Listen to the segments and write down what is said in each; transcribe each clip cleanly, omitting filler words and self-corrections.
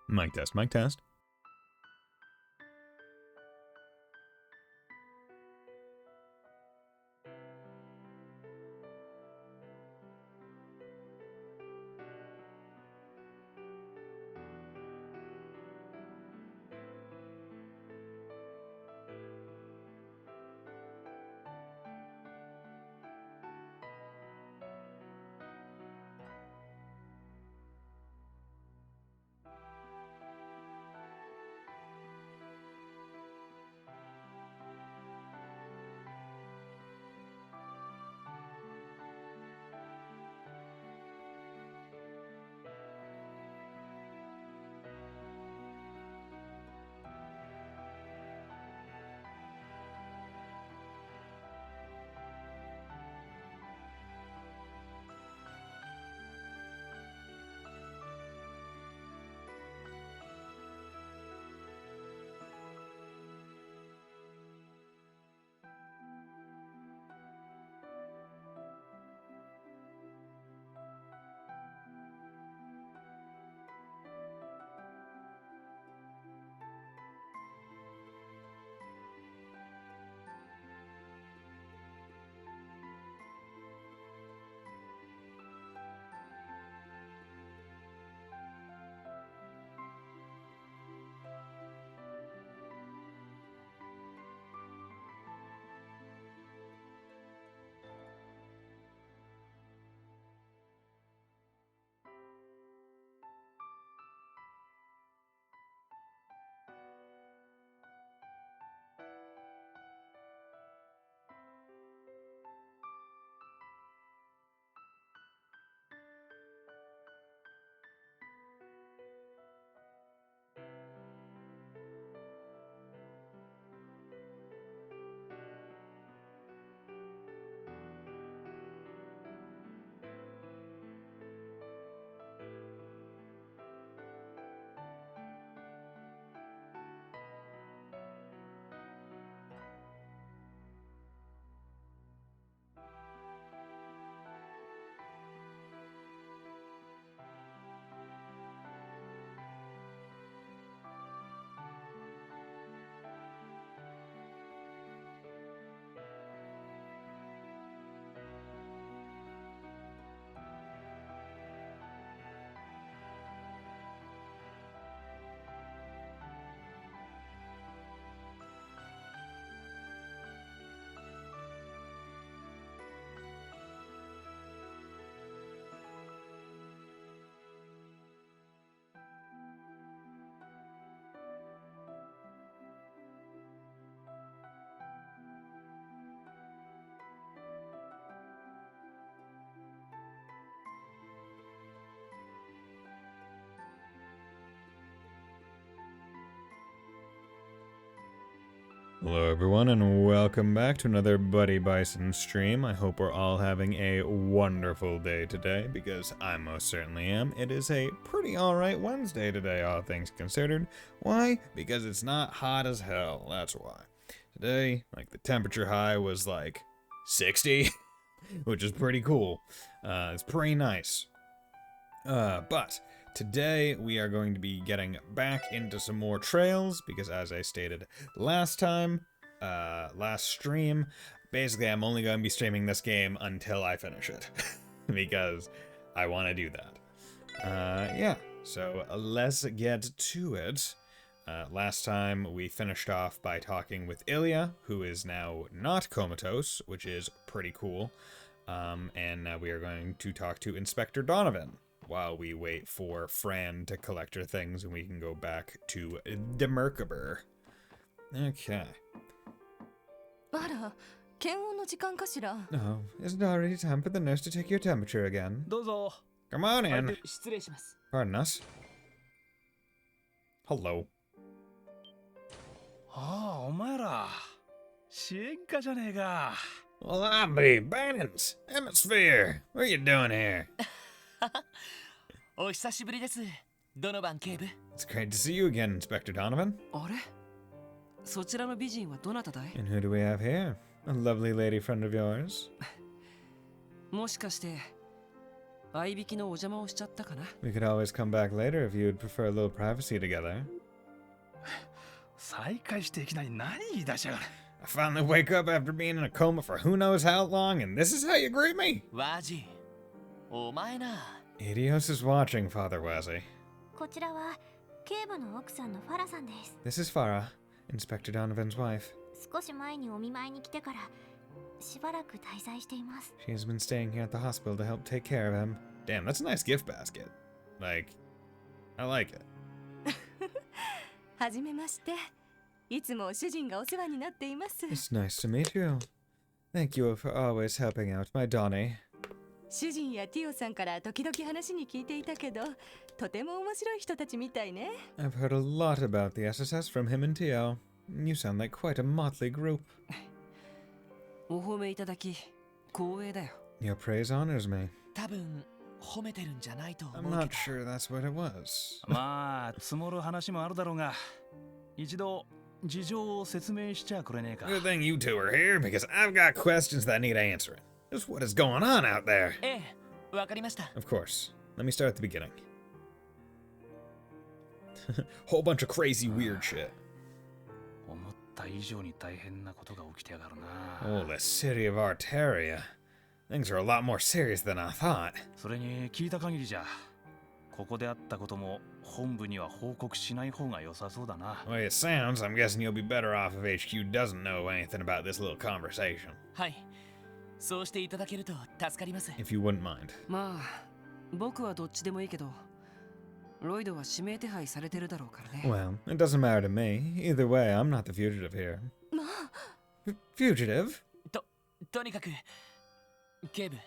Mic test, mic test. Hello everyone and welcome back to another Buddy Bison stream. I hope we're all having a wonderful day today, because I most certainly am. It is a pretty alright Wednesday today, all things considered. Why? Because it's not hot as hell, that's why. Today, like, the temperature high was like 60, which is pretty cool. It's pretty nice. But today we are going to be getting back into some more trails, because as I stated last time, last stream, basically I'm only going to be streaming this game until I finish it, because I want to do that. Yeah, so let's get to it. Last time we finished off by talking with Ilya, who is now not comatose, which is pretty cool. And now we are going to talk to Inspector Donovan, while we wait for Fran to collect her things and we can go back to Demerkabur. Okay. あら、検温の時間かしら。Oh, is it already time for the nurse to take your temperature again? どうぞ。 Come on あれ in. で失礼します。 Pardon us. Hello. ああ、お前ら。支援課じゃねえか。 Well, I'm be Bannons. Hemisphere. What are you doing here? お久しぶりです。ドノバン警部。 It's great to see you again, Inspector Donovan. あれそちらの美人はどなただい And who do we have here? A lovely lady friend of yours? もしかして、合いびきのお邪魔をしちゃったかな。 We could always come back later if you'd prefer a little privacy together. 再会していきなり何言い出しやがる。I finally wake up after being in a coma for who knows how long, and this is how you greet me? ワジ、お前な。 Idios is watching, Father Wazzy. こちらは警部の奥さんのファラさんです。 This is Farah, Inspector Donovan's wife. 少し前にお見舞いに来てからしばらく滞在しています。 She has been staying here at the hospital to help take care of him. Damn, that's a nice gift basket. Like, I like it. はじめまして。いつも主人がお世話になっています。 It's nice to meet you. Thank you for always helping out my Donnie. 主人やティオさんから時々話に聞いていたけど、とても面白い人たちみたいね。 I've heard a lot about the SSS from him and Tio. You sound like quite a motley group. お褒めいただき光栄だよ。 Your praise honors me. 多分褒めてるんじゃないと思 I'm う not けど。 sure that's what it was. まあ積もる話もあるだろうが、一度事情を説明しちゃくれねえか。 Good thing you two are here because I've got questions that need answering. Just what is going on out there? ええ、わかりました。 Of course. Let me start at the beginning. Whole bunch of crazy weird shit. 思った以上に大変なことが起きてやがるな。 Oh, the city of Arteria. Things are a lot more serious than I thought. それに聞いた限りじゃ、ここであったことも本部には報告しない方が良さそうだな。 The way it sounds, I'm guessing you'll be better off if HQ doesn't know anything about this little conversation. はい。そうしていただけると助かります。 If you wouldn't mind. まあ、僕はどっちでもいいけど、ロイドは指名手配されてるだろうからね。 Well, it doesn't matter to me. Either way, I'm not the fugitive here. まあ、 Fugitive? とにかく、警部、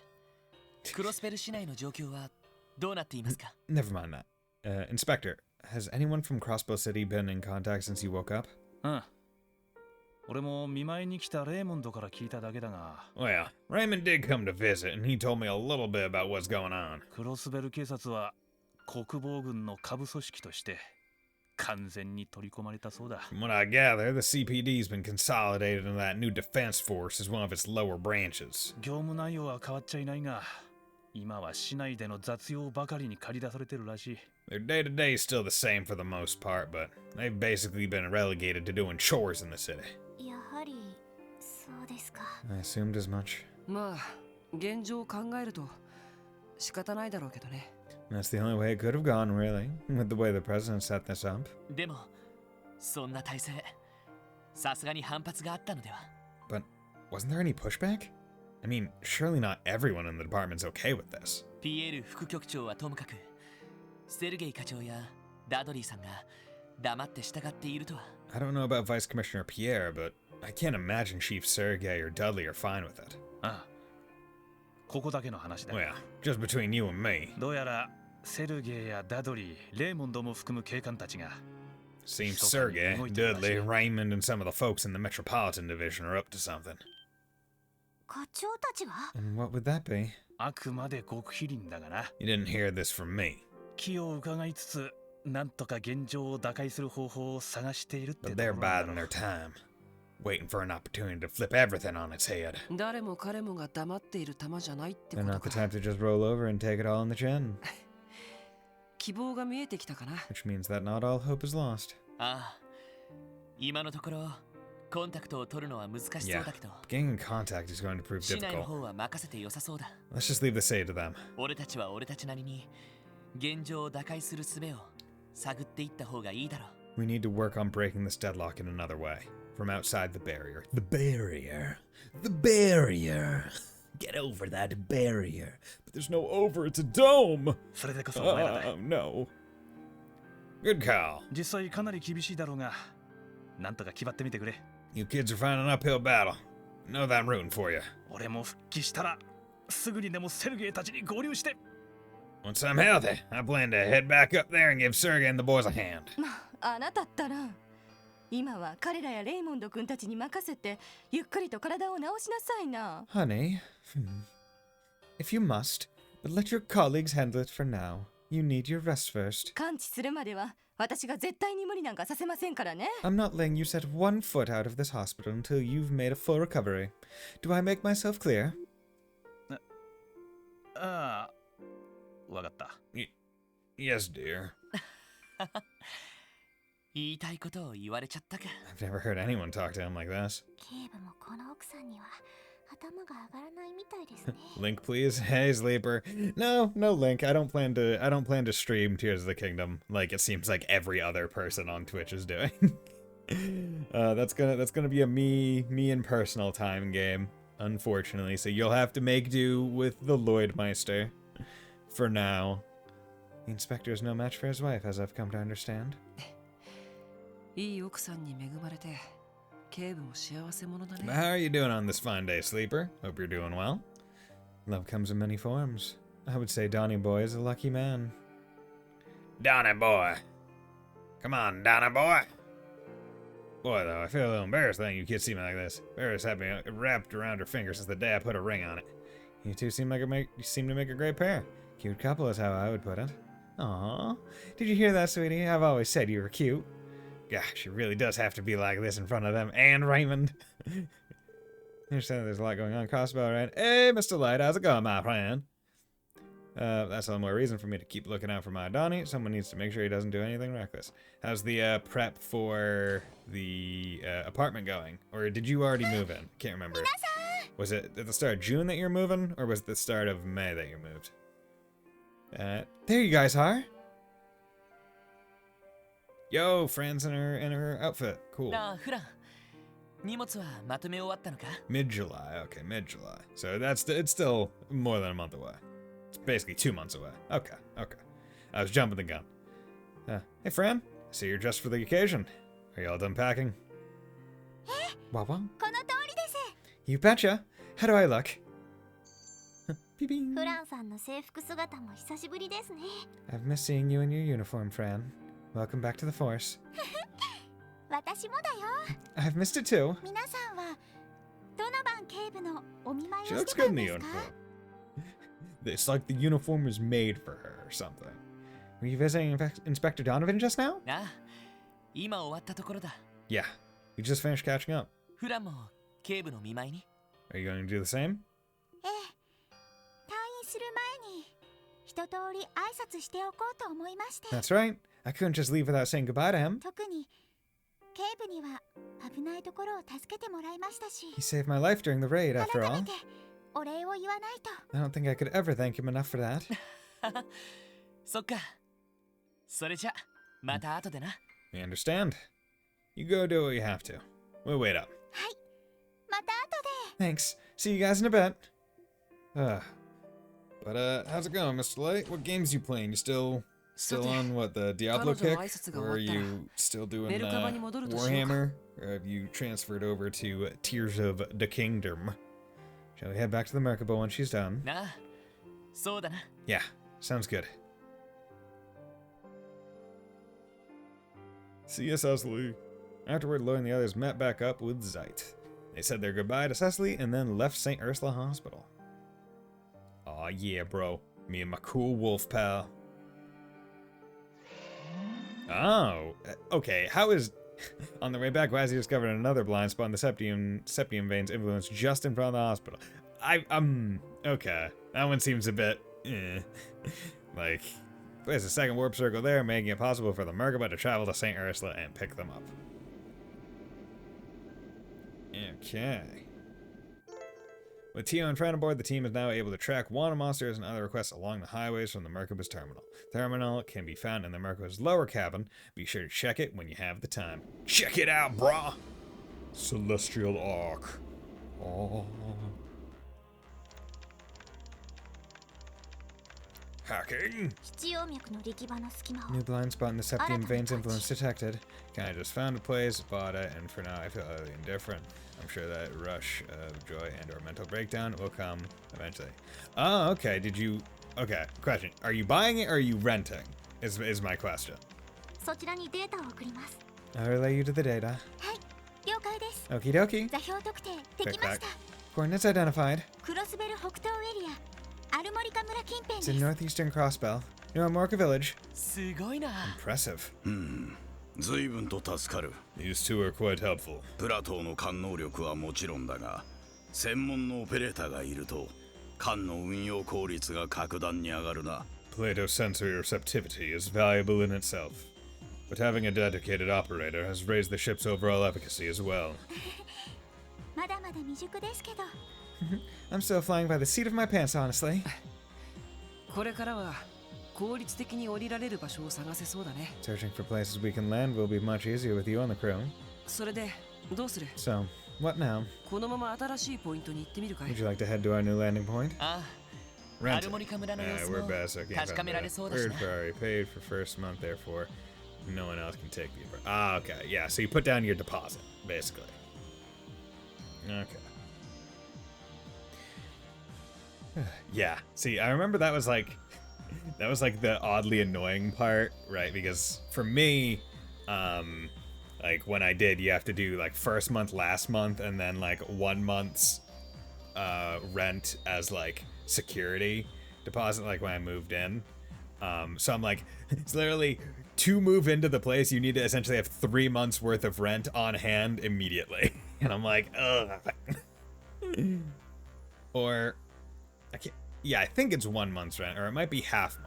クロスペル市内の状況はどうなっていますか？ Never mind that. Inspector, has anyone from Crossbow City been in contact since you woke up? うん。俺も見舞いに来たレーモンドから聞いただけだが、 Well, Raymond did come to visit, and he told me a little bit about what's going on. クロスベル警察は国防軍の下部組織として完全に取り込まれたそうだ。 From what I gather, the CPD's been consolidated into that new defense force as one of its lower branches. 業務内容は変わっちゃいないが、今は市内での雑用ばかりに駆り出されてるらしい。 Their day-to-day is still the same for the most part, but they've basically been relegated to doing chores in the city. やはりそうですか。 I assumed as much. まあ、現状を考えると仕方ないだろうけどね。 That's the only way it could have gone, really, with the way the president set this up. でも、そんな体制、さすがに反発があったのでは。 But wasn't there any pushback? I mean, surely not everyone in the department's okay with this. ピエール副局長はともかく、セルゲイ課長やダドリーさんが黙って従っているとは。 I don't know about Vice Commissioner Pierre, but I can't imagine Chief Sergei or Dudley are fine with it. ああ、ここだけの話だ。 Well, just between you and me, どうやらセルゲイやダドリー、レーモンドも含む警官たちが seems Sergei, Dudley, Raymond, and some of the folks in the Metropolitan Division are up to something. 課長たちは？ And what would that be? あくまで極秘林だがな。 You didn't hear this from me, 気を伺いつつ、なんとか現状を打開する方法を探しているって but と they're ころだろ biding う their time, waiting for an opportunity to flip everything on its head. 誰も彼もが黙っている玉じゃないってこ They're と not the か。 type to just roll over and take it all in the chin, 希望が見えてきたかな。 which means that not all hope is lost. ああ、今のところコンタクトを取るのは難しそうだけど、 Getting in contact is going to prove 市内の difficult. 方は任せて良さそうだ。 Let's just leave the say to them. 俺たちは俺たちなりに現状を打開する術を探っていった方がいいだろう。 We need to work on breaking this deadlock in another way. From outside the barrier. The barrier. The barrier. Get over that barrier. But there's no over, it's a dome! それでこそお前らだ。 Oh, no. Good call. 実際かなり厳しいだろうが、なんとか決まってみてくれ。 You kids are fighting an uphill battle. Know that I'm rooting for you. 俺も復帰したら、すぐにでもセルゲイたちに合流して。 Once I'm healthy, I plan to head back up there and give Sergey and the boys a hand. まあ、あなたったら今は彼らやレイモンド君たちに任せてゆっくりと体を治しなさいな。 Honey, if you must, but let your colleagues handle it for now. You need your rest first. 完治するまでは私が絶対に無理なんかさせませんからね。 I'm not letting you set one foot out of this hospital until you've made a full recovery. Do I make myself clear? ああ、わかった。Yes, dear. 言いたいことを言われちゃったか。 I've never heard anyone talk to him like this. 警部もこの奥さんには頭が上がらないみたいですね。 Link, please. Hey, sleeper. No, Link. I don't plan to stream Tears of the Kingdom like it seems like every other person on Twitch is doing. That's gonna be a me and personal time game, unfortunately. So you'll have to make do with the Lloydmeister for now. The inspector is no match for his wife, as I've come to understand. いい奥さんに恵まれて、警部も幸せ者だね。 How are you doing on this fine day, sleeper? Hope you're doing well. Love comes in many forms. I would say Donny Boy is a lucky man. Donny Boy. Come on, Donny Boy. Boy, though, I feel a little embarrassed letting you kids see me like this. Barris had me wrapped around her finger since the day I put a ring on it. You two seem to make a great pair. Cute couple is how I would put it. Aww. Did you hear that, sweetie? I've always said you were cute. Gosh, she really does have to be like this in front of them and Raymond. I understand there's a lot going on. Crossbow, right? Hey, Mr. Light, how's it going, my friend? That's all the more reason for me to keep looking out for my Donnie. Someone needs to make sure he doesn't do anything reckless. How's the prep for the apartment going? Or did you already move in? Can't remember. Was it at the start of June that you're moving? Or was it the start of May that you moved? There you guys are. Yo, Fran's in her outfit. Cool. なあフラン、荷物はまとめ終わったのか？ Mid-July. Okay, mid-July. So it's still more than a month away. It's basically 2 months away. Okay. I was jumping the gun. Hey, Fran. I see you're dressed for the occasion. Are you all done packing? Wow. この通りです。 You betcha. How do I look? Beep-beep. フランさんの制服姿も久しぶりですね。 I've missed seeing you in your uniform, Fran. Welcome back to the Force. 私もだよ。 I've missed it too. 皆さんはドノバン警部のお見舞いを She し looks てた good ん in the ですか？ uniform. It's like the uniform was made for her or something. Were you visiting Inspector Donovan just now? ああ、今終わったところだ。 Yeah. We just finished catching up. フランも警部の見舞いに？ Are you going to do the same? ええ。退院する前に一通り挨拶しておこうと思いまして。 That's right. I couldn't just leave without saying goodbye to him. 特に警部には危ないところを助けてもらいましたし。 He saved my life during the raid, after 改 all. めてお礼を言わないと。 I don't think I could ever thank him enough for that. そっか。それじゃまた後でな。 We understand. You go do what you have to. We'll wait up. はい。また後で。 Thanks. See you guys in a bit. But how's it going, Mr. Light? What games you playing? You still on what, the Diablo kick? Or are you still doing Warhammer? Or have you transferred over to Tears of the Kingdom? Shall we head back to the Merkaba when she's done? なあ、そうだな。 Yeah, sounds good. See you, Cecily. Afterward, Lloyd and the others met back up with Zeit. They said their goodbye to Cecily and then left St. Ursula Hospital. Aw, yeah, bro. Me and my cool wolf pal. Oh, okay. How is... On the way back, Wazzy discovered another blind spot in the septium veins influence just in front of the hospital. Okay. That one seems a bit... Like, there's a second warp circle there, making it possible for the Merkaba to travel to St. Ursula and pick them up. Okay. With Tio and Fran aboard, the team is now able to track wanted monsters and other requests along the highways from the Merkaba's terminal. The terminal can be found in the Merkaba's lower cabin. Be sure to check it when you have the time. Check it out, brah! Celestial Arc. Oh. Hacking! 七葉脈の力場の隙間を。 New blind spot in the septium veins influence detected. Kinda just found a place, bought it, and for now I feel utterly indifferent. I'm sure that rush of joy and or mental breakdown will come eventually. Oh, okay. Did you... Okay, question. Are you buying it or are you renting? Is my question. そちらにデータを送ります。 I'll relay you to the data. はい、了解です。 Okie dokie. 座標特定できました。 Coordinates identified. クロスベル北東エリア、アルモリカ村近辺 It's で in す。 northeastern Crossbell. Near Morka Village. すごいな。 Impressive. 随分と助かる。 These two are quite helpful. プラトーの艦能力はもちろんだが、専門のオペレーターがいると艦の運用効率が格段に上がるな。Plato's sensory receptivity is valuable in itself, but having a dedicated operator has raised the ship's overall efficacy as well. まだまだ未熟ですけど。I'm still flying by the seat of my pants, honestly. これからは効率的に降りられる場所を探せそうだね。 Searching for places we can land will be much easier with you on the crew. それでどうする？ So, what now? このまま新しいポイントに行ってみるかい？ Would you like to head to our new landing point? ああ、 Rent アルモニカ村の様 it. 子 We're も best, okay. 確かめられそうだし Third な。 priority paid for first month, therefore no one else can take the. Ah, okay. Yeah, so you put down your deposit, basically. Okay. Yeah. See, I remember that was like the oddly annoying part, right? Because for me, like when I did, you have to do like first month, last month, and then like 1 month's rent as like security deposit, like when I moved in. So I'm like, it's literally to move into the place, you need to essentially have 3 months worth of rent on hand immediately. And I'm like, ugh. Or I can't. Yeah, I think it's 1 month's rent, or it might be half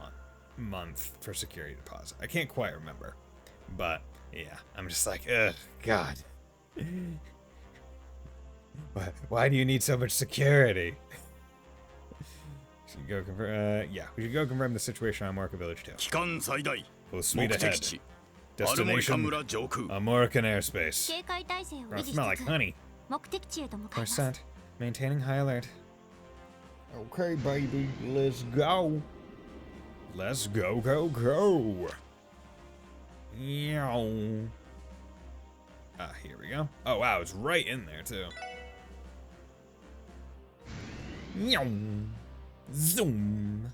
month for security deposit. I can't quite remember, but yeah, I'm just like, ugh, God. Why do you need so much security? Should go confirm. Yeah, we should go confirm the situation on Marco Village too. 機関最大 Full 目 speed 的 ahead. 地アルモニカ Destination 村上空 American airspace. 警戒態勢を Oh, 維持 smell し like つつ honey. 目的地へと向かいます Percent. Maintaining high alert. Okay, baby, let's go. Let's go, go, go. Yow. Ah, here we go. Oh, wow, it's right in there, too. Yow. Zoom.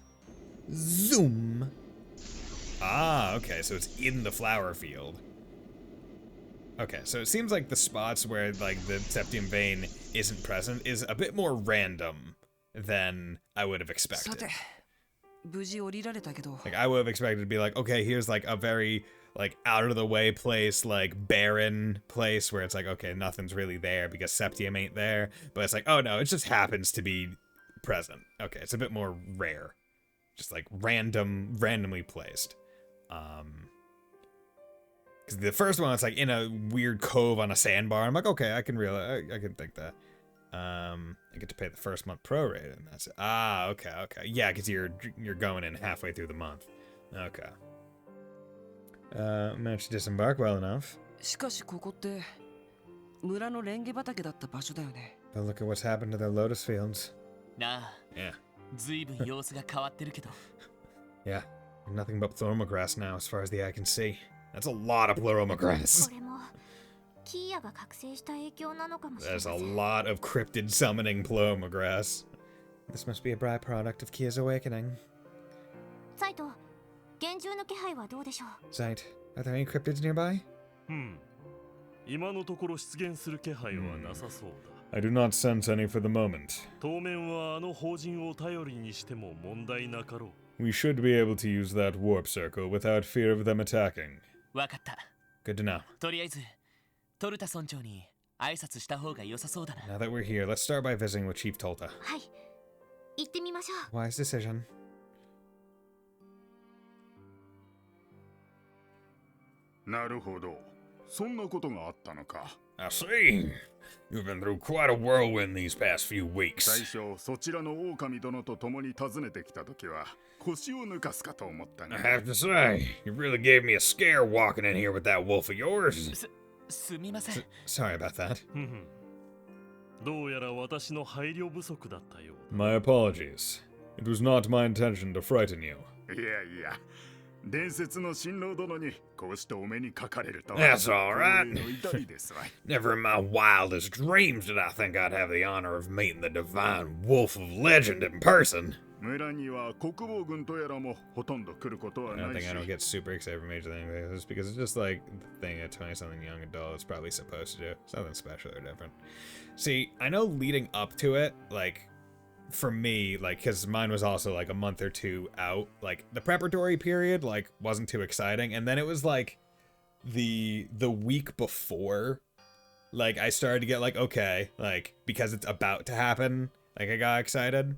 Zoom. Ah, okay, so it's in the flower field. Okay, so it seems like the spots where, like, the Septium Vein isn't present is a bit more random than I would have さ expected. て、無事降りられたけど、 Like, I would have expected to be like, okay, here's, like, a very, like, out-of-the-way place, like, barren place where it's like, okay, nothing's really there because Septium ain't there. But it's like, oh, no, it just happens to be present. Okay, it's a bit more rare. Just, like, randomly placed. Because the first one, it's like in a weird cove on a sandbar. I'm like, okay, I can think that. I get to pay the first month prorate, and that's it. Ah, okay. Yeah, because you're going in halfway through the month. Okay. Managed to disembark well enough. しかしここって村のレンゲ畑だった場所だよね。 But look at what's happened to their lotus fields. なあ、 Yeah. ずいぶん様子が変わってるけど。 Yeah. Nothing but pleurograss now, as far as the eye can see. That's a lot of pleurograss. これもキーヤが覚醒した影響なのかもしれま There's せ a ん lot of cryptid summoning pleurograss. This must be a byproduct of Kia's awakening. サイト厳重の気配はどうでしょう Zeit, are there any cryptids nearby? 今のところ出現する気配はなさそうだ。 I do not sense any for the moment. 当面はあの法人を頼りにしても問題なかろう。 We should be able to use that warp circle without fear of them attacking. わかった。 Good to know. とりあえず、トルタ村長に挨拶した方が良さそうだな。 Now that we're here, let's start by visiting with Chief Tolta. はい行ってみましょう Wise decision. なるほど。そんなことがあったのか。 I see. You've been through quite a whirlwind these past few 最 weeks. 初そちらの狼殿と共に訪ねてきた時は腰を抜かすかと思ったが I have to say, you really gave me a scare walking in here with that wolf of yours. すみません。 Sorry about that. どうやら私の配慮不足だったようだ。 My apologies. It was not my intention to frighten you. いやいや伝説の新郎殿にこうしてお目にかかれるとは That's all right. 光栄の痛みですわ Never in my wildest dreams did I think I'd have the honor of meeting the divine wolf of legend in person. 村には国防軍とやらもほとんど来ることは I な don't い think し I don't get super excited for major things like this because it's just like the thing a 20-something young adult is probably supposed to do. It's nothing special or different. See, I know leading up to it, like, for me, like, because mine was also like a month or two out, like, the preparatory period, like, wasn't too exciting. And then it was like the week before, like, I started to get like, okay, like, because it's about to happen, like, I got excited.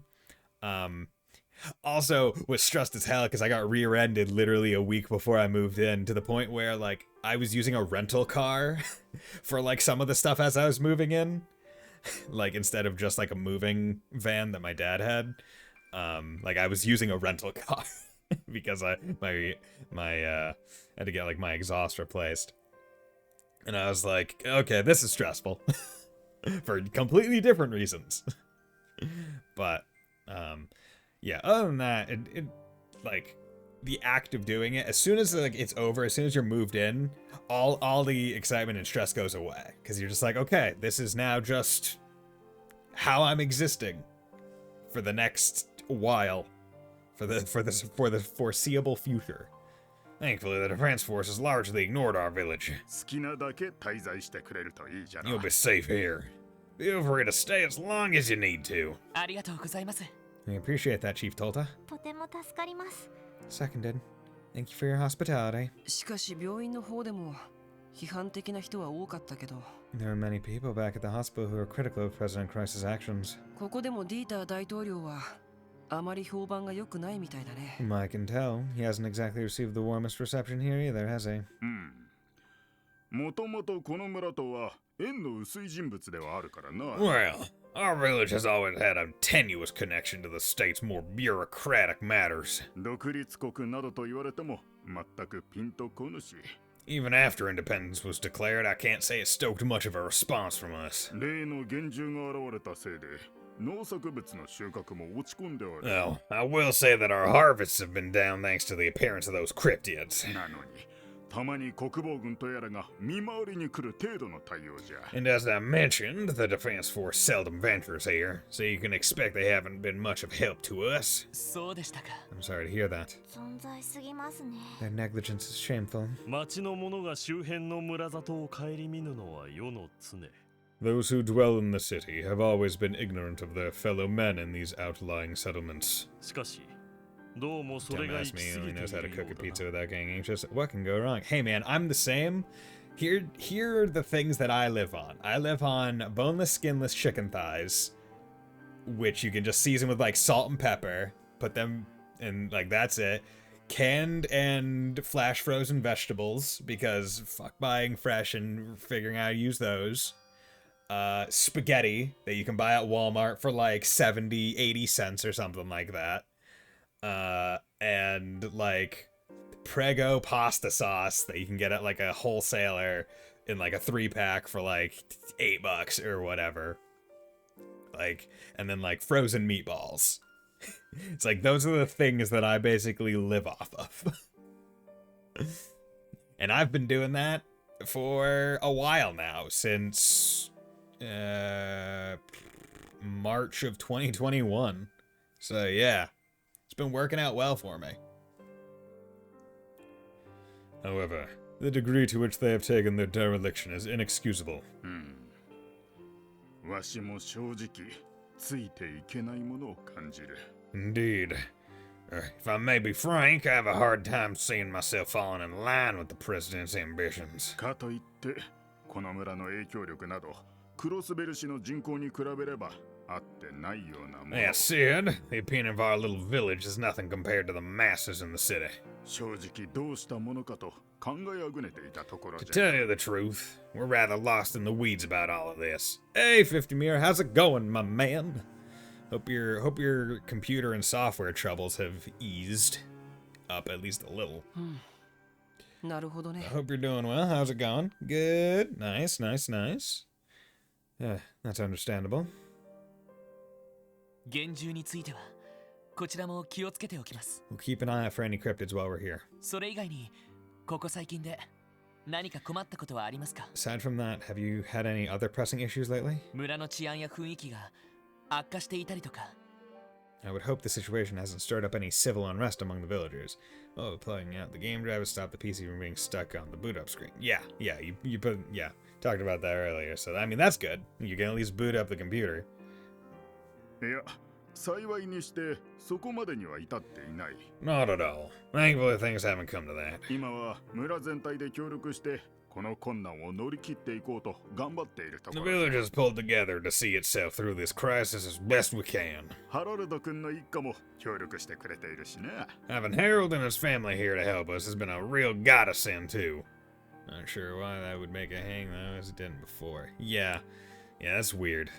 Also was stressed as hell because I got rear-ended literally a week before I moved in, to the point where like I was using a rental car for like some of the stuff as I was moving in, like instead of just like a moving van that my dad had. Like I was using a rental car because I had to get like my exhaust replaced, and I was like, okay, this is stressful for completely different reasons. But yeah, other than that, it like the act of doing it, as soon as like it's over, as soon as you're moved in, all the excitement and stress goes away, because you're just like, okay, this is now just how I'm existing for the next while, for the foreseeable future. Thankfully, the defense force has largely ignored our village. 好きなだけ滞在してくれるといいじゃない。 You'll be safe here. Feel free to stay as long as you need to. ありがとうございます。 I appreciate that, Chief Tolta. とても助かります。 Seconded. Thank you for your hospitality. しかし病院の方でも批判的な人は多かったけど、 There are many people back at the hospital who are critical of President Christ's actions. ここでもディーター大統領はあまり評判が良くないみたいだね。 I can tell. He hasn't exactly received the warmest reception here either, has he? もともとこの村とは縁の薄い人物ではあるからな。 Well, our village has always had a tenuous connection to the state's more bureaucratic matters. 独立国などと言われても全くピンとこぬし。 Even after independence was declared, I can't say it stoked much of a response from us. 例の厳重が現れたせいで農作物の収穫も落ち込んでおる。 Well, I will say that our harvests have been down thanks to the appearance of those cryptids. なのにたまに国防軍とやらが見回りに来る程度の対応じゃ。 And as I mentioned, the defense force seldom ventures here, so you can expect they haven't been much of help to us. そうでしたか。 I'm sorry to hear that. 存在すぎますね。 Their negligence is shameful. 町の者が周辺の村里を顧みぬのは世の常。 Those who dwell in the city have always been ignorant of their fellow men in these outlying settlements. しかし、どうもそれが Dumbass 行き me 過 only ぎて knows how to いる cook よ a うだ pizza な。 without getting anxious. What can go wrong? Hey man, I'm the same. Here are the things that I live on. I live on boneless, skinless chicken thighs, which you can just season with like salt and pepper, put them in, like, that's it. Canned and flash frozen vegetables, because fuck buying fresh and figuring out how to use those. Spaghetti that you can buy at Walmart for like 70, 80 cents or something like that. And like Prego pasta sauce that you can get at like a wholesaler in like a 3-pack for like $8 or whatever. Like, and then like frozen meatballs. It's like those are the things that I basically live off of. And I've been doing that for a while now, since March of 2021. So yeah, it's been working out well for me. However, the degree to which they have taken their dereliction is inexcusable. わしも正直ついていけないものを感じる。 Indeed. If I may be frank, I have a hard time seeing myself falling in line with the president's ambitions. かといってこの村の影響力などクロスベル市の人口に比べればあってないようなもの。 Yeah, Sid, the opinion of our little village is nothing compared to the masses in the city. 正直どうしたものかと考えあぐねていたところ To じゃ。 tell you the truth, we're rather lost in the weeds about all of this. Hey, 50 Mirror, how's it going, my man? Hope your computer and software troubles have eased up at least a little. なるほどね。 I hope you're doing well. How's it going? Good. Nice, nice, nice. That's understandable. 厳重についてはこちらも気をつけておきます。 We'll keep an eye out for any cryptids while we're here. それ以外にここ最近で何か困ったことはありますか？ Aside from that, have you had any other pressing issues lately? 村の治安や雰囲気が悪化していたりとか。 I would hope the situation hasn't stirred up any civil unrest among the villagers. Oh, plugging out the game drive has stopped the PC from being stuck on the boot up screen. Yeah, talked about that earlier. So I mean that's good. You can at least boot up the computer. いや幸いにしてそこまでには至っていない。 Not at all. Thankfully things haven't come to that. 今は村全体で協力してこの困難を乗り切っていこうと頑張っているとこ The ろ。 village has pulled together to see itself through this crisis as best we can. ハロルド君の一家も協力してくれているしね。 Having Harold and his family here to help us has been a real godsend too. Not sure why that would make it hang though, as it didn't before. Yeah, that's weird.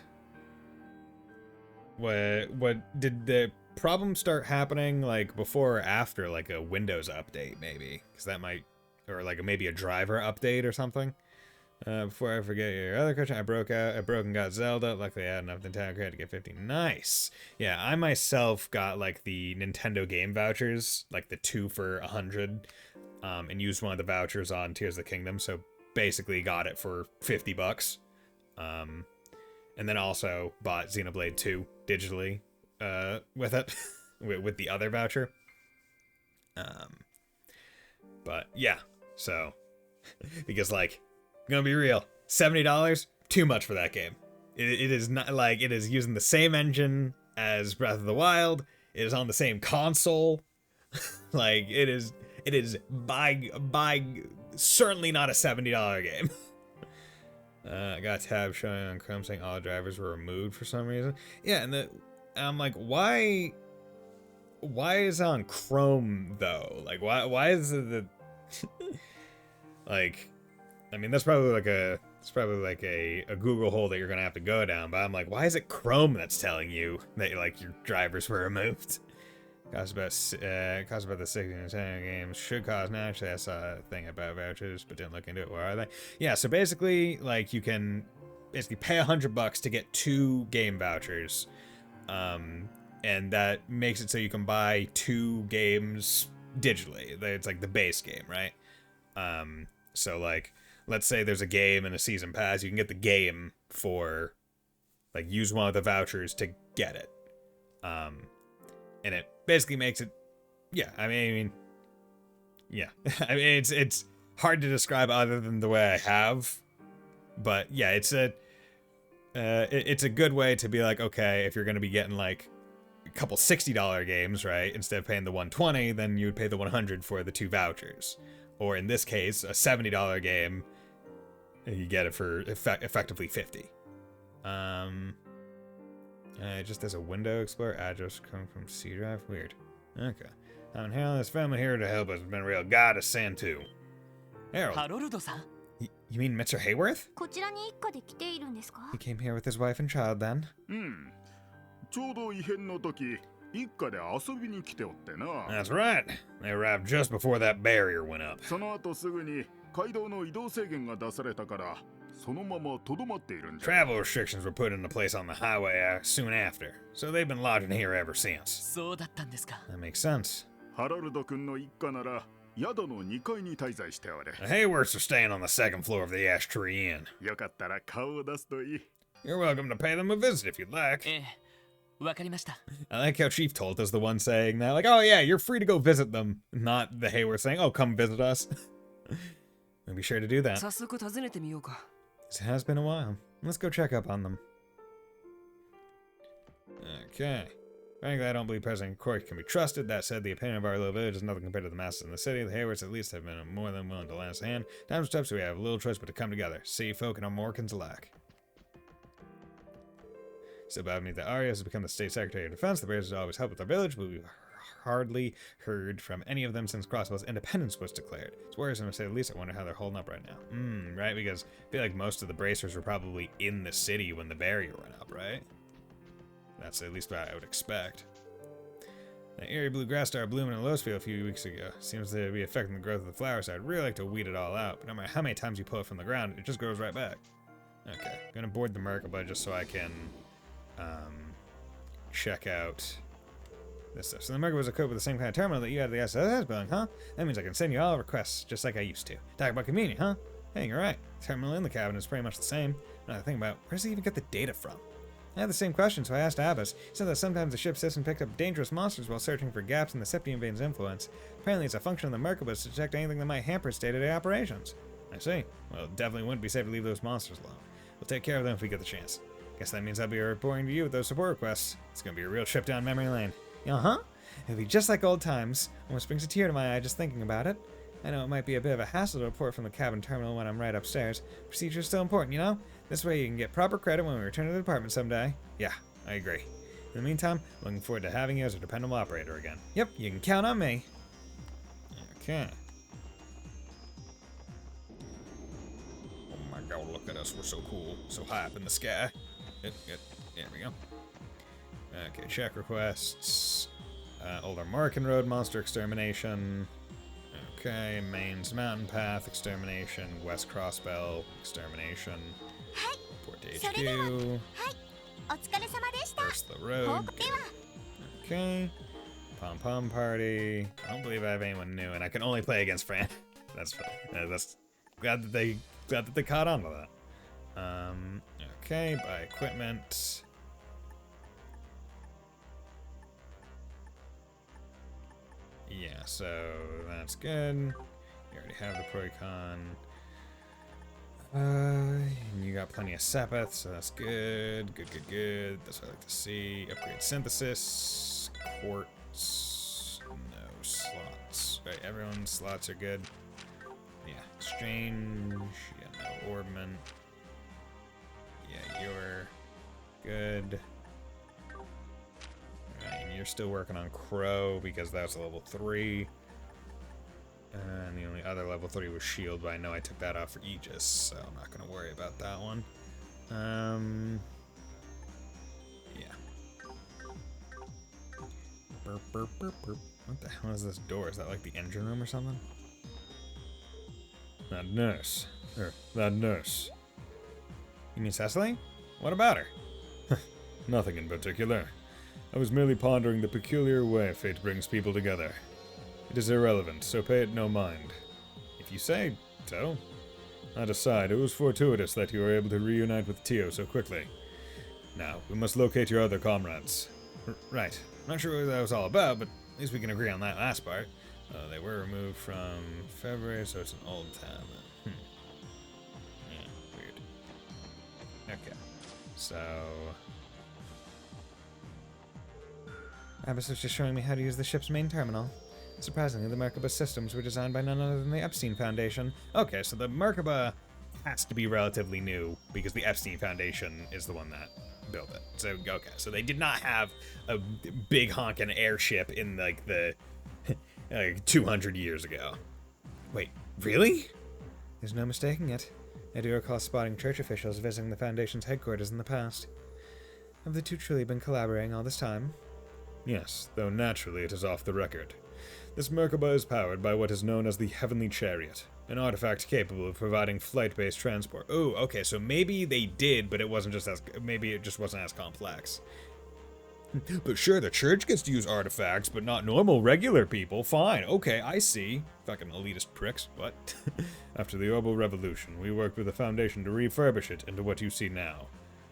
What did the problem start happening like before or after like a Windows update maybe? Because that might, or like maybe a driver update or something. Before I forget your other question, I broke and got Zelda. Luckily, I had enough Nintendo credit to get 50. Nice. Yeah, I myself got like the Nintendo game vouchers, like the 2 for 100, and used one of the vouchers on Tears of the Kingdom. So basically, got it for $50. And then also bought Xenoblade 2 digitally with it, with the other voucher. But yeah, so because like, gonna be real, $70 too much for that game. It is not like it is using the same engine as Breath of the Wild. It is on the same console. Like it is by certainly not a $70 game. I got a tab showing on Chrome saying all drivers were removed for some reason. Yeah, and I'm like, why is it on Chrome though? Like, why is it the like? I mean, that's probably like a Google hole that you're gonna have to go down. But I'm like, why is it Chrome that's telling you that like your drivers were removed? Cost about the 60 Nintendo games should cost. Now actually, I saw a thing about vouchers, but didn't look into it. Where are they? Yeah, so basically, like you can basically pay $100 to get 2 game vouchers, and that makes it so you can buy 2 games digitally. It's like the base game, right? So like, let's say there's a game and a season pass, you can get the game for like use one of the vouchers to get it, and it basically makes it, yeah. I mean, yeah. I mean, it's hard to describe other than the way I have, but yeah, it's a good way to be like, okay, if you're gonna be getting like a couple $60 games, right, instead of paying the $120, then you would pay the $100 for the 2 vouchers, or in this case, a $70 game, you get it for effectively $50. Just as a window explorer address coming from C drive. Weird. Okay. Having Harold and his family here to help us has been a real godsend too. Harold. ハロルドさん You mean Mr. Hayworth? こちらに一家で来ているんですか？ He came here with his wife and child then. ちょうど異変の時、一家で遊びに来ておってな。 That's right. They arrived just before that barrier went up. その後すぐに街道の移動制限が出されたから、そのままとどまっているんじゃ。 Travel restrictions were put into place on the highway soon after, so they've been lodging here ever since. そうだったんですか That makes sense. ハラルド君の一家なら宿の2階に滞在しておれ。 The Hayworths are staying on the second floor of the Ash Tree Inn. よかったら顔を出すといい。 You're welcome to pay them a visit if you'd like. ええ、わかりました I like how Chief Tolt is the one saying that, like, oh yeah, you're free to go visit them, not the Hayworth saying, oh, come visit us. We'll be sure to do that. 早速訪ねてみようか It has been a while. Let's go check up on them. Okay. Frankly, I don't believe President Cork can be trusted. That said, the opinion of our little village is nothing compared to the masses in the city. The Hayworths at least have been more than willing to lend us a hand. Times are tough, so we have little choice but to come together. City folk and our Morkins alike. Still bad beneath the Arias has become the State Secretary of Defense. The Bears always help with our village, but we've hardly heard from any of them since Crossbell's independence was declared. It's worrisome to say the least. I wonder how they're holding up right now. Right? Because I feel like most of the bracers were probably in the city when the barrier went up, right? That's at least what I would expect. That eerie blue grass started blooming in Lowesfield a few weeks ago. Seems to be affecting the growth of the flowers, so I'd really like to weed it all out. But no matter how many times you pull it from the ground, it just grows right back. Okay, gonna board the Merkaba just so I can check out this stuff. So the Merkaba was equipped with the same kind of terminal that you had the SSS building, huh? That means I can send you all requests just like I used to. Talk about convenient, huh? Hey, you're right. The terminal in the cabin is pretty much the same. Another thing about, where does he even get the data from? I had the same question, so I asked Abbas. He said that sometimes the ship system picked up dangerous monsters while searching for gaps in the Septian Vein's influence. Apparently it's a function of the Merkaba to detect anything that might hamper its day-to-day operations. I see. Well, it definitely wouldn't be safe to leave those monsters alone. We'll take care of them if we get the chance. Guess that means I'll be reporting to you with those support requests. It's gonna be a real trip down memory lane. Uh-huh. It'll be just like old times. Almost brings a tear to my eye just thinking about it. I know it might be a bit of a hassle to report from the cabin terminal when I'm right upstairs. Procedure's still important, you know? This way you can get proper credit when we return to the department someday. Yeah, I agree. In the meantime, looking forward to having you as a dependable operator again. Yep, you can count on me. Okay. Oh my god, look at us. We're so cool. So high up in the sky. There we go. Okay, check requests. Older Marken Road monster extermination. Okay, Maine's Mountain Path extermination. West Crossbell extermination. Port to HQ. お疲れ様でした。 First the road. Okay. Pom Pom Party. I don't believe I have anyone new, and I can only play against Fran. That's funny. That's glad that they caught on to that. Okay, buy equipment. Yeah, so that's good. You already have the Proicon. And you got plenty of Sepith, so that's good. Good. That's what I like to see. Upgrade synthesis. Quartz. No slots. Right, everyone's slots are good. Yeah, exchange. Yeah, no orbment. Yeah, you're good. Right, and you're still working on Crow because that's level 3. And the only other level 3 was Shield, but I know I took that out for Aegis, so I'm not going to worry about that one. Yeah. Burp, burp, burp, burp. What the hell is this door? Is that like the engine room or something? That nurse. That nurse. You mean Cecily? What about her? Nothing in particular. I was merely pondering the peculiar way fate brings people together. It is irrelevant, so pay it no mind. If you say so. That aside, it was fortuitous that you were able to reunite with Tio so quickly. Now, we must locate your other comrades. Right. I'm not sure what that was all about, but at least we can agree on that last part. They were removed from February, so it's an old time. Yeah, weird. Okay. So... Abbas was just showing me how to use the ship's main terminal. Surprisingly, the Merkaba systems were designed by none other than the Epstein Foundation. Okay, so the Merkaba has to be relatively new because the Epstein Foundation is the one that built it. So, okay, so they did not have a big honkin' airship in, like, the 200 years ago. Wait, really? There's no mistaking it. I do recall spotting church officials visiting the Foundation's headquarters in the past. Have the two truly been collaborating all this time? Yes, though naturally it is off the record. This Merkaba is powered by what is known as the Heavenly Chariot, an artifact capable of providing flight-based transport. Oh, okay, so maybe they did, but it wasn't just as... maybe it just wasn't as complex. But sure, the church gets to use artifacts, but not normal, regular people. Fine, okay, I see. Fucking elitist pricks, what? After the Orbital Revolution, we worked with the Foundation to refurbish it into what you see now,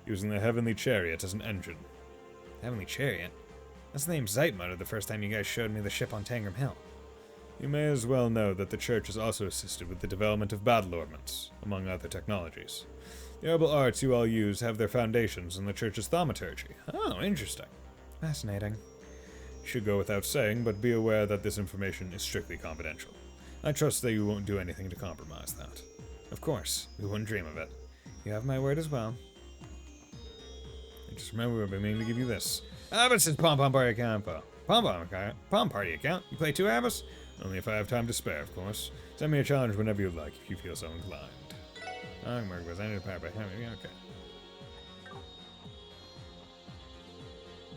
using the Heavenly Chariot as an engine. Heavenly Chariot? That's the name Zeit muttered the first time you guys showed me the ship on Tangram Hill. You may as well know that the Church has also assisted with the development of battle ornaments, among other technologies. The herbal arts you all use have their foundations in the Church's thaumaturgy. Oh, interesting. Fascinating. Should go without saying, but be aware that this information is strictly confidential. I trust that you won't do anything to compromise that. Of course, we wouldn't dream of it. You have my word as well. And just remember, I've been meaning to give you this. Abbas' Pom Pom Party account info. Pom Party account? You play 2 Abbas? Only if I have time to spare, of course. Send me a challenge whenever you like, if you feel so inclined. I'm working with any department. Okay.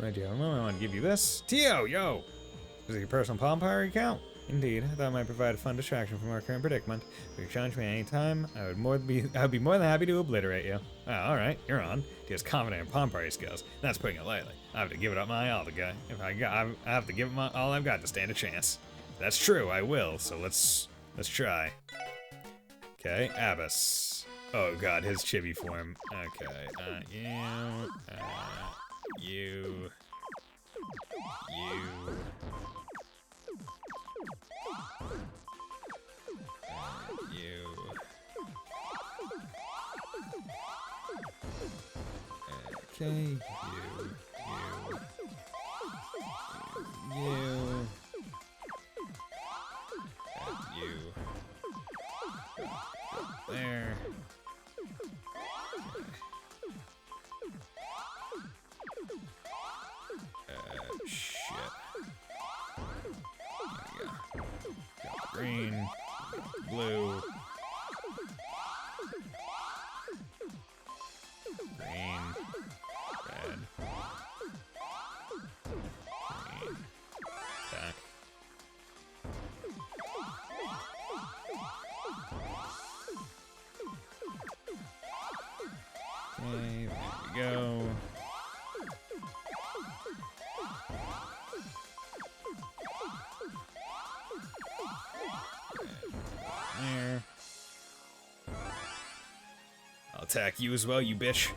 Right, I want to give you this. Tio, yo! Is it your personal Pom Party account? Indeed, I thought it might provide a fun distraction from our current predicament. If you challenge me any time, I would be more than happy to obliterate you. Oh, alright, you're on. Tio's confident in Pom Party skills. That's putting it lightly. I have to give it up my all to go. I have to give it all I've got to stand a chance. That's true, I will, so let's try. Okay, Abbas. Oh god, his chibi form. Okay, you. Okay, you. green, blue, green, red, green, attack. Okay, there we go. There. I'll attack you as well, you bitch.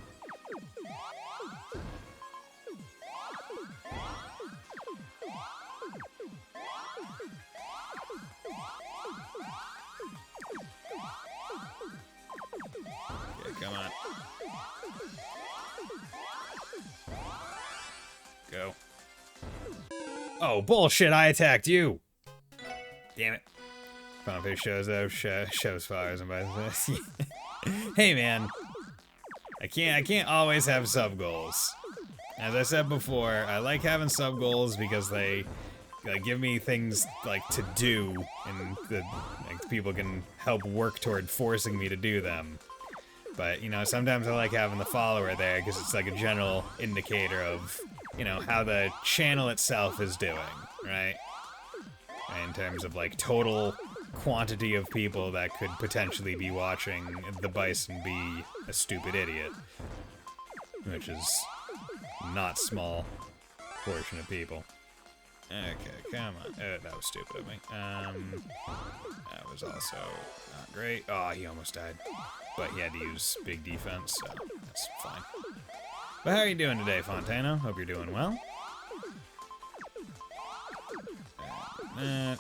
Okay, come on. Go. Oh, bullshit, I attacked you! Damn it. Pompey shows up, shows fires and buys. Hey man, I can't always have sub goals. As I said before, I like having sub goals because they give me things like to do, and like, people can help work toward forcing me to do them. But you know, sometimes I like having the follower there because it's like a general indicator of, you know, how the channel itself is doing, right? In terms of like total quantity of people that could potentially be watching the Bison be a stupid idiot, which is not small portion of people. Okay, come on. That was stupid of me. That was also not great. Oh, he almost died, but he had to use big defense, so that's fine. But how are you doing today, Fontano? Hope you're doing well. That.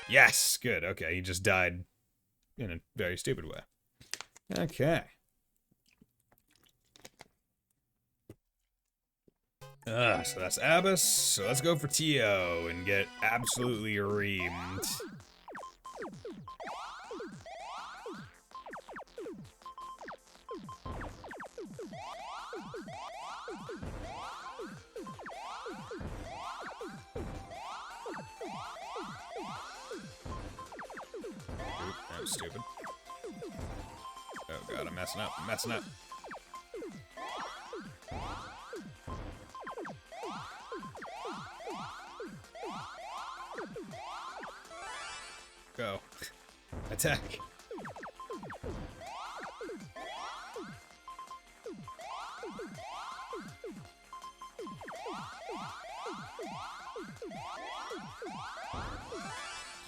Yes, good. Okay, he just died in a very stupid way. Okay. So that's Abyss. So let's go for Tio and get absolutely reamed. That was stupid. Oh god, I'm messing up. I'm messing up. Go. Attack.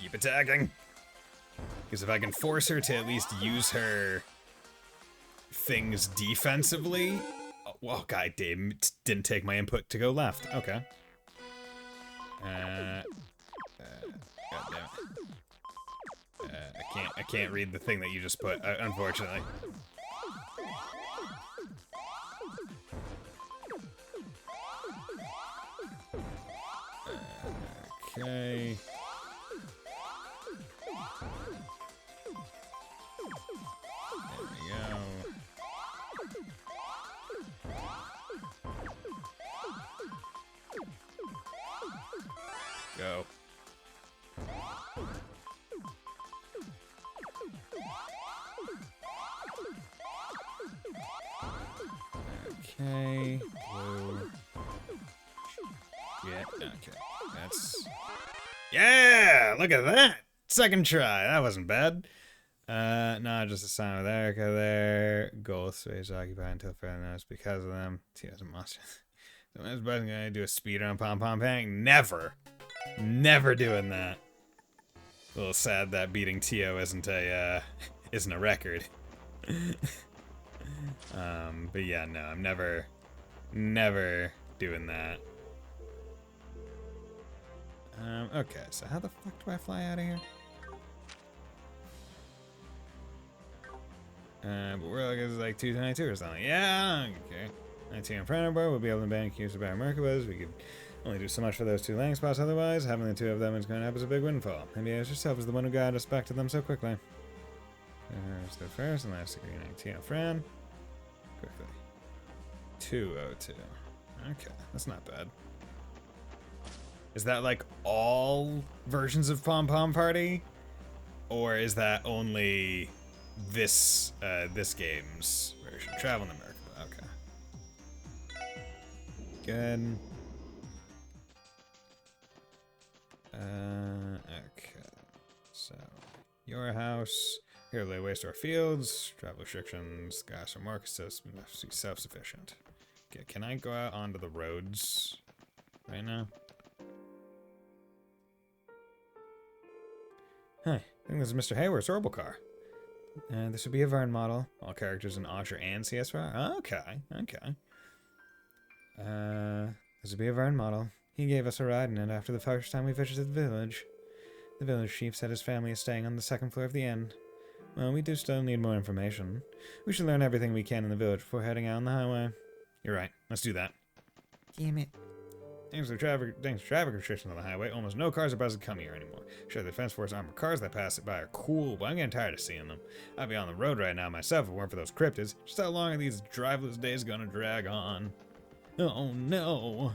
Keep attacking. Because if I can force her to at least use her things defensively... Oh, well, god damn, it didn't take my input to go left. Okay. God damn it. I can't read the thing that you just put, unfortunately. Okay. There we go. Go. Okay. Blue. Yeah, okay. That's... Yeah! Look at that! Second try. That wasn't bad. No, just a sign with Erica there. Goal space occupied until further notice because of them. Tio's a monster. So when is Bison gonna do a speedrun Pom Pom Pang? Never! Never doing that. A little sad that beating Tio isn't a record. But yeah, no, I'm never doing that. Okay, so how the fuck do I fly out of here? But we're like 222 or something. Yeah, okay. 19 in front of bar, we'll be able to ban Cubes about Merkabas. We could only do so much for those two landing spots otherwise. Having the two of them is going to help us a big windfall. Maybe as yourself is the one who got us back to them so quickly. There's the first and last degree 19 Fran. Quickly. 202. Okay, that's not bad. Is that like all versions of Pom Pom Party? Or is that only this game's version? Travel in America. Okay. Good. Okay. So, your house. Here, lay waste our fields. Travel restrictions. Gas or markets must be self-sufficient. Okay, can I go out onto the roads right now? Hi, I think this is Mr. Hayward's orbital car. This would be a Vern model. All characters in Azure and CSR. Okay, okay. This would be a Vern model. He gave us a ride in it after the first time we visited the village. The village chief said his family is staying on the second floor of the inn. Well, we do still need more information. We should learn everything we can in the village before heading out on the highway. You're right. Let's do that. Damn it. Thanks to traffic restrictions on the highway, almost no cars are about to come here anymore. Sure, the Defense Force armored cars that pass it by are cool, but I'm getting tired of seeing them. I'd be on the road right now myself if it weren't for those cryptids. Just how long are these driveless days gonna drag on? Oh no.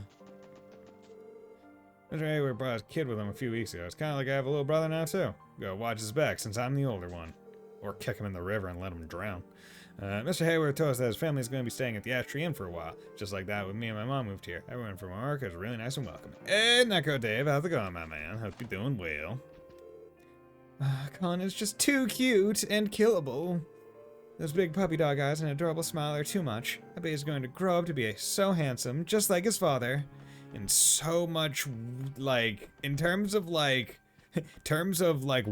Mr. Hayward brought his kid with him a few weeks ago. It's kind of like I have a little brother now too. Gotta watch his back since I'm the older one. Or kick him in the river and let him drown. Mr. Hayward told us that his family is going to be staying at the Ash Tree Inn for a while. Just like that when me and my mom moved here. Everyone from America is really nice and welcoming. Hey, Neko Dave, how's it going, my man? Hope you're doing well. Colin is just too cute and killable. Those big puppy dog eyes and adorable smile are too much. I bet he's going to grow up to be so handsome, just like his father. And so much, like, in terms of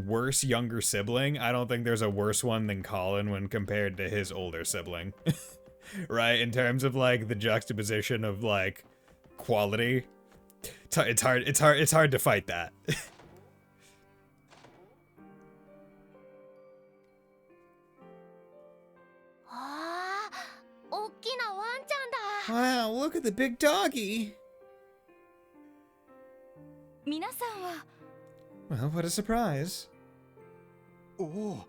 worse younger sibling, I don't think there's a worse one than Colin when compared to his older sibling. Right? In terms of like the juxtaposition of like quality. It's hard to fight that. Wow, look at the big doggy. 皆さんは Well, what a surprise. おお、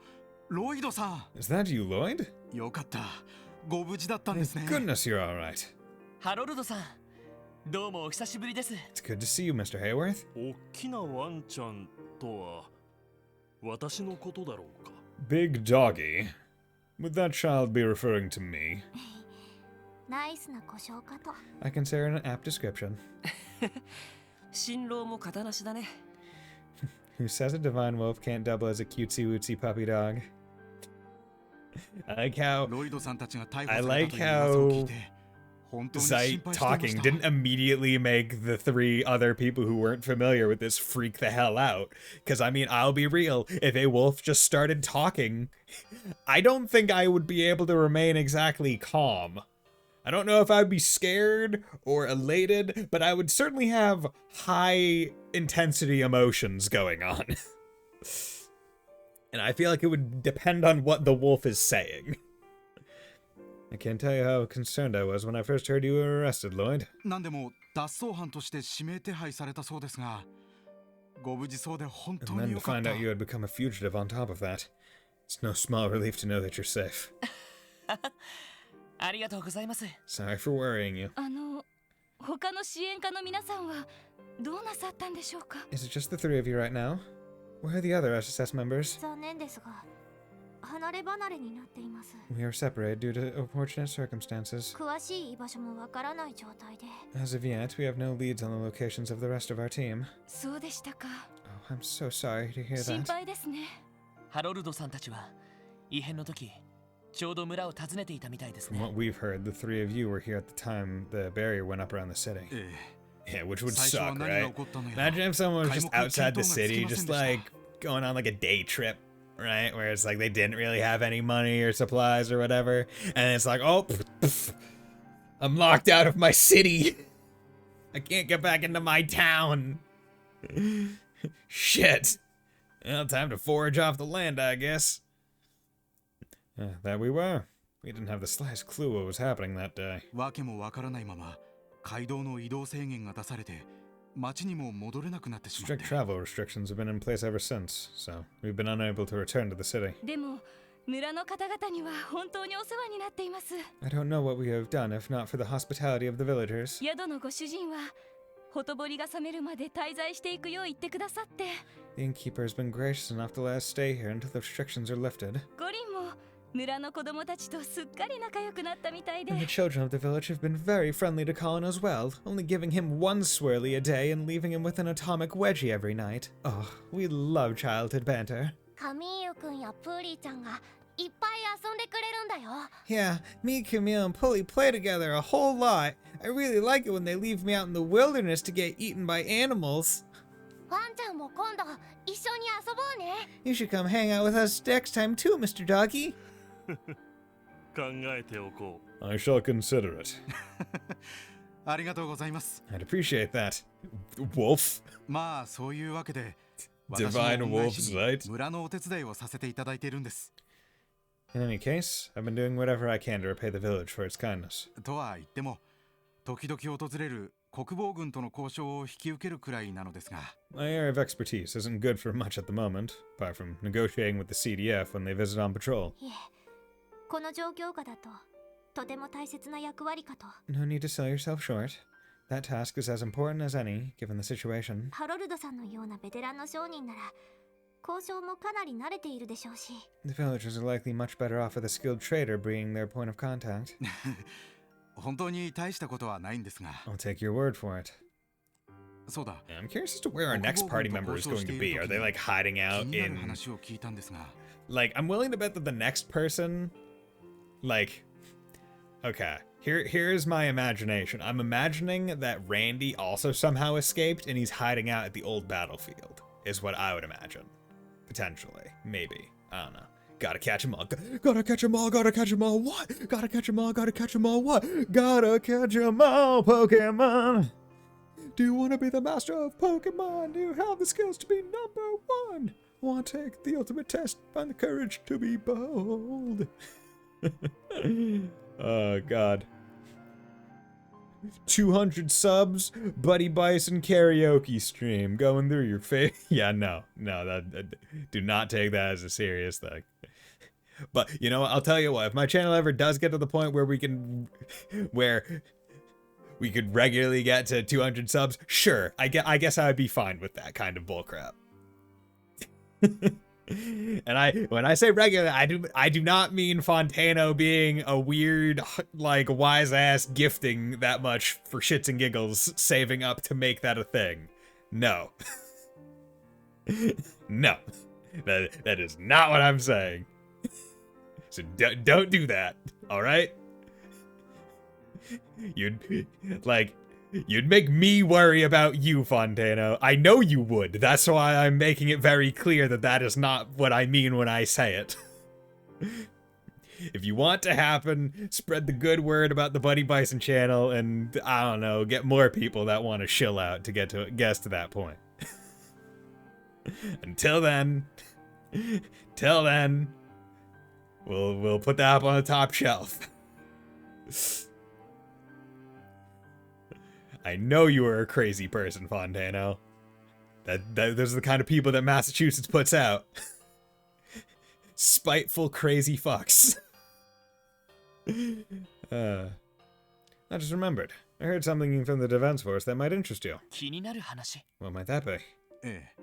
ロイドさ Is that you, Lloyd? ん。よかった。ご無事だったんですね。 Goodness, you're alright. ハロルドさん、どうもお久しぶりです。 It's good to see you, Mr. Hayworth. おっきなワンちゃんとは私のことだろうか。 Big doggy. Would that child be referring to me? ナイスな故障かと。 I consider it an apt description. 新郎も型なしだね。 Who says a divine wolf can't double as a cutesy wootsy puppy dog? I like how ロイドさんたちが逮捕 I され like たという噂を聞い how て、本当に心配 Zeit していまし talking た。 didn't immediately make the three other people who weren't familiar with this freak the hell out. Because, I mean, I'll be real, if a wolf just started talking, I don't think I would be able to remain exactly calm. I don't know if I'd be scared or elated, but I would certainly have high intensity emotions going on. And I feel like it would depend on what the wolf is saying. I can't tell you how concerned I was when I first heard you were arrested, Lloyd. なんでも脱走犯として指名手配されたそうですが、ご無事そうで本 And 当 then に to よかっ find た。 out you had become a fugitive on top of that. It's no small relief to know that you're safe. ありがとうございます。 Sorry for worrying you. 他の支援家の皆さんはどうなさったんでしょうか Is it just the three of you right now? Where are the other SSS members? 残念ですが、離れ離れになっています。 We are separated due to unfortunate circumstances. 詳しい居場所もわからない状態で。 As of yet, we have no leads on the locations of the rest of our team. そうでしたか Oh, I'm so sorry to hear 心 that. 配ですねハロルドさんたちは異変の時、ちょうど村を訪ねていたみたいです From ね。 what we've heard, the three of you were here at the time the barrier went up around the city. え Yeah, which would 最初は suck, 何が right? 起こったのや Imagine if someone was 皆 just 目 outside the 見当がつき city, ません just でした like going on like a day trip, right? Where it's like they didn't really have any money or supplies or whatever. And it's like, oh, I'm locked out of my city. I can't get back into my town. Shit. Well, time to forage off the land, I guess. That we were. We didn't have the slightest clue what was happening that day. わけもわからないまま街道の移動制限が出されて町にも戻れなくなってしまって Strict travel restrictions have been in place ever since, so we've been unable to return to the city. でも村の方々には本当にお世話になっています I don't know what we have done if not for the hospitality of the villagers. 宿のご主人はほとぼりが冷めるまで滞在していくよう言ってくださって。 The innkeeper has been gracious enough to let us stay here until the restrictions are lifted. ゴリンも村の子供たちとすっかり仲良くなったみたいで。 And the children of the village have been very friendly to Colin as well, only giving him one swirly a day and leaving him with an atomic wedgie every night. Oh, we love childhood banter. カミーユくんやプーリーちゃんがいっぱい遊んでくれるんだよ。 Yeah, me, Camille, and Pulley play together a whole lot. I really like it when they leave me out in the wilderness to get eaten by animals. ワンちゃんも今度一緒に遊ぼうね。 You should come hang out with us next time too, Mr. Doggy. 考えておこう。 I shall consider it. ありがとうございます。 I'd appreciate that. Wolf? まあそういうわけで Divine 私も恩返しに Wolf Zeit? 村のお手伝いをさせていただいているんです。 In any case, I've been doing whatever I can to repay the village for its kindness. とは言っても時々訪れる国防軍との交渉を引き受けるくらいなのですが。 My area of expertise isn't good for much at the moment, apart from negotiating with the CDF when they visit on patrol. いえ、この状況下だととても大切な役割かと。 No need to sell yourself short. That task is as important as any, given the situation. ハロルドさんのようなベテランの商人なら交渉もかなり慣れているでしょうし。 The villagers are likely much better off with a skilled trader being their point of contact. 本当に大したことはないんですが。 I'll take your word for it. そうだ。 I'm curious as to where our next party member is going to be. Are they like hiding 気 out になる in... 話を聞いたんですが。 Like, I'm willing to bet that the next person... Like... Okay, here's my imagination. I'm imagining that Randy also somehow escaped and he's hiding out at the old battlefield, is what I would imagine. Potentially. Maybe. I don't know. Gotta catch 'em all. Gotta catch 'em all. Gotta catch 'em all. What? Gotta catch 'em all. Gotta catch 'em all. What? Gotta catch 'em all, Pokemon. Do you want to be the master of Pokemon? Do you have the skills to be number one? Want to take the ultimate test? Find the courage to be bold. Oh, God. 200 subs, Buddy Bison karaoke stream going through your face. Yeah, no, that do not take that as a serious thing. But you know what? I'll tell you what. If my channel ever does get to the point where we could regularly get to 200 subs, sure, I guess I would be fine with that kind of bullcrap. And when I say regular, I do not mean Fontano being a weird, like, wise ass gifting that much for shits and giggles, saving up to make that a thing. No. No. That is not what I'm saying. So don't do that, all right? You'd make me worry about you, Fontano. I know you would. That's why I'm making it very clear that that is not what I mean when I say it. If you want to happen, spread the good word about the Buddy Bison channel and, I don't know, get more people that want to shill out to get us to that point. Until then, we'll put that up on the top shelf. I know you are a crazy person, Fontano. Those are the kind of people that Massachusetts puts out. Spiteful, crazy fucks. I just remembered. I heard something from the defense force that might interest you. 気になる話。 What might that be? ええ、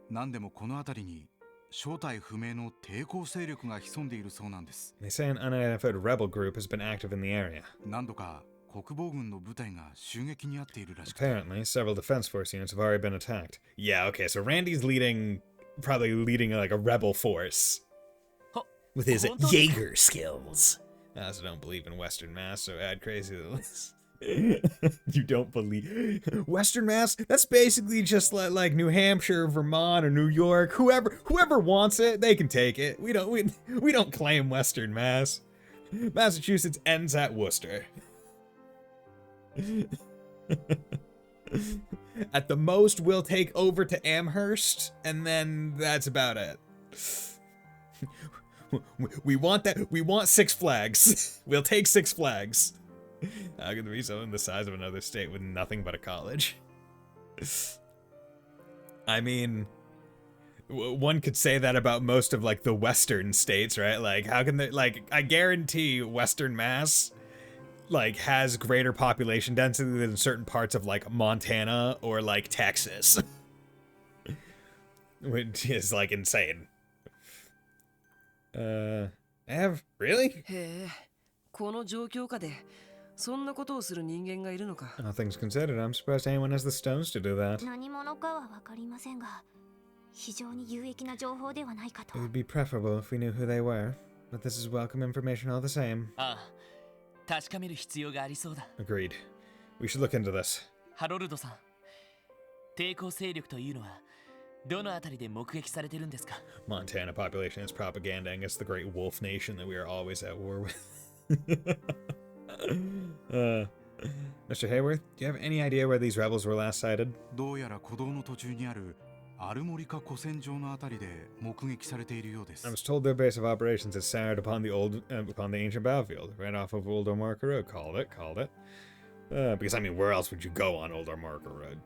何でもこの辺りに正体不明の抵抗勢力が潜んでいるそうなんです。 They say an unidentified rebel group has been active in the area. 何度か国防軍の部隊が襲撃に遭っているらしくて。 Apparently, several defense force units have already been attacked. Yeah, okay, so Randy's probably leading like a rebel force. With his Jaeger skills. I also don't believe in Western Mass, so add crazy to the list. You don't believe Western Mass? That's basically just like New Hampshire, Vermont, or New York. Whoever wants it, they can take it. We don't claim Western Mass. Massachusetts ends at Worcester. At the most, we'll take over to Amherst, and then that's about it. We want that. We want Six Flags. We'll take Six Flags. How can there be something the size of another state with nothing but a college? I mean, one could say that about most of like the Western states, right? Like, how can they? Like, I guarantee Western Mass like has greater population density than certain parts of like Montana or like Texas. Which is like insane. Really? へえ、この状況下でそんなことをする人間がいるのか。 All things considered, I'm surprised anyone has the stones to do that. 何者かは分かりませんが、非常に有益な情報ではないかと。 It would be preferable if we knew who they were, but this is welcome information all the same. ああ、確かめる必要がありそうだ。 Agreed. We should look into this. ハロルドさん、抵抗勢力というのはどのあたりで目撃されてるんですか？ Montana population is propaganding as the great wolf nation that we are always at war with. Mr. Hayworth, do you have any idea where these rebels were last sighted? どうやら古道の途中にあるアルモリカ古戦場のあたりで目撃されているようです。 I was told their base of operations is centered upon the ancient battlefield, right off of Old Marker Road. Called it. Because I mean, where else would you go on Old Marker Road?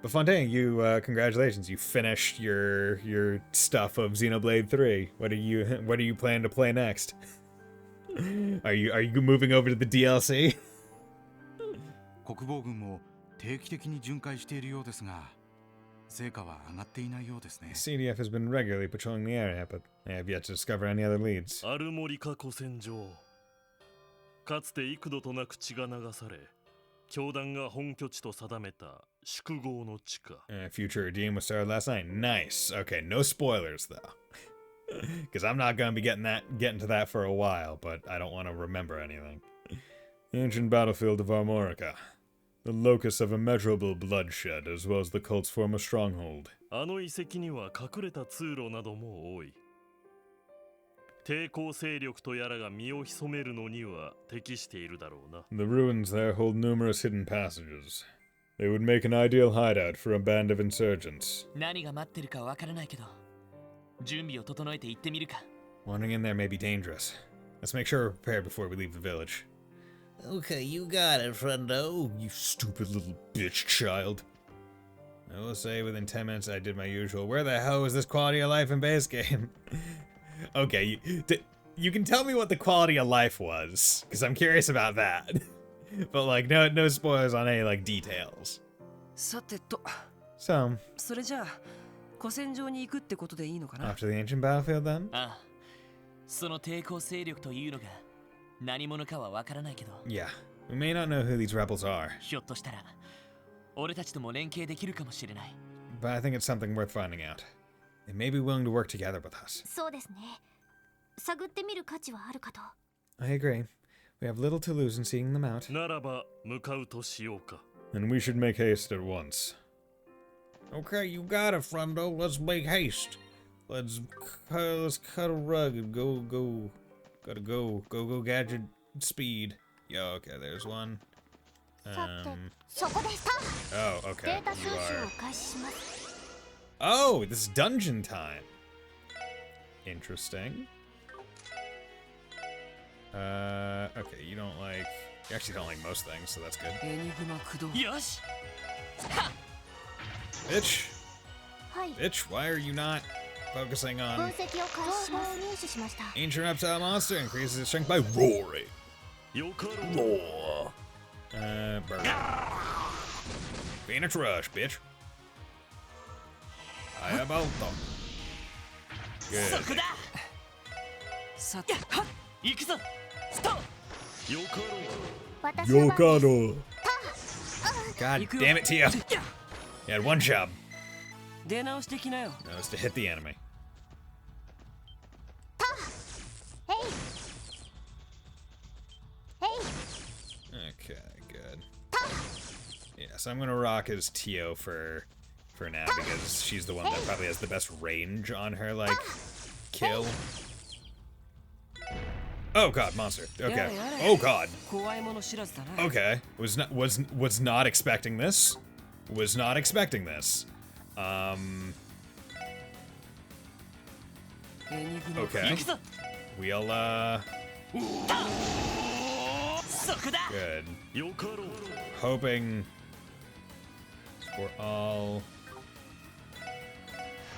But Fontaine, you congratulations, you finished your stuff of Xenoblade 3. What are you planning to play next? Are you moving over to the DLC? 国防軍も定期的に巡回しているようですが、成果は上がっていないようですね。 CDF has been regularly patrolling the area, but I have yet to discover any other leads. アルモリカ古戦場。かつて幾度となく血が流され、教団が本拠地と定めた宿郷の地下。Future redeem was started last night. Nice. Okay, no spoilers though. Because I'm not gonna be getting to that for a while, but I don't want to remember anything. The ancient battlefield of Armorica. The locus of immeasurable bloodshed, as well as the cult's former stronghold. あの遺跡には隠れた通路なども多い。抵抗勢力とやらが身を潜めるのには適しているだろうな。The ruins there hold numerous hidden passages. They would make an ideal hideout for a band of insurgents. 何が待ってるかわからないけど、準備を整えて行ってみるか。 Wandering in there may be dangerous. Let's make sure we're prepared before we leave the village. Okay, you got it, friendo. You stupid little bitch child. I will say within 10 minutes I did my usual. Where the hell was this quality of life in base game? Okay, you can tell me what the quality of life was, because I'm curious about that. But like, no spoilers on any like details. さてと、 So, それじゃあ古戦場に行くってことでいいのかな？ after the ancient battlefield then? ああ、その抵抗勢力というのが何者かはわからないけど、 Yeah, we may not know who these rebels are, ひょっとしたら俺たちとも連携できるかもしれない。 but I think it's something worth finding out. They may be willing to work together with us. そうですね。探ってみる価値はあるかと。 I agree. We have little to lose in seeing them out, ならば向かうとしようか。 and we should make haste at once. Okay, you got it, friendo. Let's make haste. Let's cut a rug and go. Gotta go gadget speed. Yeah, okay, there's one. さて、そこでさ、 Oh, デ okay. ータ収 You 集 are. を開始します。 Oh, this is dungeon time. Interesting. Okay, you don't like... You actually don't like most things, so that's good. エニグマ駆動。よし。 Bitch! はい。 Bitch, why are you not focusing 分 on 析を開始します。入手しました。 ancient reptile monster? Increases its strength by roaring. よかろう。 Roar. Burn. Phoenix Rush, bitch. Ayabalto. そ Good. こだ。さて、行くぞ。ストップ。よかろう。私の番です。 Yokado. God damn it, Tia. You had one job. 出直してきなよ。 That was to hit the enemy. えい。えい。 Okay, good. Yeah, so I'm gonna rock as Tio for now because she's the one that probably has the best range on her like kill. Oh god, monster. Okay. Oh god. 怖いもの知らずだな。 Okay. Was not expecting this. Was not expecting this. エニグマ Okay. 行くぞ。 We'll そこだ。 good. よかろう。 Hoping for all.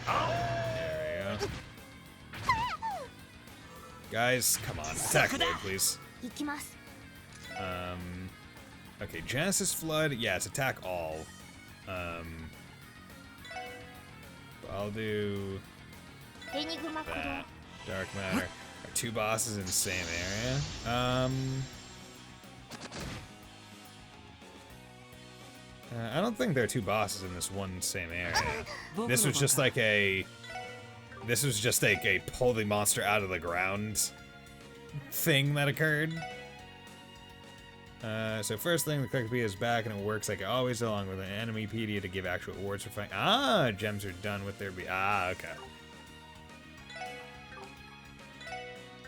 There we go. Guys, come on, attack blade, please. 行きます。Okay, Genesis Flood. Yeah, it's attack all. I'll do エニグマ駆動 that. Dark Matter. Are 2 bosses in the same area? I don't think there are 2 bosses in this one same area. This was just like a... This was just like a pull the monster out of the ground thing that occurred. So first thing, the Click is back and it works like always along with an enemypedia to give actual awards for fighting. Ah, gems are done with their okay.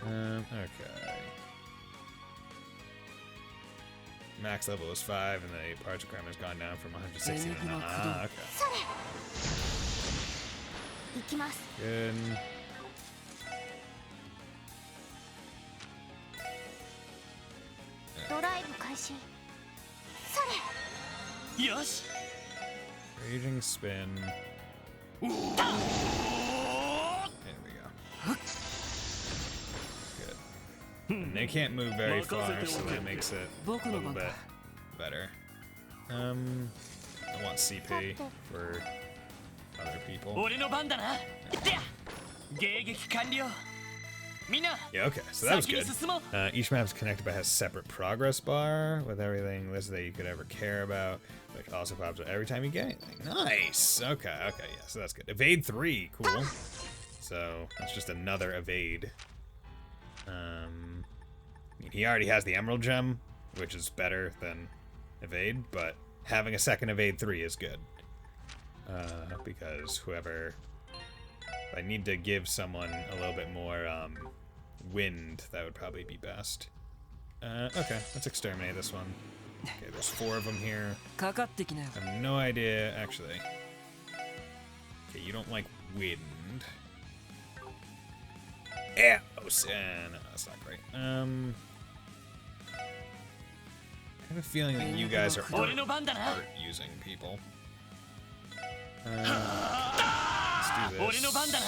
Okay. Max level is 5 and the parts crime has gone down from 160 to 9. Ah, okay. 行きます Good. ドライブ開始それよし Raging spin. There we go. Good. And they can't move very far, so that makes it a little bit better. I want CP for other people. 俺の番だなで迎撃完了みんな Yeah, okay, so that was 先に good. 進もう Each map is connected by a separate progress bar with everything listed that you could ever care about, which also pops up every time you get anything. Nice! Okay, yeah, so that's good. Evade 3, cool. So, that's just another evade. I mean, he already has the Emerald Gem, which is better than evade, but having a second evade 3 is good. Because whoever... If I need to give someone a little bit more, wind, that would probably be best. Okay, let's exterminate this one. Okay, there's 4 of them here. かかってきなよ I have no idea, actually. Okay, you don't like wind. Yeah! Oh, no, that's not great. I have a feeling that you guys are art using people. Let's do 俺の this. 番だな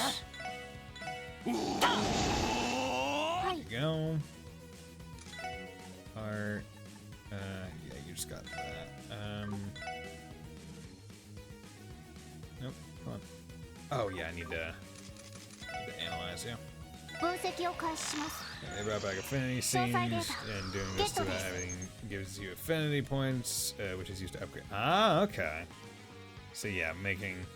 There you go. Art. Yeah, you just got that. Nope. Come on. Oh yeah, I need to analyze you. 分析を開始します They brought back affinity scenes, and doing this to that everything gives you affinity points, which is used to upgrade. Ah, okay. So yeah, making.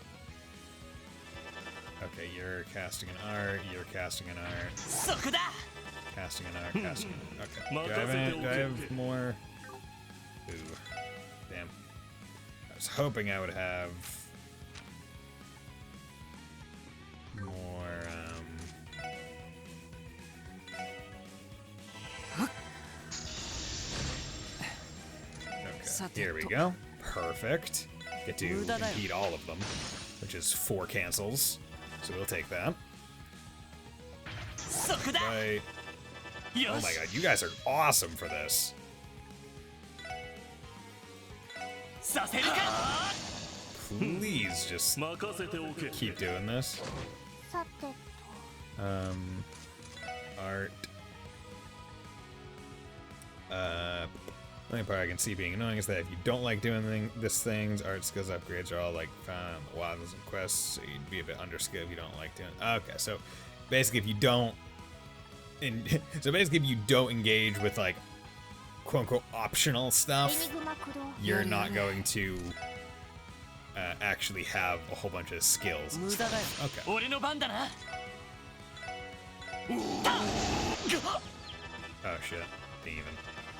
Okay, you're casting an art. You're casting an art. そこだ Casting an art. Casting an art. Okay. Do I have more? Ooh. Damn. I was hoping I would have more. Okay. Here we go. Perfect. Get to impede all of them, which is 4 cancels. So we'll take that. そこだ Right. よ Oh し my god, you guys are awesome for this. させるか Please just 任せておけ keep doing this. さて Art. The only part I can see being annoying is that if you don't like doing this things, art skills upgrades are all like found on the wilds and quests, so you'd be a bit underskilled if you don't like doing. Okay, so basically, if you don't, if you don't engage with like quote unquote optional エ stuff, ニグマ駆動 you're not going to actually have a whole bunch of skills. 無駄だよ Okay. 俺の番だな Oh shit. Didn't even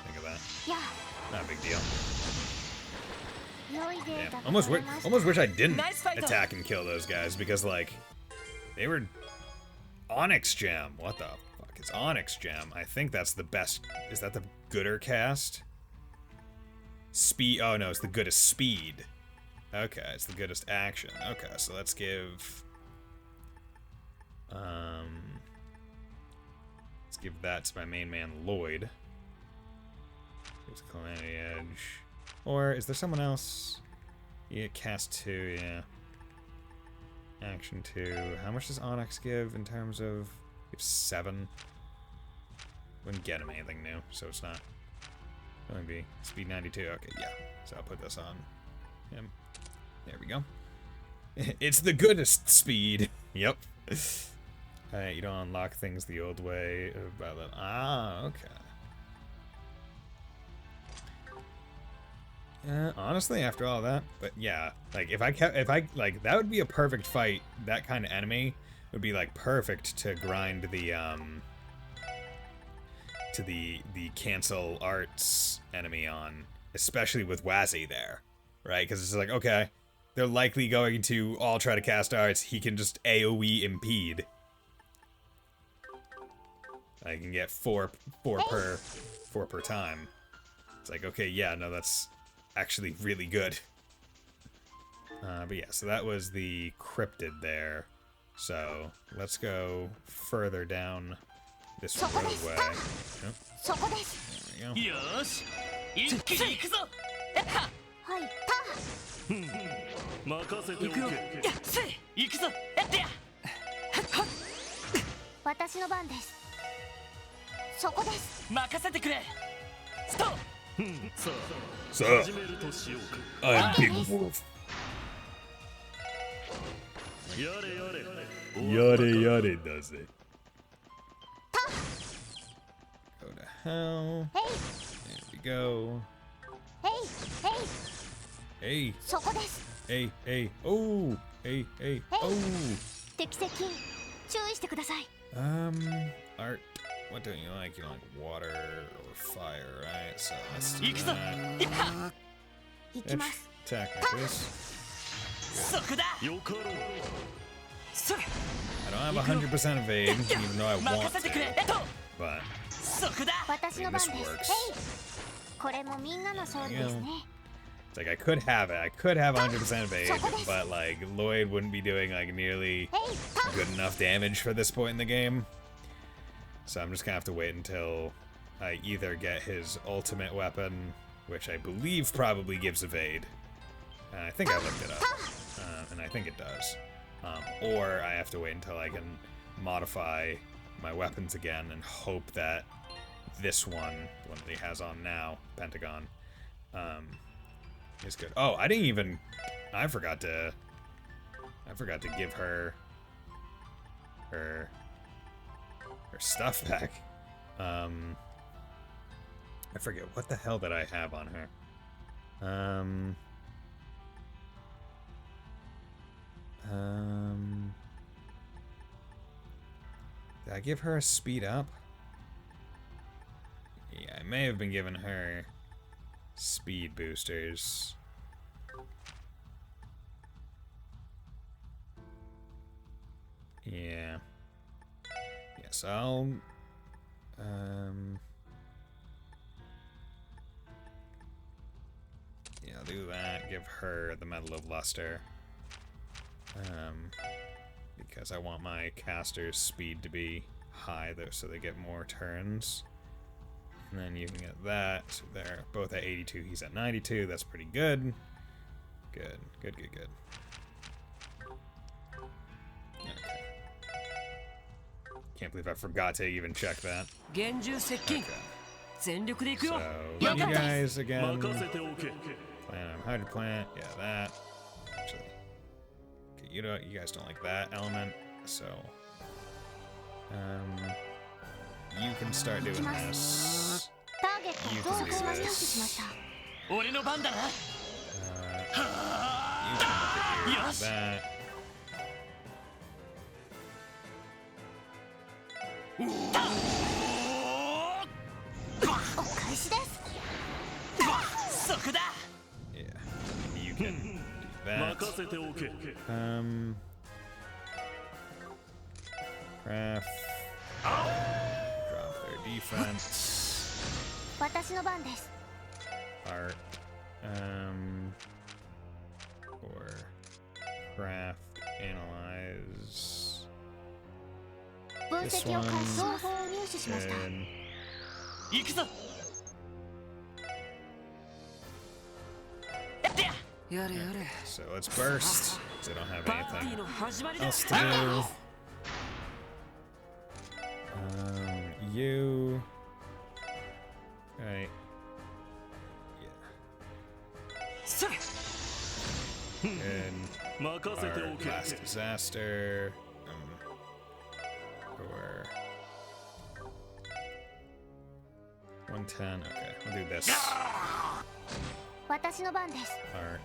think of that. や Not a big deal. 良いデー Damn. タが Almost 取れました almost wish I didn't Nice fight, though. attack and kill those guys because like they were Onyx Gem. What the fuck is Onyx Gem? I think that's the best. Is that the gooder cast? Speed. Oh no, it's the goodest speed. Okay, it's the goodest action. Okay, so let's give that to my main man Lloyd. Gives Calamity Edge. Or is there someone else? Yeah, cast 2, yeah. Action 2. How much does Onyx give in terms of... Give 7. Wouldn't get him anything new, so it's not Going to be speed 92. Okay, yeah. So I'll put this on him. There we go. It's the goodest speed. Yep. You don't unlock things the old way. Ah, okay. Honestly, after all that, but yeah, like if I like that would be a perfect fight. That kind of enemy would be like perfect to grind the to the cancel arts enemy on, especially with Wazzy there, right? Because it's like, okay, they're likely going to all try to cast arts. He can just AoE impede. I can get four per time. It's like, okay, yeah, no, that's actually really good. But yeah, so that was the cryptid there. So let's go further down this roadway. Yep. There we go. よし一気に行くぞはい、任せてお行くよけ。せい行くぞやってや私の番です。そこです。任せてくれストッささあ始めるとしようか。I'm Big Wolf. やれやれ。やれやれだぜ。Go to hell. へい There we go. へいへい Hey, そこです。 hey, hey. Oh, hey, hey. Oh. 適切注意してください。 Art. What don't you like? You don't like water or fire, right? So let's do 行くぞ that. やっ行きます。 Attack like this. そこだよかろう。それ I don't have 100% evade, even though I want 任せてくれ to. but そこだ私の番です。 This へい works. これもみんなの勝利ですね。 it's like I could have it. I could have 100% evade, but like Lloyd wouldn't be doing like nearly へい good enough damage for this point in the game. So I'm just gonna have to wait until I either get his ultimate weapon, which I believe probably gives evade. I think I looked it up, and I think it does. Or I have to wait until I can modify my weapons again and hope that this one, the one that he has on now, Pentagon, is good. Oh, I forgot to give her stuff back. I forget what the hell did I have on her. Did I give her a speed up? Yeah, I may have been giving her speed boosters. Yeah. Yes, I'll yeah, I'll do that. Give her the Medal of Luster. Because I want my caster's speed to be high though, so they get more turns. And then you can get that. So they're both at 82. He's at 92. That's pretty good. Good. Okay. Can't believe I forgot to even check that. 厳重接近 Okay. 全力で行くよ So, you guys again. 任せておけ。 Plant on hydro plant. Yeah, that. Actually, okay, you guys don't like that element, so you can start doing this. ターゲットを増幅しました。しました。俺の番だな You can look at your, Yes. that. お返しです。そこだ Yeah, you can do that. 任せておけ。 Craft. Drop their defense. 私の番です。 Art. Or craft. Analyze. 分析を開始。情報を入手しました。 Good. 行くぞやってややれやれ So let's burst. So I don't have パーティー anything の始まりだ else to do. You. Right. In 任せて our おけ last disaster. Or 110. Okay, we'll do this. 私の番です。 Art.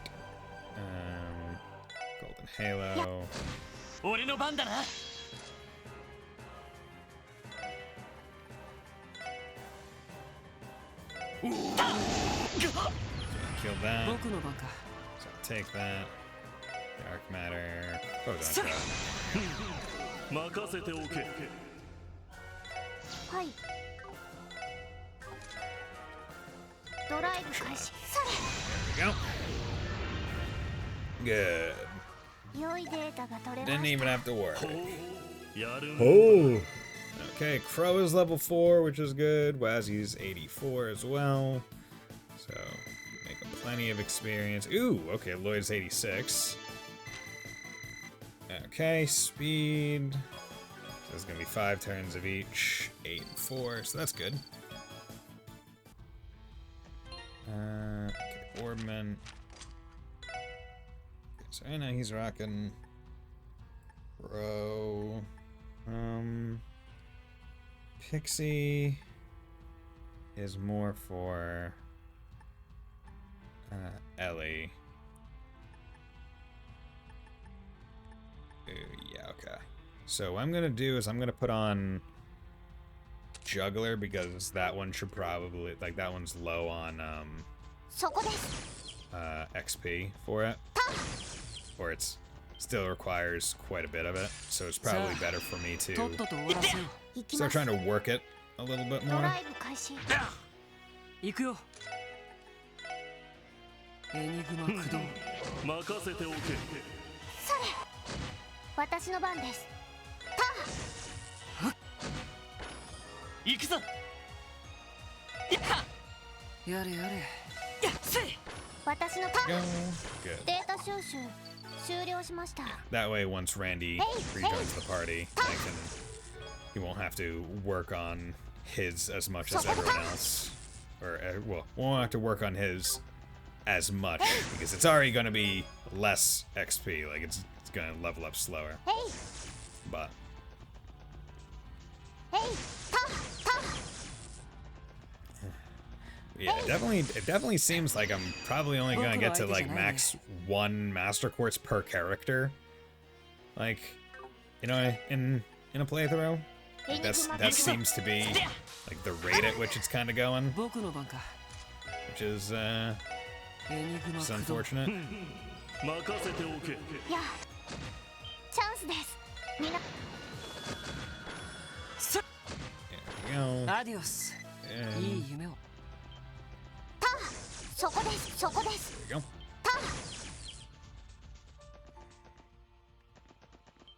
Golden Halo. 俺の番だな。 Kill that. 僕の番か。 So I'll take that. Dark matter. Photon trap. 任せておけはい。ドライブ開始。そ There we go. Good. れ。良いデータが取れま Didn't し even have to worry. やるん Oh. Okay, Crow is level 4, which is good. Wazzy's 84 as well. So, making plenty of experience. Ooh, okay, Lloyd's 86. Okay, speed. So there's gonna be 5 turns of each. 8 and 4, so that's good. Okay, Orbman. Okay, so right now he's rocking Row. Pixie is more for Ellie. Yeah, okay. So what I'm gonna do is I'm gonna put on Juggler because that one should probably, like, that one's low on そこです。 XP for it, or it's still requires quite a bit of it, so it's probably better for me とっ to とと終わらせよう。行きま start す。 trying to work it a little bit ド more. ライブ開始。行くよ。エニグマ駆動。任せておけそれ。私の番です。行くぞ。やれやれ。やっせい。私のター Go. ン。 Good. データ収集終了しました。 That way, once Randy rejoins the party, he won't have to work on his as much as everyone else. Or, well, won't have to work on his as much because it's already going to be less XP. Like, it's going to level up slower. ヘイ But ヘイターター yeah, it definitely seems like I'm probably only going to get to like max 1 Master Quartz per character. Like, you know, in a playthrough. Like that seems to be like the rate at which it's kind of going, 僕の番か。 which is エニグマ just 駆動。 unfortunate. 任せておけいやチャンスですみんな There we go. アディオス。い And い夢を。ターそこですそこです there we go. ター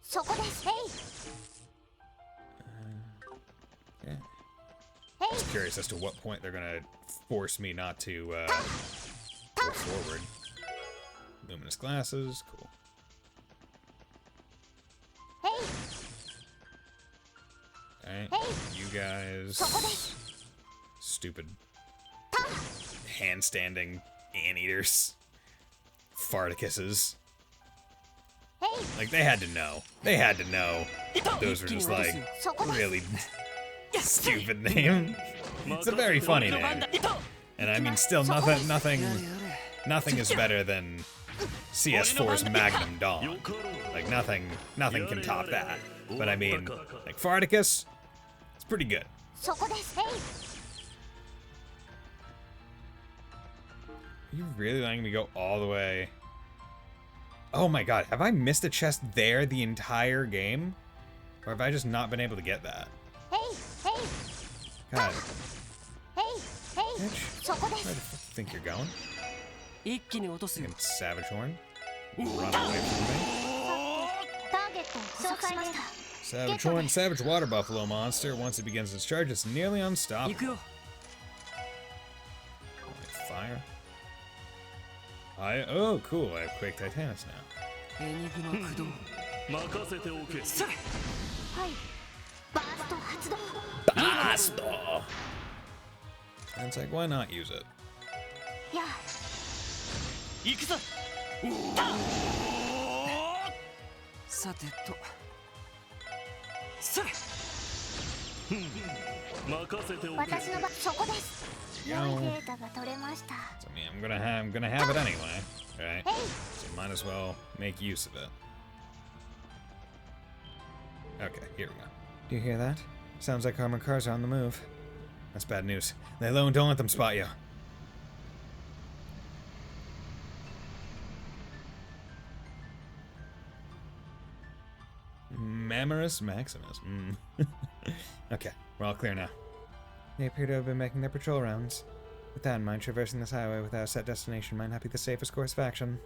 そこですヘイ Yeah. ヘイ Just curious as to what point they're gonna force me not to go forward. Luminous glasses, cool. ヘイ Alright, Hey. you guys. そこです Stupid handstanding anteaters. Farticuses. ヘイ Like, they had to know. They had to know. Those were just like そこです really stupid name. It's a very funny name. And I mean, still nothing, やれやれ。 nothing is better than CS4's Magnum Dawn. よかろう Like nothing can top that. But I mean, like Farticus, it's pretty good. そこですヘイ Are you really letting me go all the way? Oh my god, have I missed a chest there the entire game? Or have I just not been able to get that? ヘイヘイ God, ヘイヘイ bitch. そこで Where す the fuck do you think you're going? 一気に落とすよ Fucking。Savage Horn? Run away from me? ターゲットを紹介しました Savage Horn, Savage Water Buffalo monster. Once it begins its charge, it's nearly 行 unstoppable. くよ。 Fire. Oh, cool. I have Quake Titanus now. エニグマ駆動。任せておけそれ。はいバースト発動 Basta! And it's like, why not use it? いや行くぞ。さてとそれ任せておけ。私のそこです。良いデータが取れました。 So, I mean, I'm gonna have it anyway, right? So might as well make use of it. Okay, here we go. Do you hear that? Sounds like armored cars are on the move. That's bad news. Lay low and don't let them spot you. Mamorous Maximus. Okay, we're all clear now. They appear to have been making their patrol rounds. With that in mind, traversing this highway without a set destination might not be the safest course of action.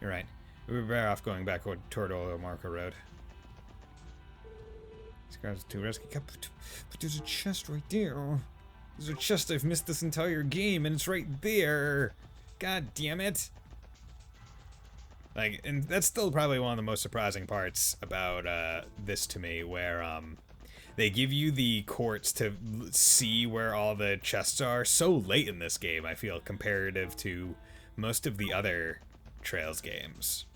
You're right. We were better off going back toward Old Marco Road. These cars are too risky. But there's a chest right there. There's a chest I've missed this entire game, and it's right there. God damn it. Like, and that's still probably one of the most surprising parts about this to me, where they give you the courts to see where all the chests are so late in this game, I feel, comparative to most of the other Trails games.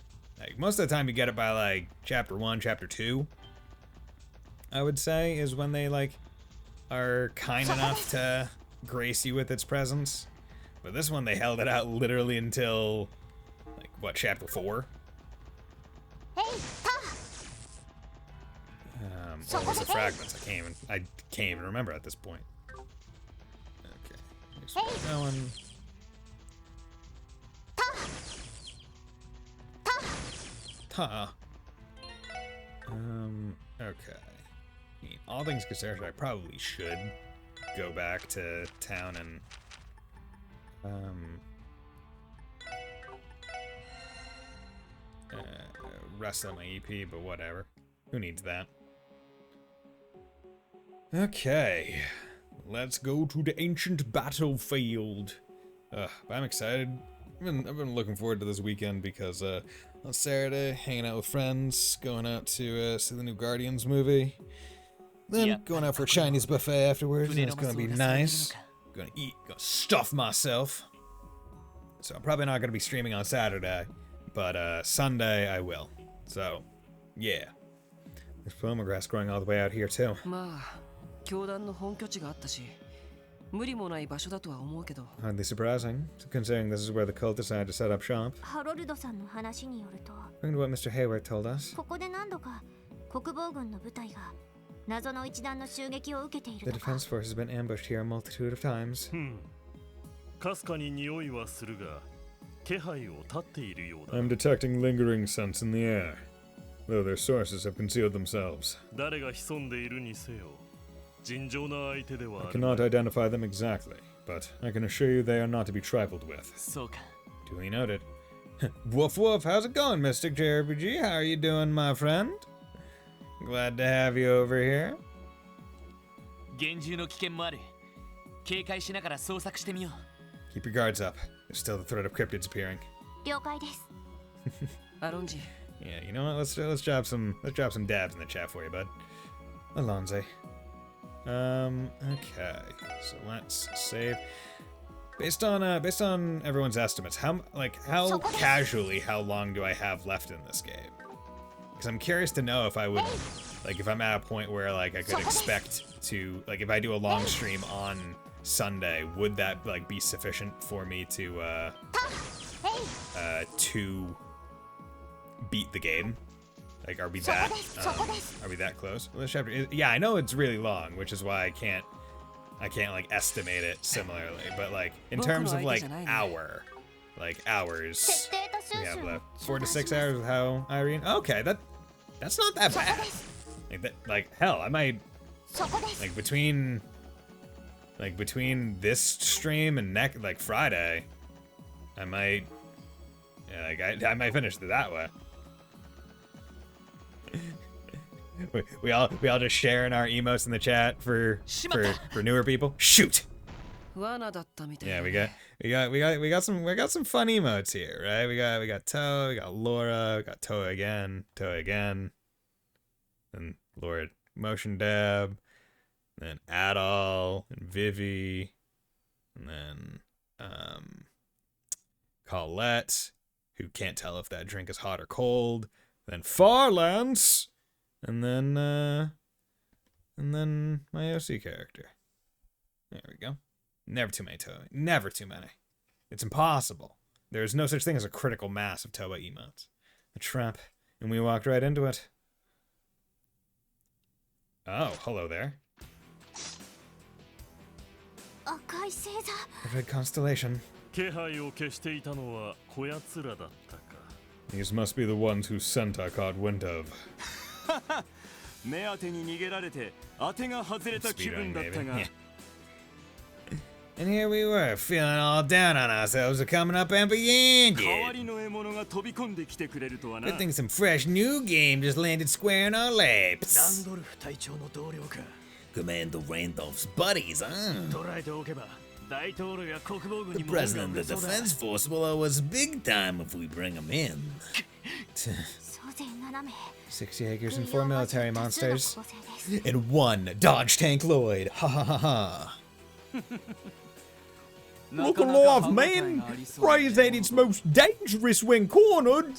Like, most of the time you get it by, like, Chapter 1, Chapter 2, I would say, is when they, like, are kind enough to grace you with its presence. But this one, they held it out literally until, like, what, Chapter 4? What was the fragments? I can't even remember at this point. Okay. Here's where we're going. Ta. Okay. I mean, all things considered, I probably should go back to town and rest on my EP, but whatever. Who needs that? Okay, let's go to the ancient battlefield. I'm excited. I've been looking forward to this weekend because on Saturday, hanging out with friends, going out to see the new Guardians movie, then going out for a Chinese buffet afterwards. And it's gonna be nice. Gonna eat, gonna stuff myself. So I'm probably not gonna be streaming on Saturday, but Sunday I will. So, yeah. There's pomegranate growing all the way out here too. 教団の本拠地があったし、無理もない場所だとは思うけど。Hardly surprising, considering this is where the cult decided to set up shop. ハロルドさんの話によると、 According to what Mr. Hayward told us, ここで何度か国防軍の部隊が謎の一団の襲撃を受けてい the るとか。 defense force has been ambushed here a multitude of times. かすかに匂いはするが、気配を立っているようだ。 I'm detecting lingering scents in the air, though their sources have concealed themselves. 誰が潜んでいるにせよ、尋常な相手では I ある。 cannot identify them exactly, but I can assure you they are not to be trifled with. そうか。 Duly noted. Woof woof, how's it going, Mystic JRPG? How are you doing, my friend? Glad to have you over here. 厳重の危険もある。警戒しながら捜索してみよう。 Keep your guards up. There's still the threat of cryptids appearing. 了解です。アロンジ、 Yeah, you know what? Let's drop some dabs in the chat for you, bud. Alonze. Okay. So let's save. Based on everyone's estimates, how casually how long do I have left in this game? Because I'm curious to know if I would, like, if I'm at a point where, like, I could expect to, like, if I do a long stream on Sunday, would that, like, be sufficient for me to beat the game? Like, are we that close? Well, this chapter is, yeah, I know it's really long, which is why I can't like estimate it similarly, but like in terms of like hours, we have left 4 to 6 hours with how Irene. Okay, that's not that bad. Like hell, I might like between this stream and like Friday, I might I might finish it that way. We all just sharing our emotes in the chat for newer people. Shoot. 罠だったみたい。 Yeah, we got some fun emotes here, right? We got Toe, we got Laura, we got Toe again, and Lord Motion Dab, and then Adol and Vivi, and then Colette who can't tell if that drink is hot or cold. Then Farlance, and then my OC character. There we go. Never too many Toba. Never too many. It's impossible. There is no such thing as a critical mass of Toba emotes. A trap, and we walked right into it. Oh, hello there. A red constellation. 気配を消していたのはこやつらだったか。 These must be the ones whose scent I caught wind of. 目当てに逃げられて当てが外れた気分だったが。 And here we were, feeling all down on ourselves for coming up empty-handed. 代わりの獲物が飛び込んできてくれるとはな。 Good thing some fresh new game just landed square in our laps. ランドルフ隊長の同僚か。 Commander Randolph's buddies, huh? 捉えておけば、大統領や国防軍 The にも president of the defense force will owe us big time if we bring him in. 6 Jaegers and 4 military monsters. And 1 Dodge Tank Lloyd. Ha ha ha ha. Look alive, man! Ray's at its most dangerous when cornered.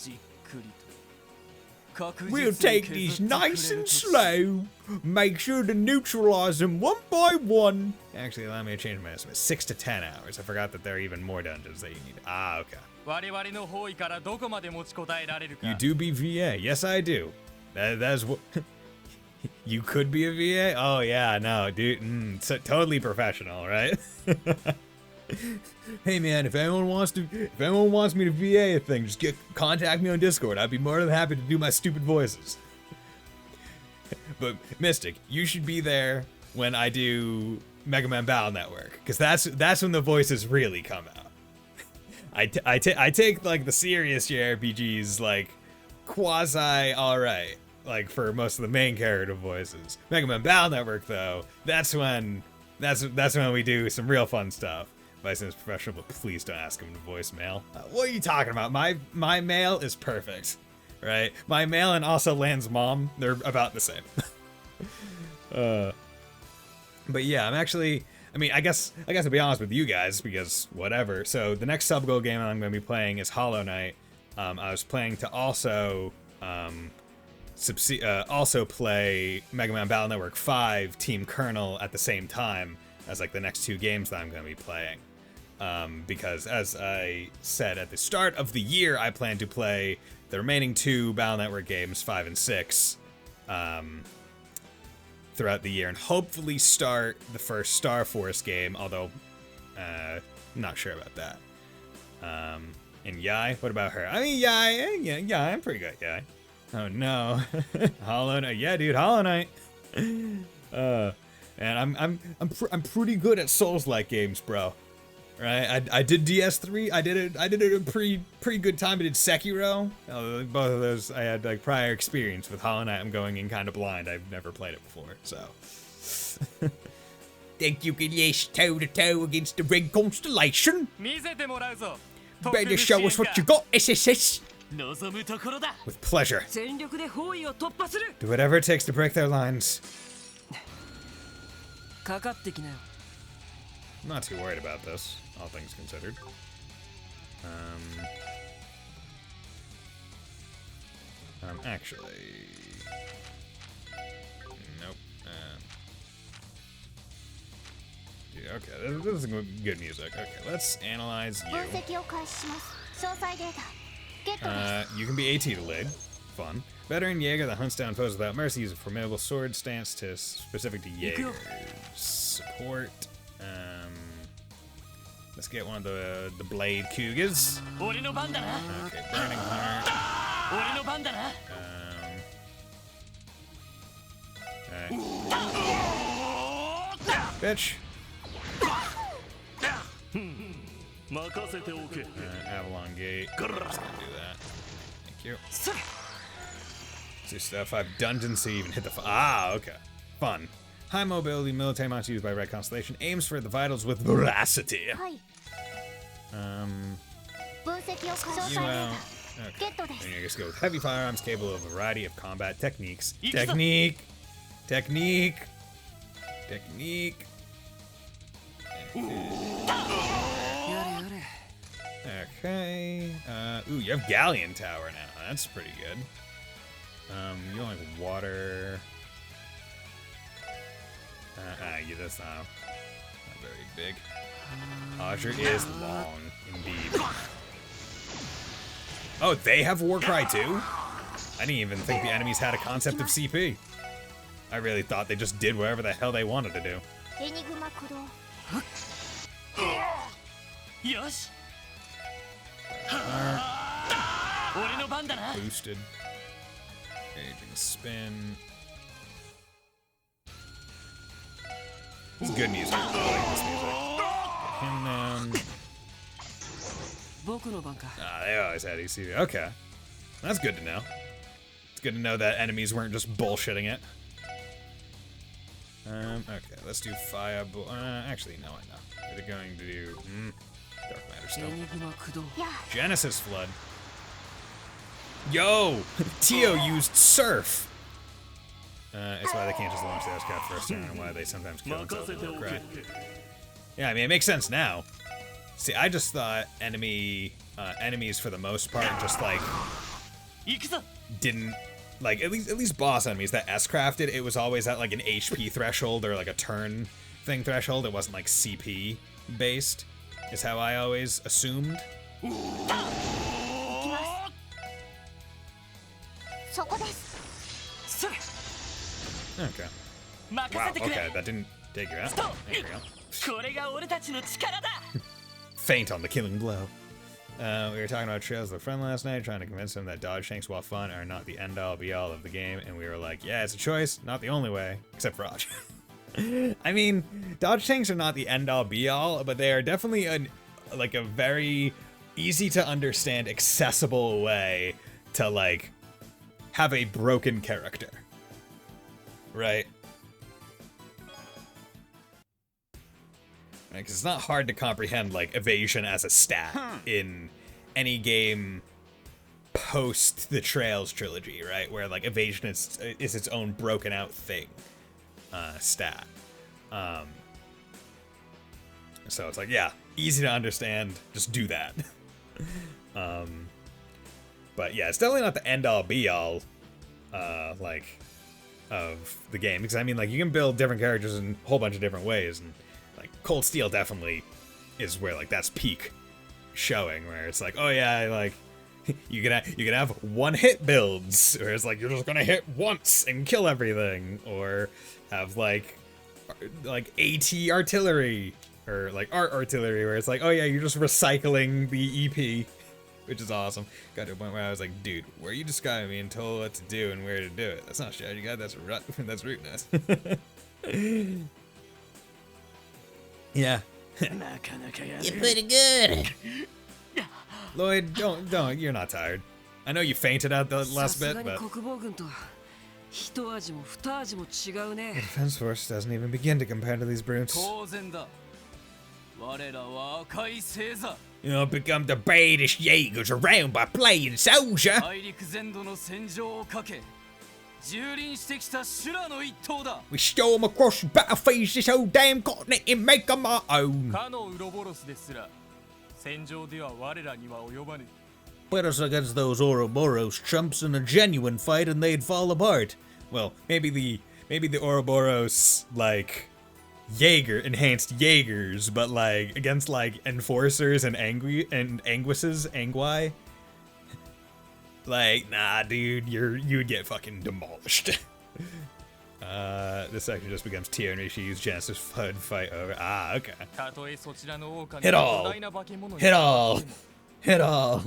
We'll take these nice and slow. Make sure to neutralize them one by one. Actually, allow me to change my estimate. 6 to 10 hours. I forgot that there are even more dungeons that you need. Ah, okay. You do be VA. Yes, I do. That's what... You could be a VA? Oh, yeah, no, dude. So, totally professional, right? Hey man, if anyone wants me to VA a thing, just contact me on Discord. I'd be more than happy to do my stupid voices. But Mystic, you should be there when I do Mega Man Battle Network, because that's when the voices really come out. I take like the serious JRPGs like quasi alright, like for most of the main character voices. Mega Man Battle Network though, that's when we do some real fun stuff. Bison is professional, but please don't ask him to voicemail. What are you talking about? My mail is perfect, right? My mail and also Lan's mom, they're about the same. But yeah, I guess to be honest with you guys, because whatever. So the next sub-goal game I'm going to be playing is Hollow Knight. I was planning to also play Mega Man Battle Network 5 Team Colonel at the same time as like the next 2 games that I'm going to be playing. Because as I said at the start of the year, I plan to play the remaining 2 Battle Network games, 5 and 6, throughout the year, and hopefully start the first Star Force game, although not sure about that. And Yai, what about her? I mean, Yai, I'm pretty good at Yai. Oh no, Hollow Knight, yeah, dude, Hollow Knight. And I'm pretty good at Souls-like games, bro. Right? I did DS3. I did it a pretty good time. I did Sekiro. Both of those I had like prior experience with. Hollow Knight I'm going in kind of blind. I've never played it before, so. Think you can lace toe to toe against the red constellation? Better show us what you got, SSS. With pleasure. Do whatever it takes to break their lines. Not too worried about this, all things considered. Actually, nope. Yeah, okay, this is good music. Okay, let's analyze you. You can be AT to lead. Fun. Veteran Jaeger that hunts down foes without mercy, use a formidable sword stance to specific to Jaegers. Support. Let's get one of the Blade Cougars. Okay, Burning Heart. Bitch. Avalon Gate. I'm just gonna do that. Thank you. Just 5 dungeons so you even hit the okay. Fun. High mobility military monster used by Red Constellation aims for the vitals with veracity. Okay. Then I guess go with heavy firearms capable of a variety of combat techniques. Technique. Okay. Okay. Ooh, you have Galleon Tower now. That's pretty good. You don't like water. Yeah, that's not very big. Azure is long, indeed. Oh, they have Warcry too? I didn't even think the enemies had a concept of CP. I really thought they just did whatever the hell they wanted to do. Boosted. Aging spin. This is good music. I like this music. Get him down. They always had ECV. Okay. That's good to know. It's good to know that enemies weren't just bullshitting it. Okay, let's do Fireball. Actually, no, I know. We're going to do Dark Matter still. Genesis Flood. Yo! Tio used Surf! It's why they can't just launch the S-Cat first turn and why they sometimes kill themselves with Warcry. Yeah, I mean, it makes sense now. See, I just thought enemies for the most part just like didn't like at least boss enemies that S-crafted, it was always at like an HP threshold or like a turn thing threshold. It wasn't like CP based, is how I always assumed. Okay. Wow, okay, that didn't take you out. There you go. Faint on the killing blow. We were talking about Trails of the Friend last night, trying to convince him that dodge tanks, while fun, are not the end-all be-all of the game, and we were like, yeah, it's a choice, not the only way, except for Raj. I mean, dodge tanks are not the end-all be-all, but they are definitely a very easy-to-understand, accessible way to, like, have a broken character. Right? Because it's not hard to comprehend, like, evasion as a stat in any game post the Trails trilogy, right? Where, like, evasion is its own broken out thing, stat. So it's like, yeah, easy to understand, just do that. But yeah, it's definitely not the end-all be-all, like, of the game. Because, I mean, like, you can build different characters in a whole bunch of different ways, and like Cold Steel definitely is where like that's peak showing, where it's like, oh yeah, like you can have one hit builds, where it's like you're just gonna hit once and kill everything, or have like AT artillery or like art artillery, where it's like, oh yeah, you're just recycling the EP, which is awesome. Got to a point where I was like, dude, where are you describing me and told what to do and where to do it? That's not strategy guide, that's that's rootness. Yeah. You're pretty good. Lloyd, don't, you're not tired. I know you fainted out the last bit, but the defense force doesn't even begin to compare to these brutes. You know, become the baddest Jaegers around by playing soldier. We storm across the battlefields this whole damn continent and make them our own. Put us against those Ouroboros chumps in a genuine fight and they'd fall apart. Well, maybe the Ouroboros, like, enhanced Jaegers, but like against like enforcers and Anguisses. Like, nah, dude, you'd get fucking demolished. This section just becomes Tio and Rishi's Genesis Flood fight over. Ah, okay. Hit all! Hit all! Hit all!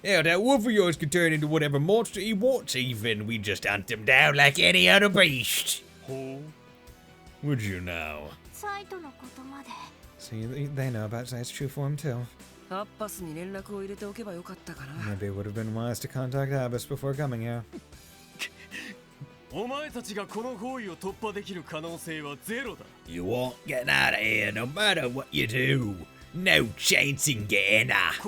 Yeah, that wolf of yours can turn into whatever monster he wants, even. We just hunt him down like any other beast. Would you know? See, they know about Zeit's true form, too. Maybe it would have been wise to contact Abbas before coming here. You won't get out of here no matter what you do. No chance in getting out.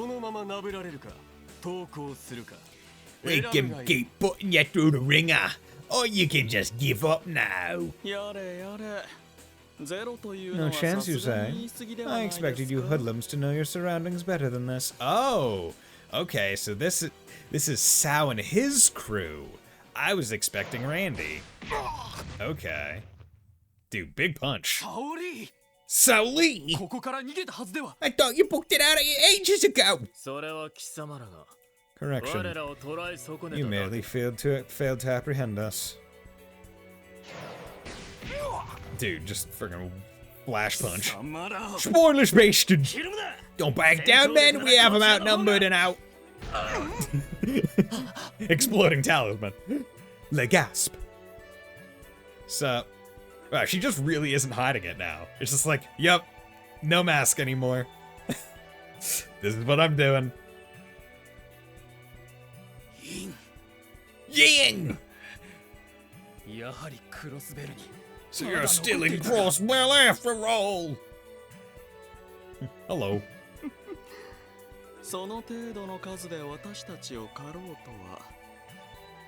We can keep putting you through the ringer, or you can just give up now. No chance, you say? I expected you hoodlums to know your surroundings better than this. Oh, okay, so this is Sao and his crew. I was expecting Randy. Okay. Dude, big punch. Saoli! I thought you booked it out ages ago! Correction. You merely failed to apprehend us. Dude, just friggin' flash punch. Spoilers basted! Don't back down, men! We have them outnumbered and out! Exploding talisman. Le gasp. So, wow, she just really isn't hiding it now. It's just like, yep, no mask anymore. This is what I'm doing. Ying! So you're still in Crossbell after all! Hello.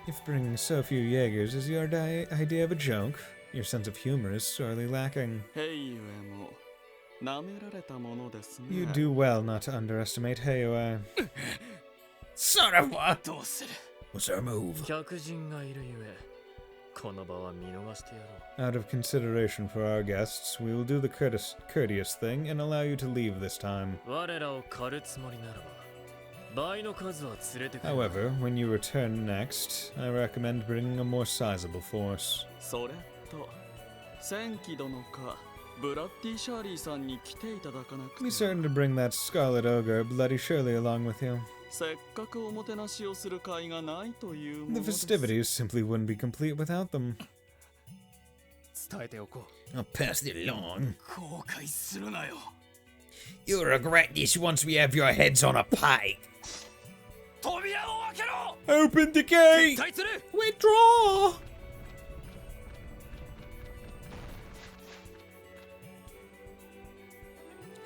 If bringing so few Jaegers is your idea of a joke, your sense of humor is sorely lacking. You do well not to underestimate Heioi. Son of a... What's our move? Out of consideration for our guests, we will do the courteous thing and allow you to leave this time. However, when you return next, I recommend bringing a more sizable force. Be certain to bring that Scarlet Ogre, Bloody Shirley, along with you. The festivities simply wouldn't be complete without them. I'll pass it along. You'll regret this once we have your heads on a pike. Open the gate! Withdraw!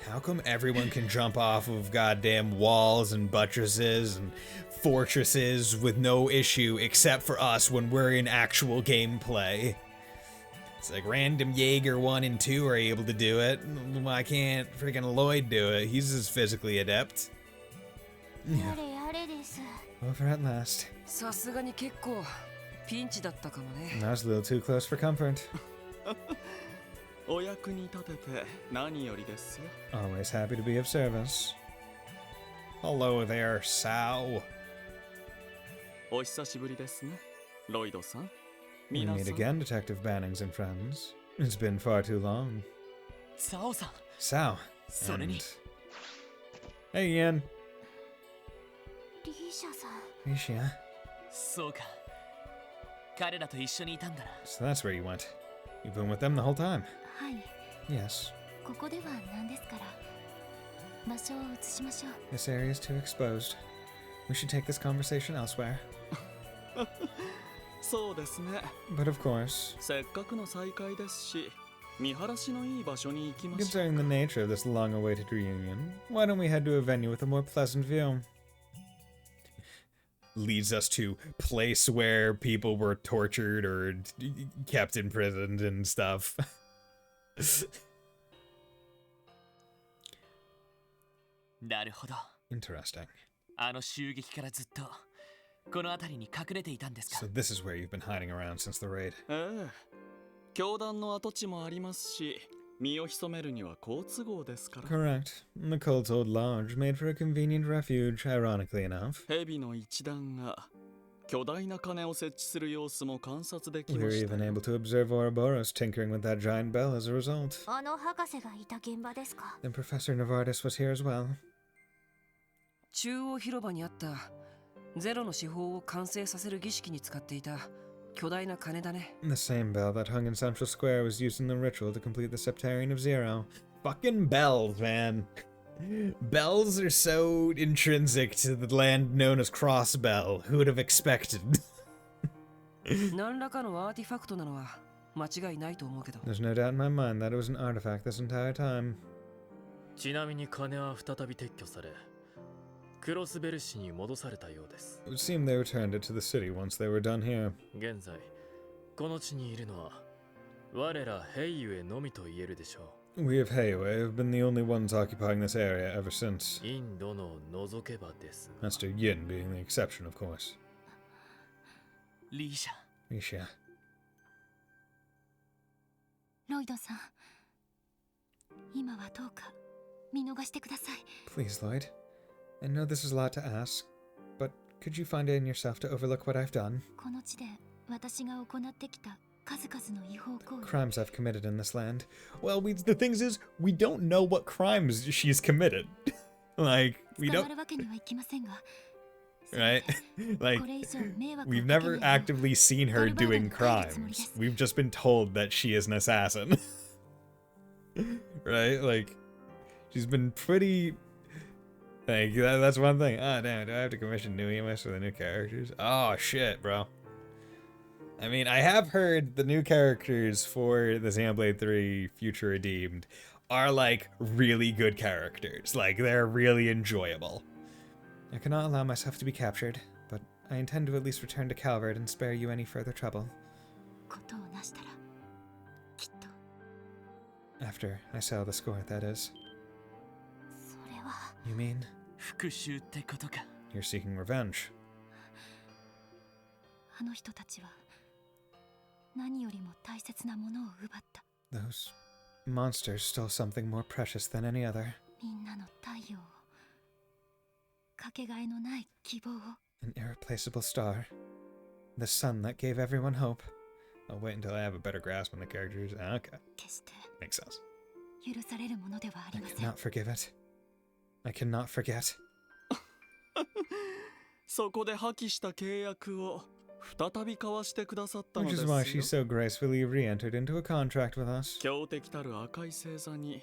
How come everyone can jump off of goddamn walls and buttresses and fortresses with no issue except for us when we're in actual gameplay? It's like random Jaeger 1 and 2 are able to do it. Why can't freaking Lloyd do it? He's as physically adept. Yeah. Over at last. That was a little too close for comfort. Always happy to be of service. Hello there, Sao. We meet again, Detective Bannings and friends. It's been far too long. Sao. And... Hey, Ian. Risha. So that's where you went. You've been with them the whole time. Yes. This area is too exposed. We should take this conversation elsewhere. But of course, considering the nature of this long-awaited reunion, why don't we head to a venue with a more pleasant view? Leads us to place where people were tortured or kept imprisoned and stuff. Interesting. So this is where you've been hiding around since the raid. Correct. The cult's old lodge made for a convenient refuge, ironically enough. We were even able to observe Ouroboros tinkering with that giant bell as a result. Then Professor Novartis was here as well. The same bell that hung in Central Square was used in the ritual to complete the Septarian of Zero. Fucking bells, man. Bells are so intrinsic to the land known as Crossbell. Who would have expected? There's no doubt in my mind that it was an artifact this entire time. It would seem they returned it to the city once they were done here. 我らヘイユへのみと言えるでしょ We of Heiwei have been the only ones occupying this area ever since. う。インドの除けばですが。 Master Yin being the exception, of course. リーシャ Risha. ロイドさん、今はどうか見逃してください。 Please, Lloyd. I know this is a lot to ask, but could you find it in yourself to overlook what I've done? この地で私が行ってきた数々の違法行為。 Crimes I've committed in this land. Well, the thing is, we don't know what crimes she's committed. Like, we 捕ま don't... るわけにはいきませんが。 Right? Like, これ以上迷惑を we've かけ never ないよう actively seen her doing crimes. We've just been told that she is an assassin. Right? Like, she's been pretty... Like, that's one thing. Ah, damn, do I have to commission new EMS for the new characters? Oh, shit, bro. I mean, I have heard the new characters for the Xenoblade 3 Future Redeemed are, like, really good characters. Like, they're really enjoyable. I cannot allow myself to be captured, but I intend to at least return to Calvert and spare you any further trouble. ことをなしたら、きっと After I settle the score, that is. それは。 You mean? 復讐ってことか。 You're seeking revenge. あの人たちは何よりも大切なものを奪った。 Those monsters stole something more precious than any other. みんなの太陽を、かけがえのない希望を。 An irreplaceable star. The sun that gave everyone hope. I'll wait until I have a better grasp on the characters. Okay. 決して Makes sense. 許されるものではあり I ません。 cannot forgive it. I cannot forget. そこで破棄した契約を再び交わしてくださったの Which です is よ。 why she so gracefully re-entered into a contract with us. 強敵たる赤い星座に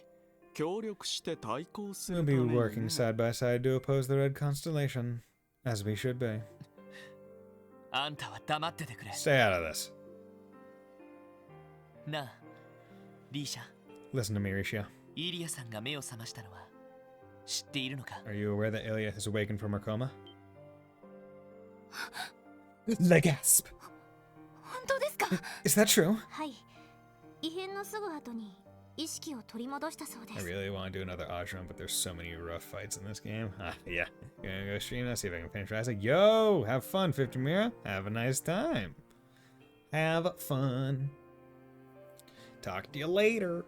協力して対抗す We'll るた be めにね working side by side to oppose the Red Constellation, as we should be. あんたは黙っててくれ。 Stay out of this. なあ、リーシャ。 Listen to me, Risha. イリアさんが目を覚ましたのは知っているのか？ Are you aware that Ilya has awakened from her coma? The gasp! 本当ですか？ Is that true? はい。異変のすぐ後に意識を取り戻したそうで I す。 really want to do another Azure run, but there's so many rough fights in this game. Ah, yeah. Gonna go stream that, see if I can finish Rising. Yo! Have fun, 50 Mira. Have a nice time. Have fun. Talk to you later.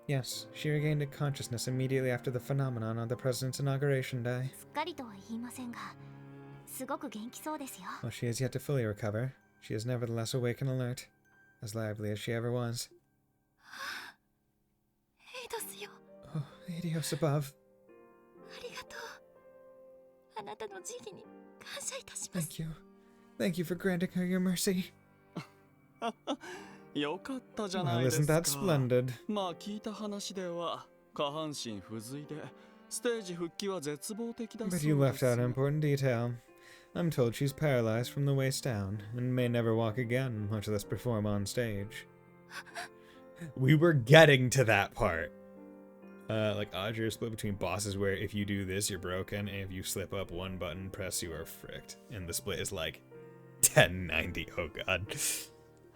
Yes, she regained consciousness immediately after the phenomenon on the President's inauguration day. すっかりとは言いませんが、すごく元気そうですよ。 While she has yet to fully recover, she is nevertheless awake and alert, as lively as she ever was. エイドスよ。 Oh, Adios above. ありがとう。あなたの慈悲に感謝いたします。 Thank you. Thank you for granting her your mercy. よかったじゃな Well, いです isn't か。 that splendid? まあ聞いた話では下半身不随でステージ復帰は絶望的だそうで But す。 you left out an important detail. I'm told she's paralyzed from the waist down and may never walk again, much less perform on stage. We were getting to that part. Like Azure split between bosses where if you do this, you're broken, and if you slip up one button press, you are fricked. And the split is like 1090. Oh god.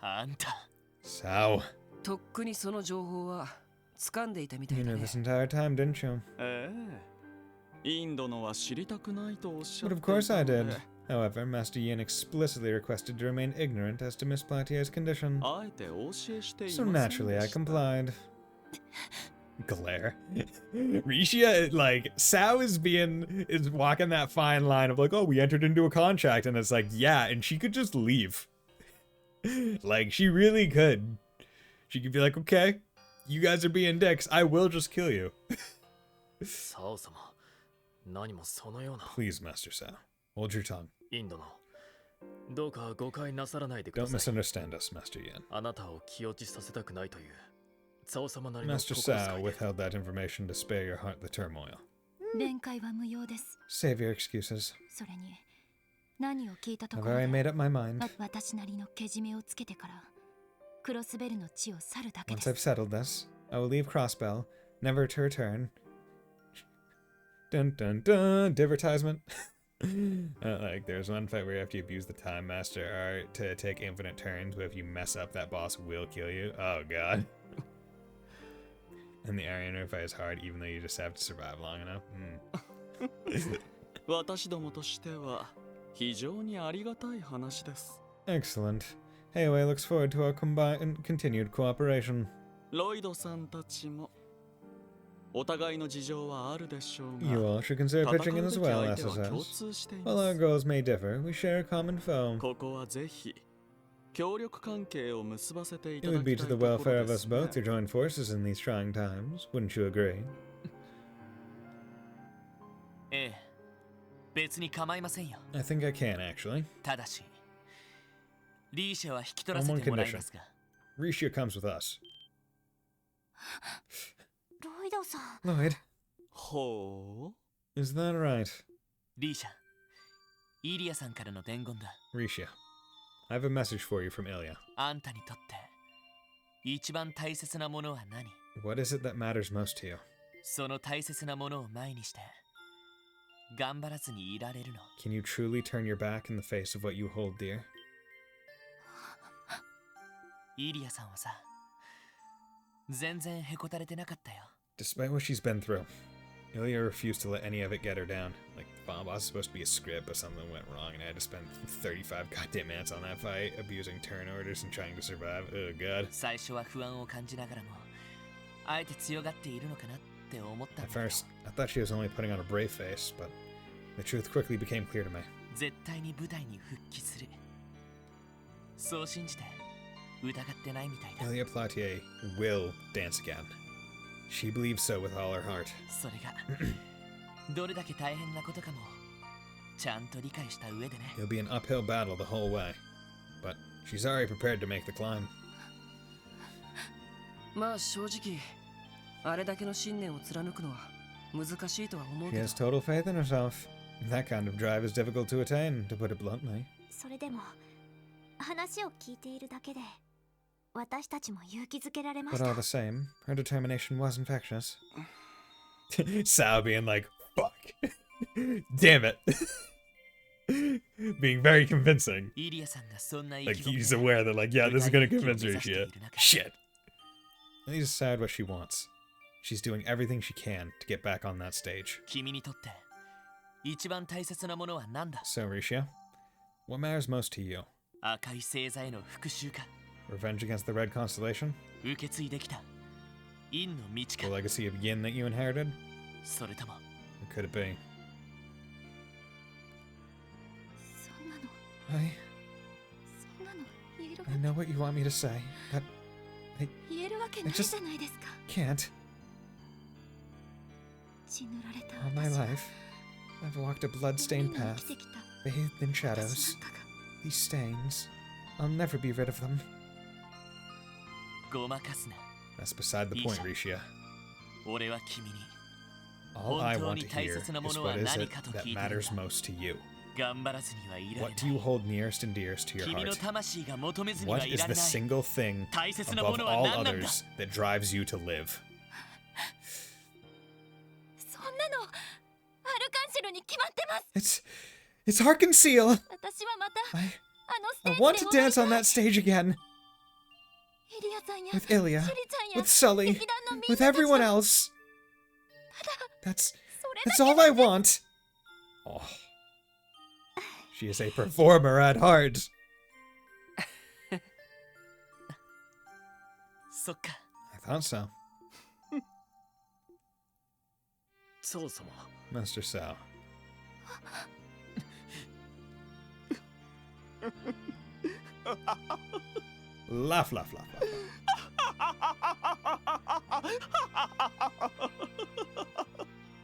あんた。So. とっくにその情報は掴んでいたみたい You だ knew ね。 this entire time, didn't you? ええ。インドのは知りたくないとおっしゃ But っ of てい course た I ので did. However, Master Yin explicitly requested to remain ignorant as to Miss Platier's condition. あえてお教えしてい So ません naturally, で I した。 complied. Glare. Risha, like, Sao is walking that fine line of like, oh, we entered into a contract, and it's like, yeah, and she could just leave. Like, she really could. She could be like, okay, you guys are being dicks, I will just kill you. サオ様、何もそのような。 Please, Master Sao, hold your tongue. インドの、どうか誤解なさらないでくだ Don't さい。 misunderstand us, Master Yin. あなたを気落ちさせたくないという、サオ様なりの Master 心 Sao 遣いで。 withheld that information to spare your heart the turmoil. 弁解は無用です。 Save your excuses. それに何を聞いたと I've ころ already で made up my mind. 私なりのけじめをつけてからクロスベルの地を去るだけで Once I've す。 settled this, I will leave Crossbell, never to return. Dun dun dun, advertisement. Like, there's one fight where you have to abuse the Time Master art to take infinite turns, but if you mess up, that boss will kill you. Oh, God. And the area fight is hard, even though you just have to survive long enough. 私どもとしては非常にありがたい話です。 Excellent. Hayway looks forward to our continued cooperation. ロイドさんたちもお互いの事情はあるでしょうが、 You all should consider pitching in as well, SSS. While our goals may differ, we share a common foe. ここはぜひ協力関係を結ばせてい It ただ would き be た to い the ところ welfare of で us すね。 both to join forces in these trying times. Wouldn't you agree? ええ、別に構いませんよ。 I think I can, actually. ただし、リーシャは引き取ら On せ one てもらい condition. ますが。 Risha comes with us. ロイドさん。 Lloyd, ほう。 is that right? リーシャ、イリアさんからの伝言だ。 Risha, I have a message for you from Ilya. あんたにとって一番大切なものは何？ What is it that matters most to you? その大切なものを前にして頑張らずにいられるの？ Can you truly turn your back in the face of what you hold dear? イリアさんはさ、全然へこたれてなかったよ。 Despite what she's been through, Ilya refused to let any of it get her down. Like, the bomb boss was supposed to be a script, but something went wrong, and I had to spend 35 goddamn minutes on that fight, abusing turn orders and trying to survive. Oh, God. 最初は不安を感じながらも、あえて強がっているのかなって思ったん At だけど。 first, I thought she was only putting on a brave face, but the truth quickly became clear to me. 絶対に舞台に復帰する。そう信じて疑ってないみたいだ。 Ilya Platier will dance again. She believes so with all her heart. それがどれだけ大変なことかもちゃんと理解した上でね。 It'll be an uphill battle the whole way, but she's already prepared to make the climb. まあ正直あれだけの信念を貫くのは難しいとは思う She けど。 has total faith in herself. That kind of drive is difficult to attain, to put it bluntly. それでも話を聞いているだけで私たちも勇気づけられまし But た。 all the same, her determination was infectious. Sal being like, fuck. Damn it. Being very convincing. イリアさんがそんな意 Like, 気込み he's で aware that, like, yeah, this is gonna convince her 具体的に目指してい shit. る中 Shit. At least decide what she wants. She's doing everything she can to get back on that stage. 君にとって一番大切なものは何だ？ So, Risha, what matters most to you? 赤い星座への復讐か？ Revenge against the Red Constellation? 受け継いできた陰の道 The か？ legacy of Yin that you inherited? それとも Or could it be? そんなの I そんなの言える I know what you want me to say, but 言えるわけないじゃないですか。 can't. 血塗られた All my 私は life, I've walked a 闇 blood-stained に path, 生きてきた bathed in 私 shadows. なんかが These stains, I'll never be rid of them. ごまかすな。 That's beside the point, Risha. 俺は君に All I want to 本当に大 hear 切なも is のは what is 何 it かと that 聞いてるん matters だ。 most to you. 頑張らずにはいられ What な do you い。 hold nearest and dearest to your 君の heart? 魂が求めずに What はい is られ the ない。 single thing 大切なも above のは all 何なんだ？ others that drives you to live? そんなのアルカンシェルに決まってます。 It's Arkanseel! 私はまた I あのステ I ー want ジ to で dance on that stage again. イリアさんや With Ilya, シュリちゃんや with Sully, 劇団のみん with なたちと everyone else. ただ That's それ that's だ all I want. Oh. She is a performer at heart. そっか。 I thought so. そう様。 Master Sao. Laugh, laugh, laugh, laugh.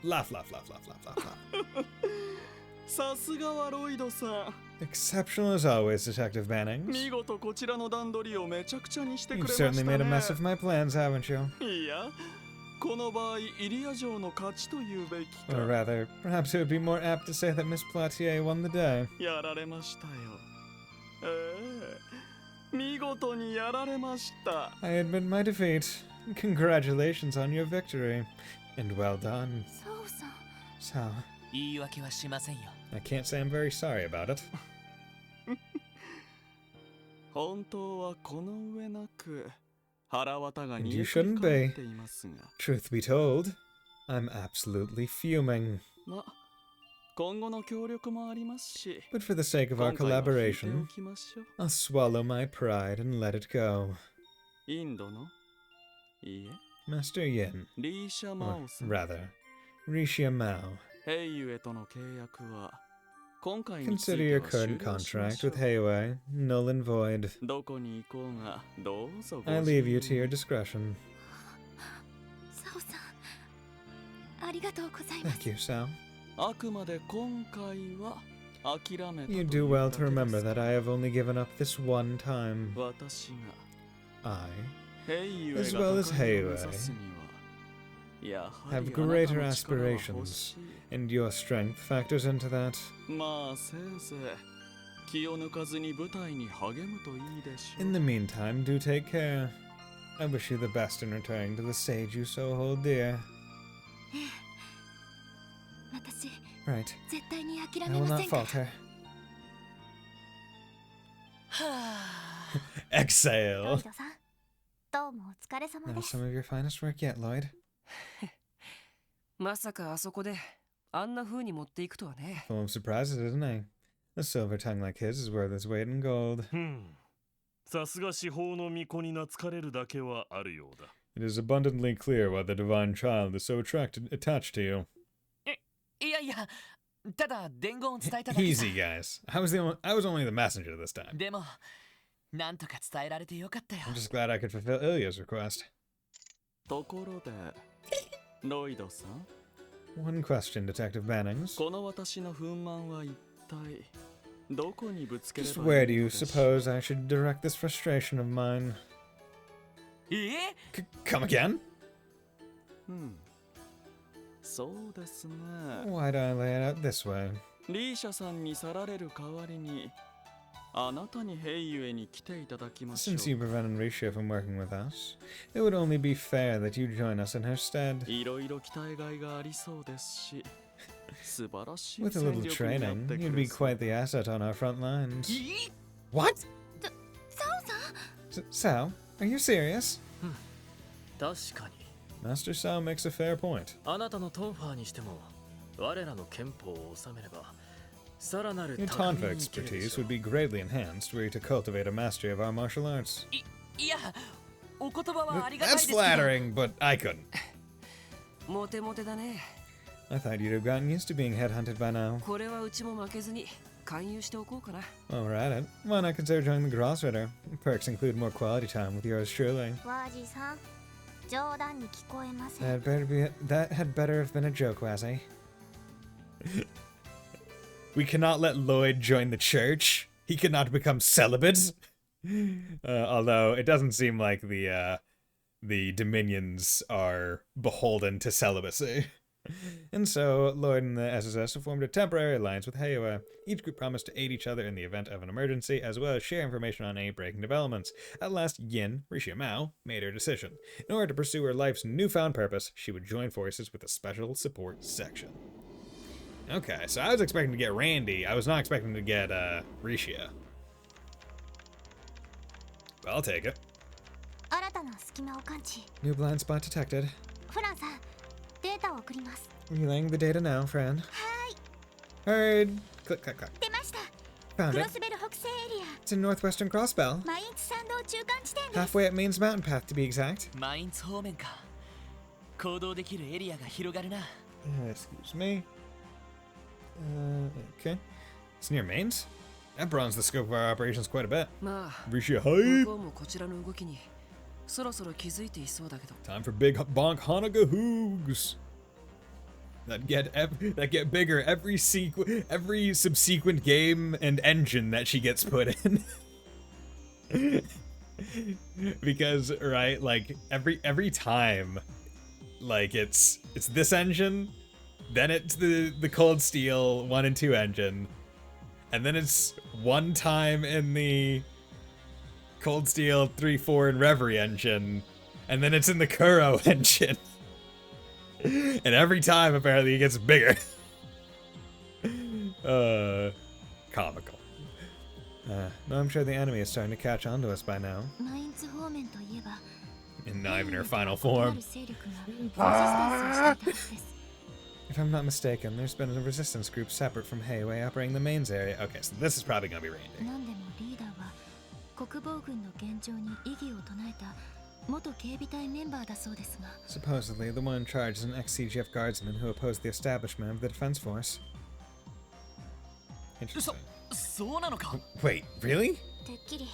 Laugh, laugh, laugh, laugh, laugh, laugh, laugh. さすがはロイドさん。 Exceptional as always, Detective Bannings. 見事こちらの段取りをめちゃくちゃにしてく You've れましたね。 certainly made a mess of my plans, haven't you? いや、この場合イリア城の勝ちと言うべきか。 Or rather, perhaps it would be more apt to say that Miss Platier won the day. やられましたよ。見事にやられました。 I admit my defeat. Congratulations on your victory. And well done. サオさん So, 言い訳はしませんよ。 I can't say I'm very sorry about it. 本当はこの上なく腹渡が And 煮 you えくり shouldn't 返っ be. ていますが。 Truth be told, I'm absolutely fuming. ま、今後の協力もありますし。 But for the sake of our 今回は引いて collaboration, おきましょう。 I'll swallow my pride and let it go. インドのいいえ、 Master Yin, リーシャマ or オさん。 rather, Rishia Mao, ヘイユエとの契約は今回につい consider て your は終 current 了しま contract しょう。 with Heiwei null and void. どこに行こうがどうぞご I 自 leave you 由 to your に。 discretion. サオさん、ありがとうございます。 Thank you, Sao. あくまで今回は諦めたと You いう do well だ to けで remember す that I have only given up this one time. 私が I ヘイユエ as が well as 高みを目 Heiwei 指すにはやは have りあなた greater の力は欲 aspirations, しい。 and your strength factors into that. まあせいぜい気を抜かずに舞台に励むといいでしょう。 In the meantime, do take care. I wish you the best in returning to the stage you so hold dear. 私、 Right. 絶対に I 諦め will ま not せんから。 falter. は ロイ Exhale. ドさん、どうもお疲れ様 Not です。 some of your finest work yet, Lloyd. まさかあそこであんな風に持っていくとはね。 Full of surprises, isn't he? A silver tongue like his is worth its weight in gold. さすが司法の巫女に懐かれるだけはあるようだ。 It is abundantly clear why the divine child is so attached to you. いやいや、ただ伝言を伝えただけ Easy, guys. I was only the messenger this time. でも、なんとか伝えられてよかったよ。 I'm just glad I could fulfill Ilya's request. ところで、ロイドさん、 One question, Detective Bannings. この私の憤懣は一体どこにぶつけれ Just ば where い do い you のでしょう。 suppose I should direct this frustration of mine? Come again? そうですね。 Why'd I lay it out this way? リーシャさんに去られる代わりに、あなたにヘイユエに来ていただきましょう。 Since you prevented Risha from working with us, it would only be fair that you join us in her stead. いろいろ期待外がありそうですし、素晴らしい With a 戦 little 力になっ training, て you'd く be れそう。 quite the asset on our front lines. What? サオさん、 Sao, are you serious? 確かに Master Sao makes a fair point. あなたのトンファーにしても我らの憲法を収めればさらなる Your 高み Tonfa に行けるで expertise しょ would be greatly enhanced were you to cultivate a mastery of our martial arts. いや、お言葉はありがたいで That's すけど。 flattering, but I couldn't. モテモテだね。 I thought you'd have gotten used to being headhunted by now. これはうちも負けずに勧誘しておこうかな。 While we're at it, why not consider joining the Grossritter? Perks include more quality time with yours truly. ワージーさん、冗談に聞こえません。 That had better have been a joke, Wazzy. We cannot let Lloyd join the church. He cannot become celibate. Although it doesn't seem like the Dominions are beholden to celibacy. And so, Lloyd and the SSS have formed a temporary alliance with Heiwa. Each group promised to aid each other in the event of an emergency, as well as share information on any breaking developments. At last, Yin, Rishia Mao, made her decision. In order to pursue her life's newfound purpose, she would join forces with a special support section. Okay, so I was expecting to get Randy. I was not expecting to get, Rishia. But I'll take it. 新たな隙間を感知。 New blind spot detected. フランさん、データを送ります。 Relaying the data now, friend. は Heard. Click, click, click. ーい、出ました。 Found クロ it. スベル北西エリア。 It's in northwestern Crossbell. マインツ山道中間地点です。 Halfway up Main's mountain path, to be exact. マインツ方面か。行動できるエリアが広がるな。Excuse me. Okay. It's near Main's? That broadens the scope of our operations quite a bit. まあ、 Rishia 向 hype! こうもこちらの動きにそろそろ気づいていそうだけど。 Time for big bonk Hanukkah hoogs! That get bigger every subsequent game and engine that she gets put in. Because, right, like every time, like it's this engine, then it's the Cold Steel 1 and 2 engine, and then it's one time in the Cold Steel 3, 4, and Reverie engine, and then it's in the Kuro engine. And every time, apparently, it gets bigger. Comical. No, I'm sure the enemy is starting to catch on to us by now. マインツ方面といえば And not even her final form. 勢力がレジスタンスをしていたはずです If I'm not mistaken, there's been a resistance group separate from Heiwei operating the mains area. Okay, so this is probably gonna be reindeer. 何でもリーダーは国防軍の現状に異議を唱えた元警備隊メンバーだそうですが Supposedly, the one in charge is an ex-CGF guardsman who opposed the establishment of the defense force. Interesting. そうなのか Wait, really? てっきり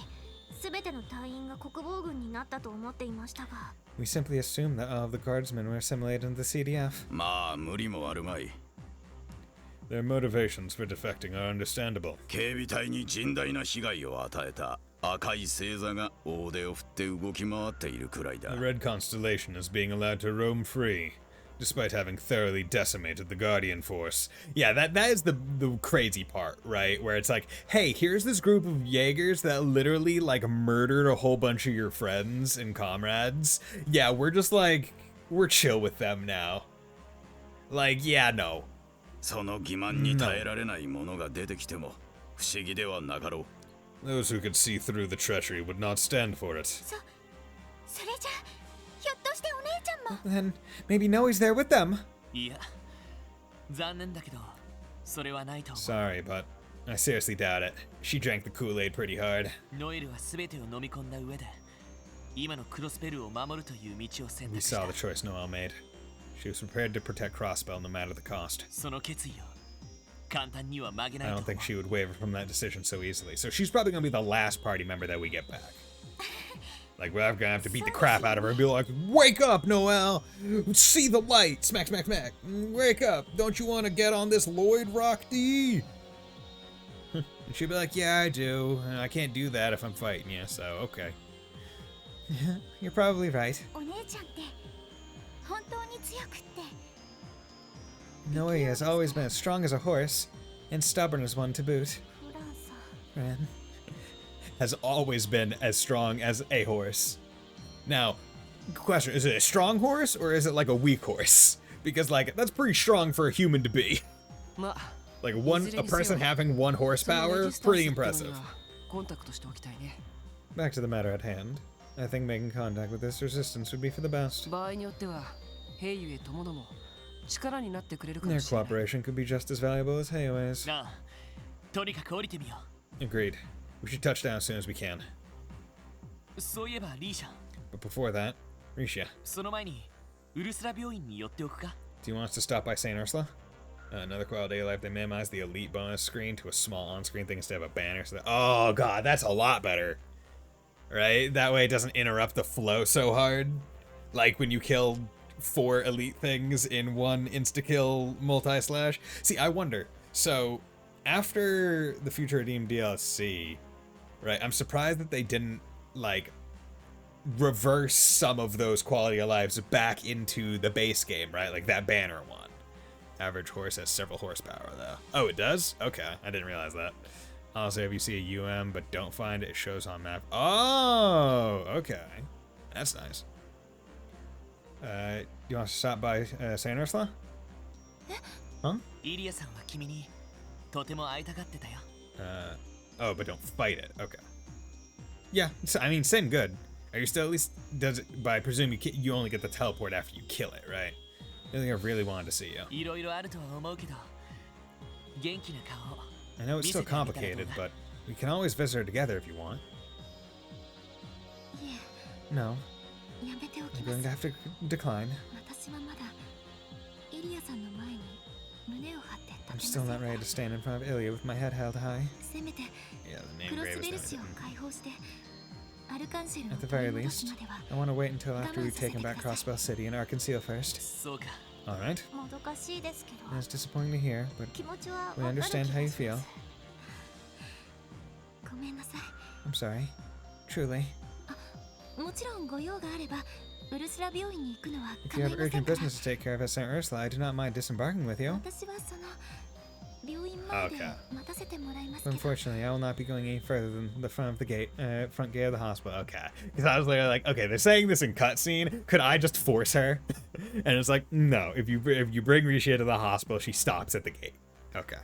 全ての隊員が国防軍になったと思っていましたが We simply assumed that all of the guardsmen were assimilated into the CDF. まあ無理もあるまい。 Their motivations for defecting are understandable. 警備隊に甚大な被害を与えた赤い星座が大手を振って動き回っているくらいだ。 The Red Constellation is being allowed to roam free, despite having thoroughly decimated the Guardian force. Yeah, that is the crazy part, right? Where it's like, hey, here's this group of Jaegers that literally, like, murdered a whole bunch of your friends and comrades. Yeah, we're just like, we're chill with them now. Like, yeah, no. その欺瞞に耐えられない者が出てきても不思議ではなかろう。 Those who could see through the treachery would not stand for it. それじゃひょっとしてお姉ちゃんも Then, maybe Noe's there with them. いや残念だけどそれはないと思う Sorry, but I seriously doubt it. She drank the Kool-Aid pretty hard. ノエルは全てを飲み込んだ上で今のクロスペルを守るという道を選 We 択した saw the choice Noelle made. She was prepared to protect Crossbell no matter the cost. その決意を簡単には曲げな I いと don't 思う think she would waver from that decision so easily. So she's probably gonna be the last party member that we get back. Like, we're gonna have to beat the crap out of her and be like, wake up, Noelle! See the light! Smack, smack, smack! Wake up! Don't you want to get on this Lloyd Rock D? And she'd be like, yeah, I do. I can't do that if I'm fighting you, so okay. You're probably right. お姉ちゃんって本当に強くって Noe has always been as strong as a horse, and stubborn as one to boot. フランさ Fran has always been as strong as a horse. Now, question, is it a strong horse or is it like a weak horse? Because like, that's pretty strong for a human to be. Like a person having 1 horsepower, pretty impressive. Back to the matter at hand. I think making contact with this resistance would be for the best. Their cooperation could be just as valuable as Heiwei's. なあとにかく降りてみよ Agreed. We should touch down as soon as we can. うそういえばリーシャ But before that, Risha, その前にウルスラ病院に寄っておくか do you want us to stop by St. Ursula? Another quality of life, they minimized the elite bonus screen to a small on-screen thing instead of a banner. So oh god, that's a lot better. Right? That way it doesn't interrupt the flow so hard. Like when you kill 4 elite things in one insta-kill multi-slash. See, I wonder. So, after the Future Redeemed DLC, right, I'm surprised that they didn't, like, reverse some of those quality of lives back into the base game, right? Like that banner one. Average horse has several horsepower, though. Oh, it does? Okay, I didn't realize that. Also, if you see a UM but don't find it, it shows on map. Oh, okay. That's nice. You want to stop by St. Ursula? Huh? イリアさんは君にとても会いたがってたよ Oh, but don't fight it. Okay. Yeah, so, I mean, same good. Are you still at least, does it, but I presume you only get the teleport after you kill it, right? I think I really wanted to see you. いろいろあるとは思うけど元気な顔 I know it's still complicated, but we can always visit her together if you want. いえ No, やめてお I'm きま going す to have to decline. 私はまだイリアさんの前に胸を張って I'm 立て still ま not せん ready to stand in front of Ilya with my head held high. せめて Yeah, the ク name ロ grave スベル is シを not 解放してアルカンシェル At を the 取 very り戻 least, すまでは I want to wait until after we've taken back Crossbell City and Arkansas first. そうか Alright. もどかしいですけど It's disappointing to hear, but 気持ちは we わかる気が understand how you しま feel. すごめんなさい I'm sorry. Truly. もちろんご用があればウルスラ病院に行くのは If 構 you い have ません urgent から business to take care of at St. Ursula, I do not mind disembarking with you. 私はその病院前で Okay. 待たせてもらいます But けど unfortunately, I will not be going any further than the front of the gate, front gate of the hospital. Okay. Because I was literally like, okay, they're saying this in cutscene. Could I just force her? And it's like, no. If you bring Risha to the hospital, she stops at the gate. Okay.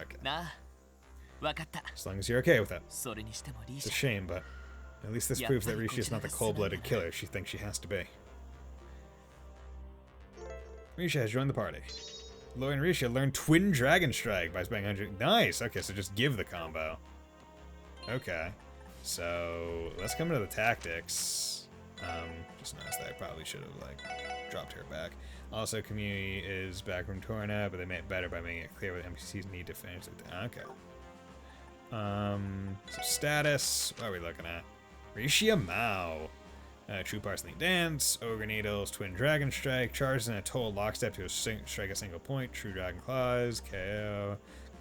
Okay. As long as you're okay with it. それにしてもリー It's シ a shame, but at least this proves that Rishi is not the cold-blooded killer she thinks she has to be. Rishi has joined the party. Lloyd and Rishi learned Twin Dragon Strike by spending 100. Nice! Okay, so just give the combo. Okay. So, let's come to the tactics. Just noticed that I probably should have, like, dropped her back. Also, community is back from Torna, but they made it better by making it clear what NPCs need to finish it. Okay. So status, what are we looking at? Rishia Mao. True Parsley Dance, Ogre Needles, Twin Dragon Strike, charges in a total lockstep to strike a single point, True Dragon Claws, KO,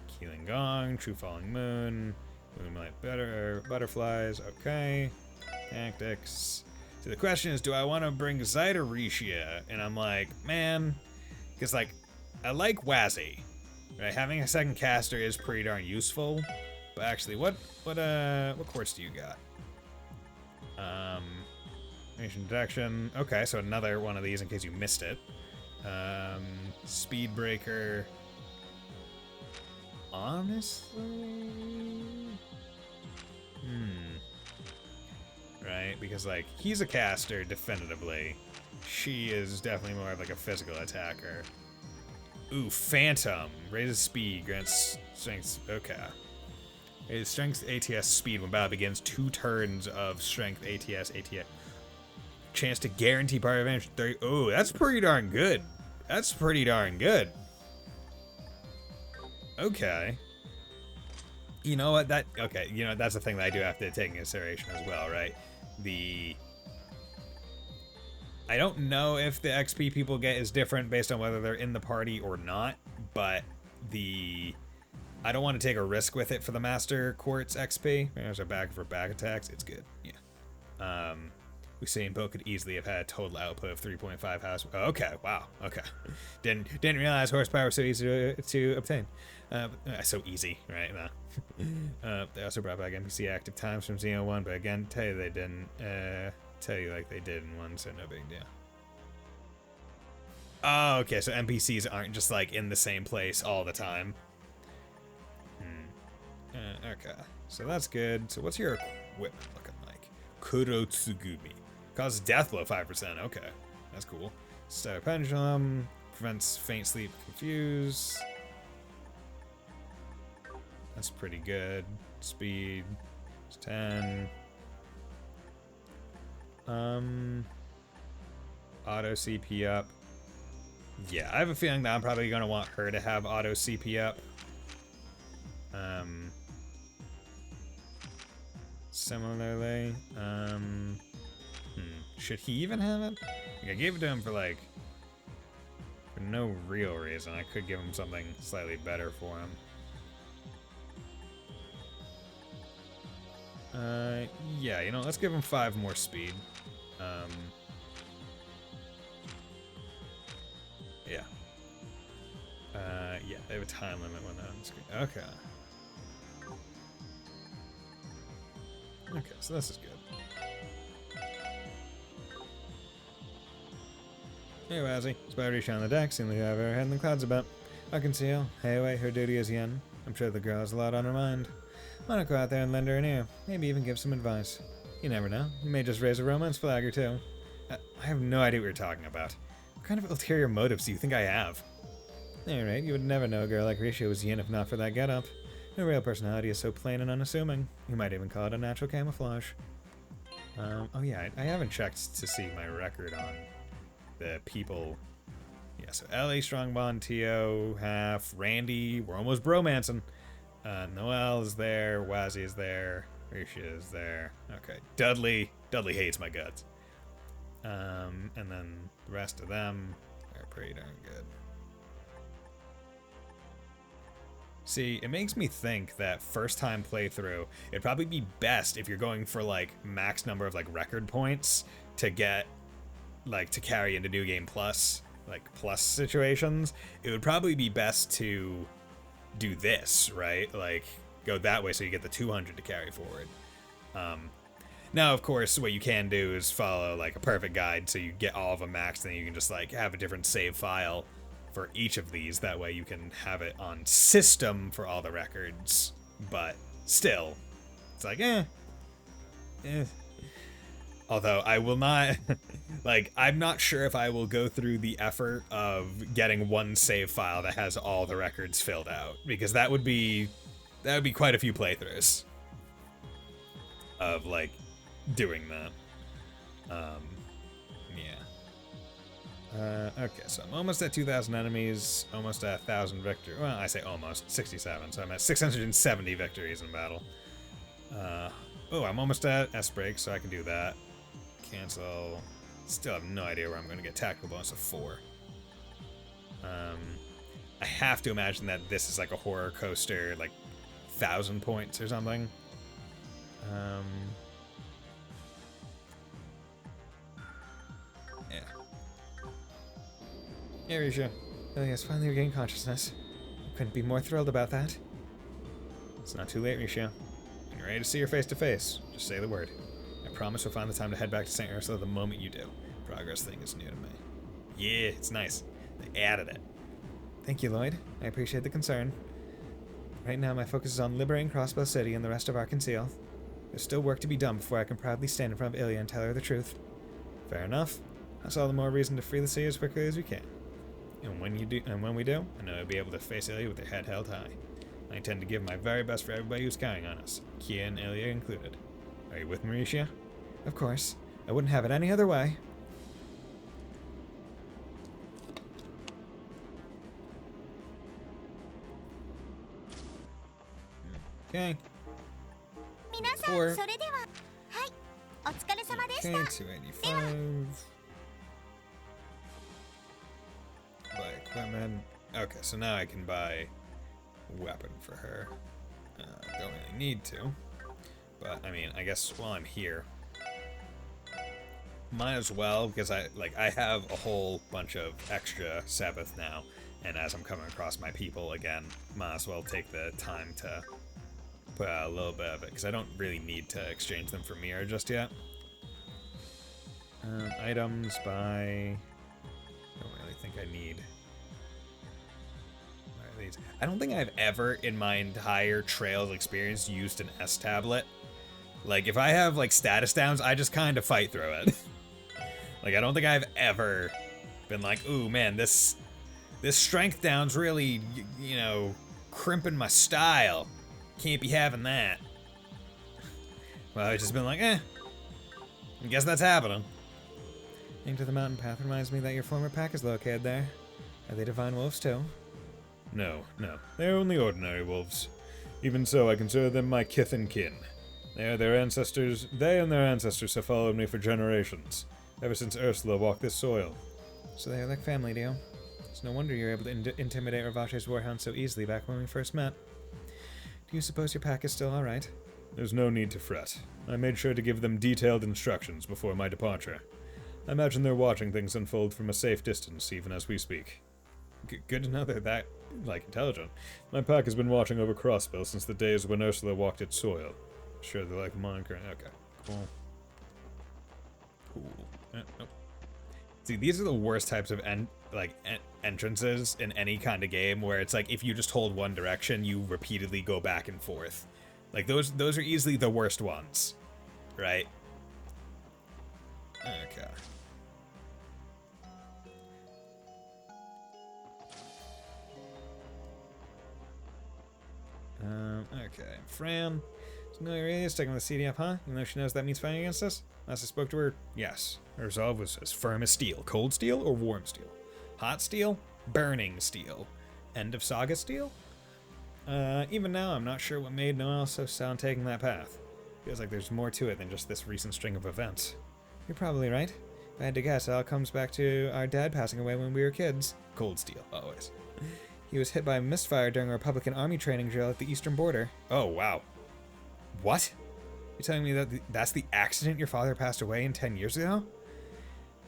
Keeling Gong, True Falling Moon, Moonlight Butterflies, okay. Tactics. So the question is, do I want to bring Zeit or Rishia? And I'm like, man, because like, I like Wazzy, right? Having a second caster is pretty darn useful. But actually, what quartz do you got? Nation detection. Okay, so another one of these in case you missed it. Speed breaker. Honestly, right? Because like he's a caster definitively. She is definitely more of like a physical attacker. Ooh, Phantom raises speed, grants strength. Okay. His strength ATS speed when battle begins. 2 turns of strength ATS. Chance to guarantee party advantage 30. Oh, that's pretty darn good. That's pretty darn good. Okay. You know what? Okay, you know, that's the thing that I do have to take into consideration as well, right? I don't know if the XP people get is different based on whether they're in the party or not, but I don't want to take a risk with it for the Master Quartz XP. There's our back for back attacks. It's good. Yeah. Usain Bolt could easily have had a total output of 3.5 house. Okay, wow. Okay. Didn't realize horsepower was so easy to obtain. So easy, right? No. They also brought back NPC active times from Xeno 1, but again, tell you they didn't. Tell you like they did in 1, so no big deal. Oh, okay, so NPCs aren't just like in the same place all the time. Okay, so that's good. So what's your equipment looking like? Kurotsugumi. Causes death blow 5%. Okay, that's cool. Stellar Pendulum. Prevents faint sleep, confuse. That's pretty good. Speed. It's 10. Auto CP up. Yeah, I have a feeling that I'm probably going to want her to have auto CP up. Similarly, should he even have it? Like, I gave it to him for like, for no real reason. I could give him something slightly better for him. Yeah, you know, let's give him 5 more speed. Yeah. Yeah, they have a time limit when they're on the screen. Okay. Okay, so this is good. Hey, Wazzy. Spider on the deck. Seems like I've ever head in the clouds about. I can see her. Hey, wait, her duty is yen. I'm sure the girl has a lot on her mind. Why not go out there and lend her an ear? Maybe even give some advice. You never know. You may just raise a romance flag or two. I have no idea what you're talking about. What kind of ulterior motives do you think I have? Alright, you would never know a girl like Risha was yin if not for that getup. Her real personality is so plain and unassuming. You might even call it a natural camouflage. Oh yeah, I haven't checked to see my record on the people. Yeah, so Ellie, Strongbond, Tio, Half, Randy, we're almost bromancing. Noelle is there, Wazzy is there, Risha is there. Okay, Dudley hates my guts. And then the rest of them are pretty darn good. See, it makes me think that first time playthrough, it'd probably be best if you're going for like max number of like record points to get like to carry into New Game Plus, like plus situations. It would probably be best to do this, right? Like go that way so you get the 200 to carry forward. Now, of course, what you can do is follow like a perfect guide so you get all of them maxed and then you can just like have a different save file for each of these. That way you can have it on system for all the records, but still, it's like, eh. Although I will not, like, I'm not sure if I will go through the effort of getting one save file that has all the records filled out, because that would be quite a few playthroughs of, like, doing that. Yeah. Okay, so I'm almost at 2,000 enemies, almost at 1,000 victories. Well, I say almost, 67, so I'm at 670 victories in battle. Oh, I'm almost at S-Break, so I can do that. Cancel. Still have no idea where I'm going to get tactical bonus of 4. I have to imagine that this is like a horror coaster, like 1,000 points or something. Yeah. Yeah, Risha. Elias finally regained consciousness. Couldn't be more thrilled about that. It's not too late, Risha. When you're ready to see her face to face, just say the word. I promise we'll find the time to head back to St. Ursula the moment you do. Progress thing is new to me. Yeah, it's nice. They added it. Thank you, Lloyd. I appreciate the concern. Right now, my focus is on liberating Crossbow City and the rest of Arkansas. There's still work to be done before I can proudly stand in front of Ilya and tell her the truth. Fair enough. That's all the more reason to free the city as quickly as we can. And when we do, I know I'll be able to face Ilya with your head held high. I intend to give my very best for everybody who's counting on us, Kia and Ilya included. Are you with Mauricia? Of course. I wouldn't have it any other way. Okay. 皆さん、それでは、はい、お疲れ様でした。 Okay, 285. Buy equipment. Okay, so now I can buy weapon for her. Don't really need to, but I mean, I guess while I'm here, might as well, because I have a whole bunch of extra Sabbath now, and as I'm coming across my people again, might as well take the time to put out a little bit of it, because I don't really need to exchange them for Mira just yet. Items by... Don't really think I need... Where are these? I don't think I've ever in my entire Trails experience used an S tablet. Like, if I have, like, status downs, I just kind of fight through it. Like, I don't think I've ever been like, ooh, man, this strength down's really, you know, crimping my style. Can't be having that. Well, I've just been like, I guess that's happening. Into the mountain path reminds me that your former pack is located there. Are they divine wolves too? No. They're only ordinary wolves. Even so, I consider them my kith and kin. They and their ancestors have followed me for generations, ever since Ursula walked this soil. So they are like family to you. It's no wonder you're able to intimidate Ravache's warhound so easily back when we first met. Do you suppose your pack is still alright? There's no need to fret. I made sure to give them detailed instructions before my departure. I imagine they're watching things unfold from a safe distance, even as we speak. Good to know they're that, like, intelligent. My pack has been watching over Crossbill since the days when Ursula walked its soil. Sure, they're like monitoring. Okay, cool. Oh. See, these are the worst types of entrances in any kind of game, where it's like if you just hold one direction, you repeatedly go back and forth. Like those are easily the worst ones, right? Okay. Okay, Fran. So no, really sticking with the CDF, huh? Even though she knows that means fighting against us? Last I spoke to her, yes. Her resolve was as firm as steel. Cold steel or warm steel? Hot steel? Burning steel. End of saga steel? Even now, I'm not sure what made Noel so set on taking that path. Feels like there's more to it than just this recent string of events. You're probably right. If I had to guess, it all comes back to our dad passing away when we were kids. Cold steel, always. He was hit by a misfire during a Republican Army training drill at the eastern border. Oh, wow. What? You're telling me that that's the accident your father passed away in 10 years ago?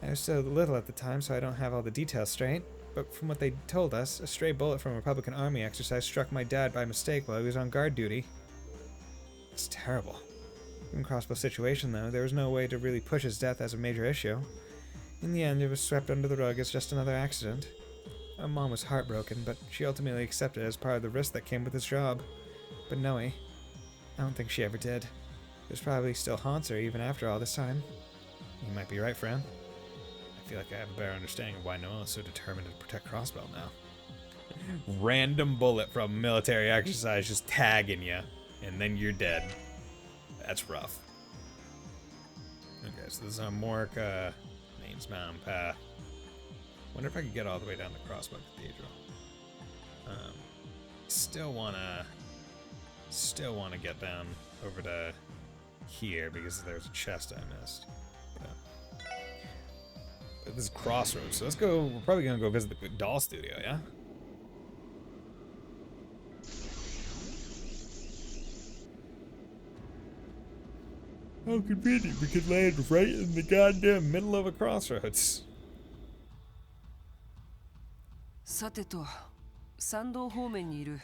I was so little at the time, so I don't have all the details straight. But from what they told us, a stray bullet from a Republican Army exercise struck my dad by mistake while he was on guard duty. It's terrible. In Crossbow's situation, though, there was no way to really push his death as a major issue. In the end, it was swept under the rug as just another accident. My mom was heartbroken, but she ultimately accepted it as part of the risk that came with this job. But Noe, I don't think she ever did. This probably still haunts her even after all this time. You might be right, Fran. I feel like I have a better understanding of why Noelle is so determined to protect Crossbell now. Random bullet from military exercise just tagging you, and then you're dead. That's rough. Okay, so this is on Morka, Mains Mountain Path. Wonder if I could get all the way down to Crossbell Cathedral. Still wanna get down over to here because there's a chest I missed. But this is Crossroads, so let's go. We're probably gonna go visit the doll studio, yeah? How convenient, we could land right in the goddamn middle of a crossroads. さてと、山道方面にいる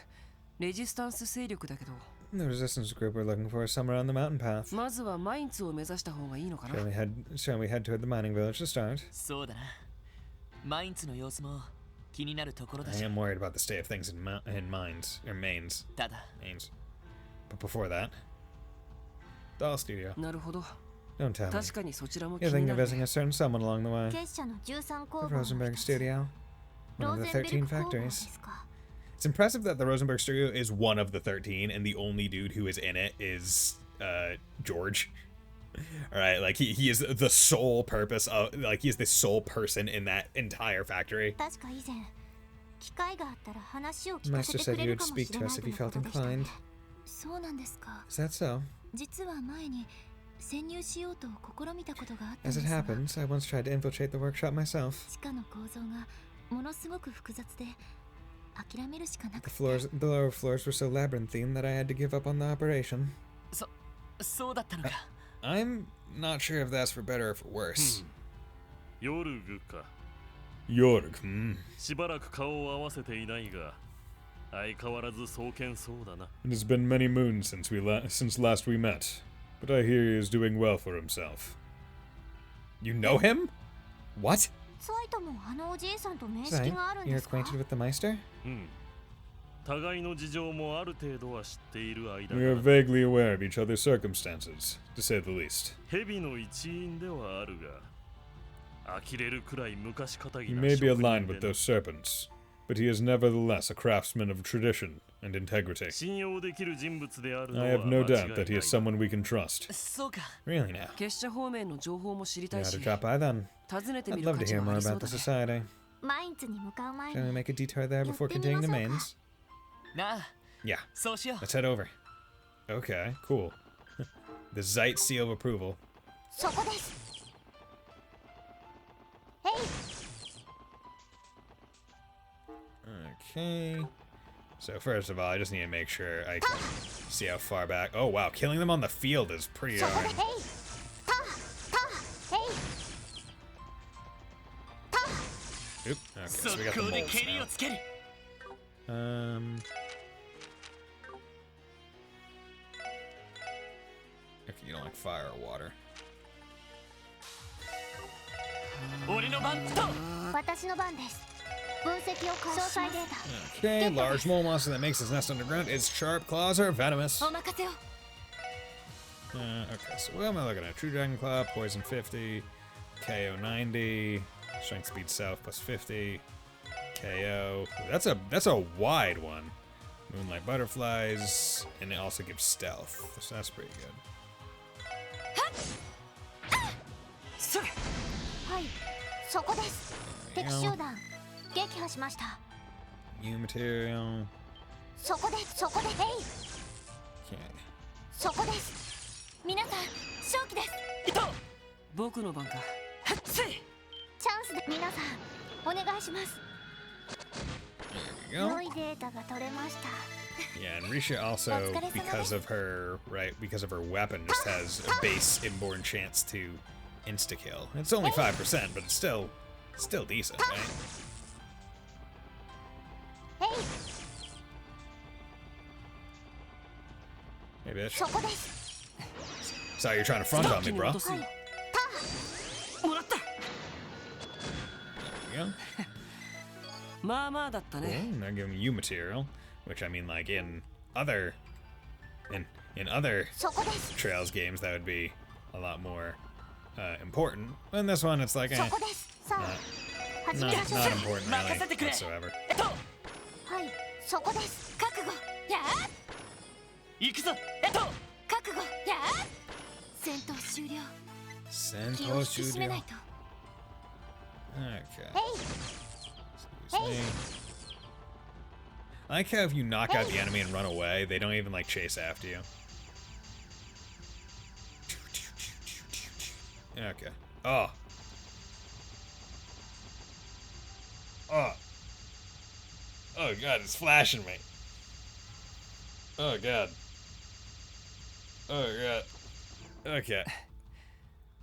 レジスタンス勢力だけど。The resistance group we're looking for is somewhere on the mountain path. まずはマインツを目指した方がいいのかな。Shall we head toward the mining village to start? そうだな。マインツの様子も気になるところだし。I am worried about the state of things in mines or mains. ただ。Mains. But before that, doll studio. なるほど。Don't tell me. 確かにそちらも気 You're に thinking な of る。 visiting a certain someone along the way. 結社の13工 The 房の Rosenberg 一つ Studio. One of the 13 ローゼンベルク工房で factories. すか。 It's impressive that the Rosenberg Studio is one of the 13, and the only dude who is in it is George. All right, like he is the sole purpose of, like, he is the sole person in that entire factory. 確か以前機会があったら話を聞かせ Master て said くれ he る would かも speak しれ to ない us と if の he こ felt とでしたね inclined. そうなんですか。 Is that so? 実は前に潜入しようと試みたことがあったん As で it すが happens, I once tried to infiltrate the workshop myself. 地下の構造がものすごく複雑で諦めるしかなく The て lower floors were so labyrinthine that I had to give up on the operation. そうだったのか。I'm not sure if that's for better or for worse. ヨルグか。 Yorg, しばらく顔を合わせていないが、相変わらず壮健そうだな。 It has been many moons since last we met, but I hear he is doing well for himself. You know him? What? サイトもあのおじいさんと面識 Zeit, があるん you're ですか。 acquainted with the Meister? 互いの事情もある程度は知っている間 We are vaguely aware of each other's circumstances, to say the least. 蛇の一員ではあるが、呆れるくらい昔かた He ぎな may be 職 aligned 人 with で those serpents, but he is nevertheless a craftsman of tradition and integrity. 信用できる人物であるのは I have no 間違い doubt な that he い is someone we can trust. そうか。 Really now? 結社方面の情報も知りた You い ought し to drop by then. 訪ねて I'd みる love 価 to 値 hear もあ more りそ about う the だね。 society. マインツに向かう前 Shall we に make a detour there before continuing the mains? なあ。 Yeah. そうしよう。 Let's head over. Okay, cool. The Zeit seal of approval. そこです。へい。 Okay. So first of all, I just need to make sure I can see how far back. Oh wow, killing them on the field is pretty そこ darn. でへい。へい。 Oop. Okay, so we got the 速攻で moles 蹴りを now. つける。Okay, you don't like fire or water. 俺の番と。私の番です。分析を詳細データ。 Okay, large mole monster that makes its nest underground. Its sharp claws are venomous. お任せを。 Okay, so what am I looking at? True Dragon Claw, Poison 50, KO 90, Strength Speed South plus 50, KO. That's a wide one. Moonlight Butterflies, and it also gives Stealth, so that's pretty good. はい、そこです。敵集団撃破しました。 New material. そこで、そこで、へい。 Okay. そこです。皆さん、勝機です。僕の番か。チャンスで皆さん、お願いします。 There you go. 良いデータが取れました。 Yeah, and Risha also, because of her weapon, just has a base inborn chance to insta-kill. It's only 5%, but it's still decent, right? へい。 Hey, bitch. そこです。 Sorry, you're trying to front on me, bro. はい。もらった。 There you go. まあまあだったね。 Cool, they're giving you material, which I mean, like in other Trails games, that would be a lot more important. In this one, it's like not important really whatsoever. はいそこです覚悟やー行くぞ覚悟やー戦闘終了気を引き締めないと Okay. I like how if you knock out the enemy and run away, they don't even like chase after you. Okay. Oh. Oh. Oh god, it's flashing me. Oh god. Oh god. Okay.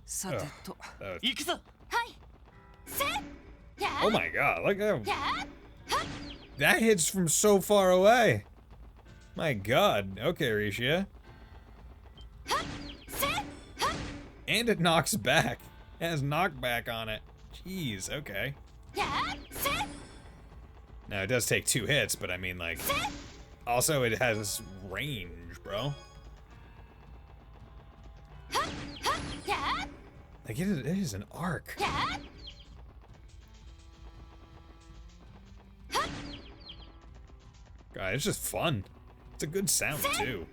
さてと。行くぞはいせやー Oh my god, look at や that hits from so far away. My god. Okay, Risha. And it knocks back. It has knockback on it. Jeez, okay. ーやーせ Now it does take 2 hits, but I mean like also it has range, bro. やー Like it is an arc. やー God, it's just fun. It's a good sound too.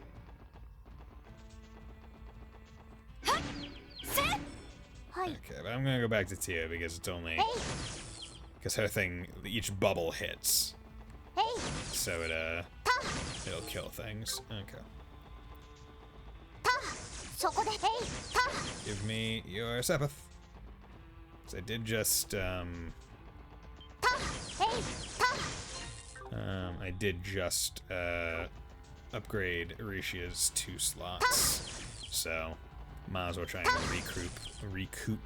Okay, but I'm gonna go back to Tia because it's only because her thing, each bubble hits, so it'll kill things. Okay. そこで Give me your Sepith. 'Cause I did just I did just upgrade Arishia's 2 slots, so might as well try and recoup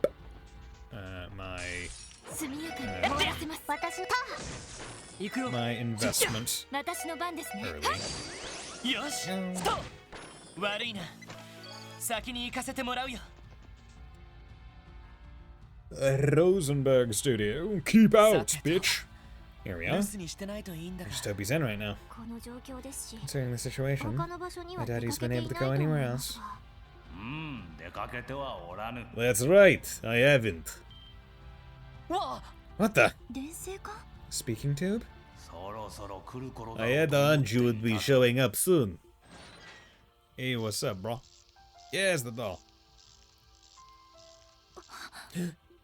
my my investment 私の番ですね early. よしスト悪いな先に行かせてもらうよ Rosenberg Studio, keep out, bitch. Here we are. 留守にしてないといいんだ I が just hope he's in right now. この状況ですし Considering the situation, 他の場所に my は出か daddy's け been てい able ない to と go 思い anywhere ま else. すが 出かけてはおらぬ That's right, I haven't. わ What the? 電星か Speaking tube? そろそろ来る頃だ I had a hunch you would be showing up soon. Hey, what's up, bro? Yeah, it's the doll.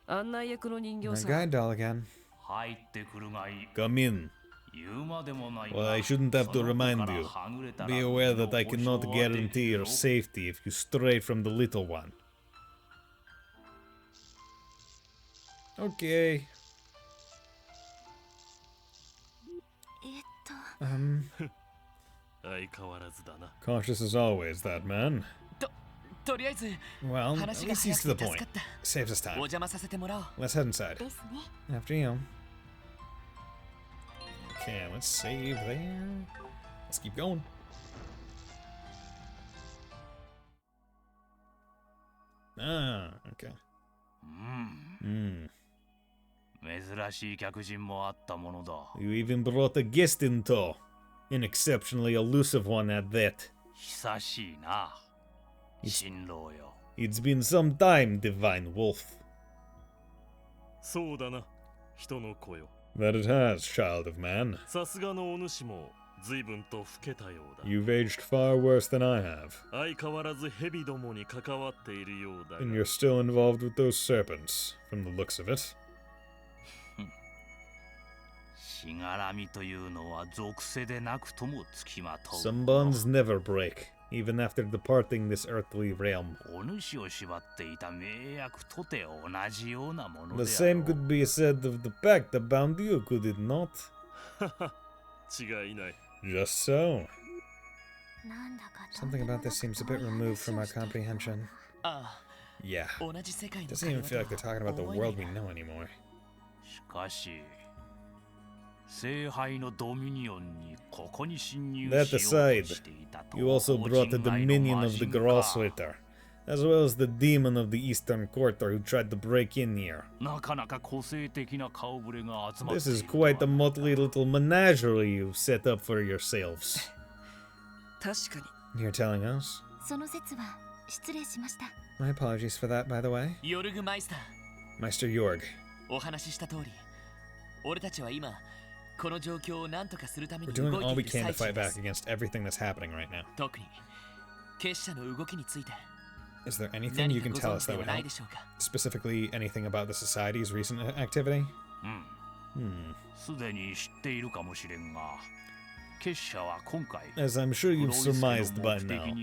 案内役の人形 My さ。 guide doll again. 入ってくるがいい Come in. 言うまでもない Well, I shouldn't have to remind you. Be aware that I cannot guarantee your safety if you stray from the little one. Okay. 相変わらずだな。 Cautious as always, that man. とりあえず Well, at 話が least 早 he's to く the て助か point. った Saves us お time. 邪魔させてもらおう Let's head inside. ですね After you. Okay, let's save there. Let's keep going. Ah, okay. 珍しい客人もあったものだ You even brought a guest in tow. An exceptionally elusive one at that. 久しいな新郎よ It's been some time, Divine Wolf. そうだな、人の子よ。 That it has, child of man. さすがのお主も随分と老けたようだ。 You've aged far worse than I have. 相変わらず蛇どもに関わっているようだが。 And you're still involved with those serpents, from the looks of it. しがらみというのは属性でなくともつきまとう Some bonds never break, even after departing this earthly realm. お主を縛っていた名役とて同じようなもの The であ same ろう could be said of the pact that bound you, could it not? 違いない。 Just so. なんだか Something about this seems a bit removed from our comprehension. あ Yeah. あ同じ世界の Doesn't even feel like they're talking about the world we know anymore. しかし聖杯のドミニオンにここに侵入 That しよう aside, としていたと you also brought the 法人外の dominion 魔 of the 人か Grossliter, as well as the demon of the Eastern Quarter who tried to break in here. なかなか個性的な顔ぶれが集まって This い is る quite the motley little menagerie you've set up for yourselves. 確かに You're telling us? その説は失礼しました。 My apologies for that, by the way. ヨルグマイスター Meister Jorg. お話しした通り俺たちは今この状況を何とかするため We're に doing 動 all い we てい can る to 最 fight 中で back す against everything that's happening right now. 特に結社の動きについて Is there anything you 何 can か tell ご存 us 知で that は would ない help? でしょうか Specifically, anything about the Society's recent activity? すでに知っているかもしれんが結社は今回 As I'm sure you've surmised by now,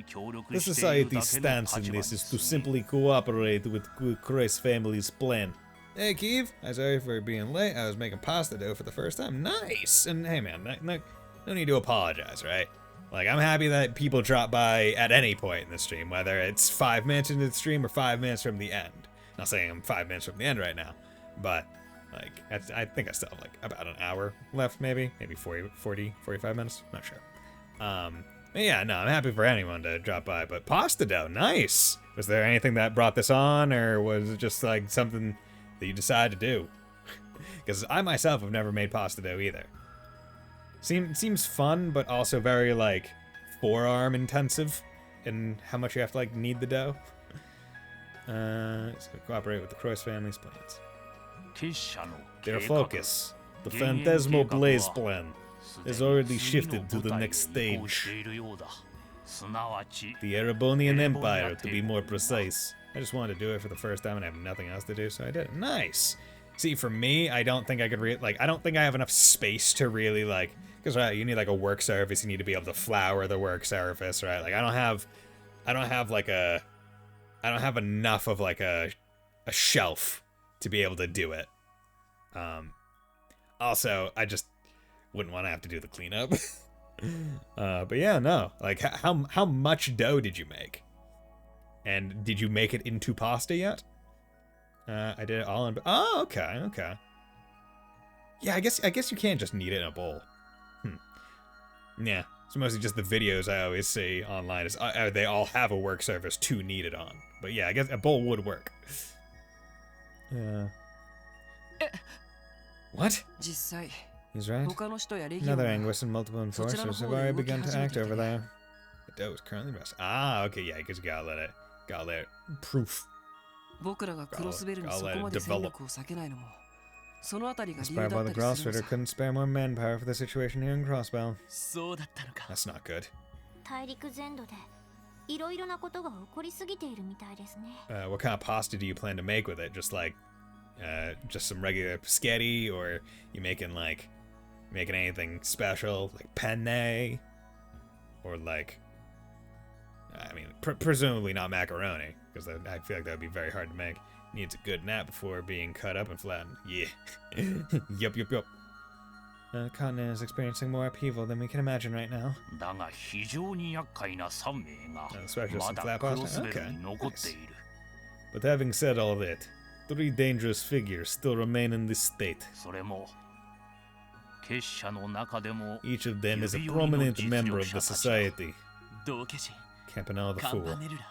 the Society's stance in this is to simply cooperate with Chris family's plan. Hey, Keith. I'm sorry for being late. I was making pasta dough for the first time. Nice! And hey, man, no need to apologize, right? Like, I'm happy that people drop by at any point in the stream, whether it's 5 minutes into the stream or 5 minutes from the end. Not saying I'm 5 minutes from the end right now, but, like, I think I still have, like, about an hour left, maybe 40, 45 minutes, not sure. But yeah, no, I'm happy for anyone to drop by, but pasta dough, nice! Was there anything that brought this on, or was it just, like, something that you decided to do? Because I myself have never made pasta dough either. Seems fun, but also very, like, forearm intensive in how much you have to, like, knead the dough. So cooperate with the Cross family's plans. 結社の Their 計画 focus, the Phantasmal Blaze plan, has already shifted to the next 移行 stage. しているようだすなわち The Erebonian Empire, to be more precise. I just wanted to do it for the first time and I have nothing else to do, so I did it. Nice! See, for me, I don't think I could I don't think I have enough space to really, like, because, right, you need, like, a work surface, you need to be able to flour the work surface, right? Like, I don't have enough of, like, a shelf to be able to do it. Also, I just wouldn't want to have to do the cleanup. But yeah, no. Like, how much dough did you make? And did you make it into pasta yet? I did it all in... Oh, okay, okay. Yeah, I guess you can't just knead it in a bowl. Yeah, it's mostly just the videos I always see online is they all have a work surface to knead it on. But yeah, I guess a bowl would work. What? 実際 He's right. 他の人やレギオン Another が anguist and multiple enforcers have already begun to act over there. The dough is currently rest. Ah, okay, yeah, because you gotta let it proof. 僕らがクロスベルにそこまで戦力を避けないのもそのあたりが理由 Inspired だ by っ the たりするの Grossfitter さ couldn't spare more manpower for the situation here in Crossbell. そうだったのか That's not good. 大陸全土でいろいろなことが起こりすぎているみたいですね。What kind of pasta do you plan to make with it? Just some regular spaghetti, or you making anything special like penne, or like, I mean, presumably not macaroni, because I feel like that would be very hard to make. Needs a good nap before being cut up and flattened. Yeah. Yup. The continent is experiencing more upheaval than we can imagine right now. だが非常に厄介な3名が especially ま some だ flat クロ pasta. スベル Okay. に残っている But having said all that, 3 dangerous figures still remain in this state. それも結社の中でも Each of them is a 指折りの prominent 実 member 力 of 者 the たちだ society. 道化師 Campanella the カン Fool, パネルラ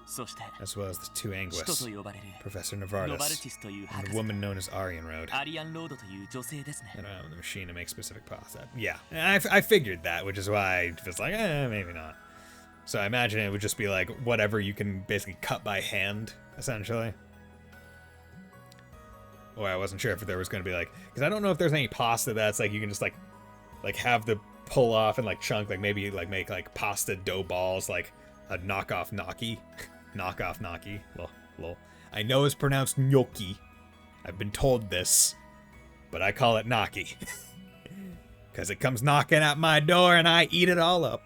そして as well as the 2使徒 Anguists, と呼ばれる Professor ノバルテ Novartis, ィスという and 博 a 士 woman known as Aryan Road. アリアンロードという女性ですね I don't have the machine to make specific pasta. Yeah, I figured that, which is why I was like, maybe not. So I imagine it would just be like whatever you can basically cut by hand, essentially. Or I wasn't sure if there was going to be like, because I don't know if there's any pasta that's like you can just like have the pull off and like chunk, like maybe like make like pasta dough balls, like a knockoff gnocchi. Knockoff gnocchi. Lol. I know it's pronounced gnocchi. I've been told this, but I call it gnocchi. Because it comes knocking at my door and I eat it all up.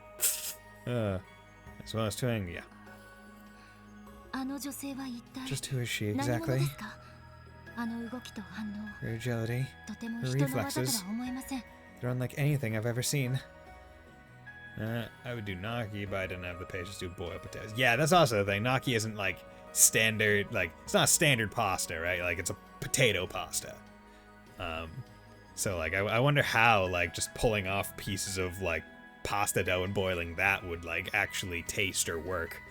As well as doing, yeah. あの女性は一体 Just who is she 何者 exactly? ですか？あの動きと反応 Her agility, とても her 人の技と reflexes, は思えません。 they're unlike anything I've ever seen. I would do gnocchi, but I didn't have the patience to do boiled potatoes. Yeah, that's also the thing. Gnocchi isn't like standard, like it's not standard pasta, right? Like it's a potato pasta. So like I wonder how like just pulling off pieces of like pasta dough and boiling that would like actually taste or work.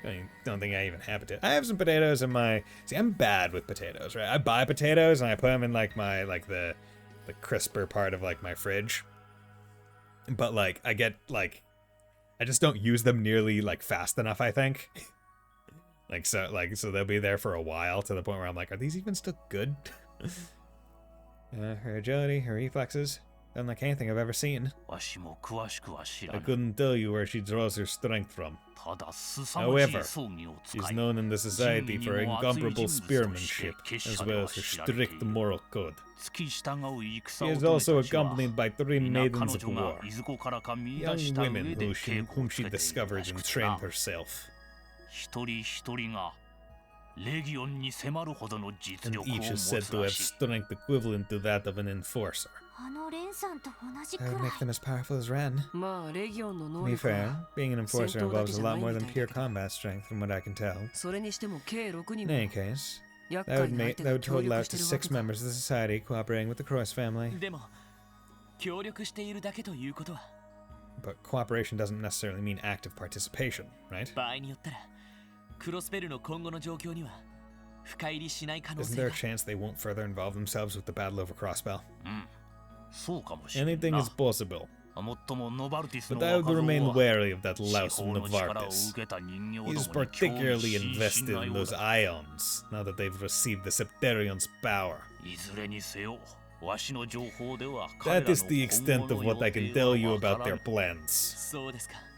I don't think I even have potatoes. I have some potatoes in my... See, I'm bad with potatoes, right? I buy potatoes and I put them in like my, like the crisper part of like my fridge. But like, I get like, I just don't use them nearly like fast enough, I think. so they'll be there for a while to the point where I'm like, are these even still good? Her agility, her reflexes, unlike anything I've ever seen. I couldn't tell you where she draws her strength from. However, she's known in the society for her incomparable spearmanship, as well as her strict moral code. She is also accompanied by 3 maidens of war, young women whom she discovered and trained herself. And each is said to have strength equivalent to that of an enforcer. I would make them as powerful as Ren. To be fair, being an enforcer involves a lot more than pure combat strength, from what I can tell. In any case, that would total out to 6 members of the society cooperating with the Cross family. But cooperation doesn't necessarily mean active participation, right? Isn't there a chance they won't further involve themselves with the battle over Crossbell? Anything is possible. But I would remain wary of that louse Novartis. He's particularly invested in those ions, now that they've received the Septerion's power. That is the extent of what I can tell you about their plans.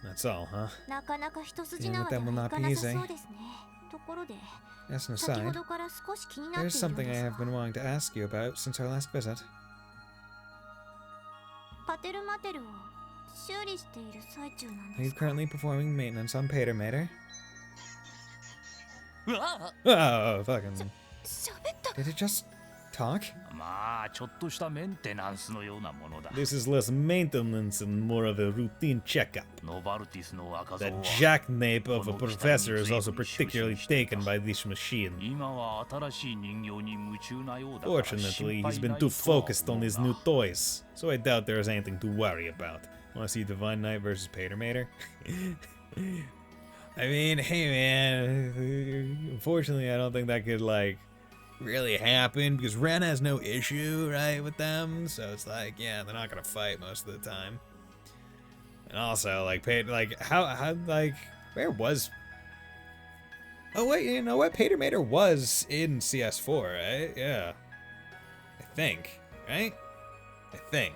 That's all, huh? Dealing with them will not be easy. As an aside, there's something I have been wanting to ask you about since our last visit. Are you currently performing maintenance on Patermater? Oh, fucking... Did it just talk? This is less maintenance and more of a routine checkup. That jackknape of a professor is also particularly taken by this machine. Fortunately, he's been too focused on his new toys, so I doubt there is anything to worry about. Want to see Divine Knight versus Patermater? I mean, hey man, unfortunately I don't think that could, like, really happen, because Ren has no issue, right, with them, so it's like, yeah, they're not gonna fight most of the time. And also, like, how, like, where was... Oh, wait, you know what? Patermater was in CS4, right? Yeah. I think, right? I think.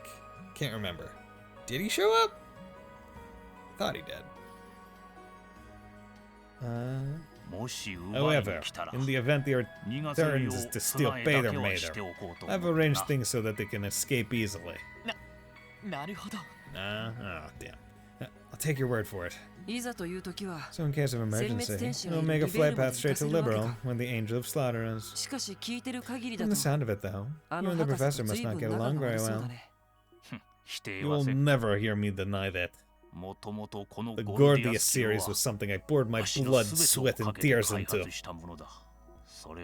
Can't remember. Did he show up? I thought he did. However, in the event he returns to steal Patermater, I've arranged things so that they can escape easily. Oh, damn. I'll take your word for it. So in case of emergency, we'll make a flight path straight to Liberal when the Angel of Slaughter is. From the sound of it, though, you and the Professor must not get along very well. You will never hear me deny that. The Gordius series was something I poured my blood, sweat, and tears into.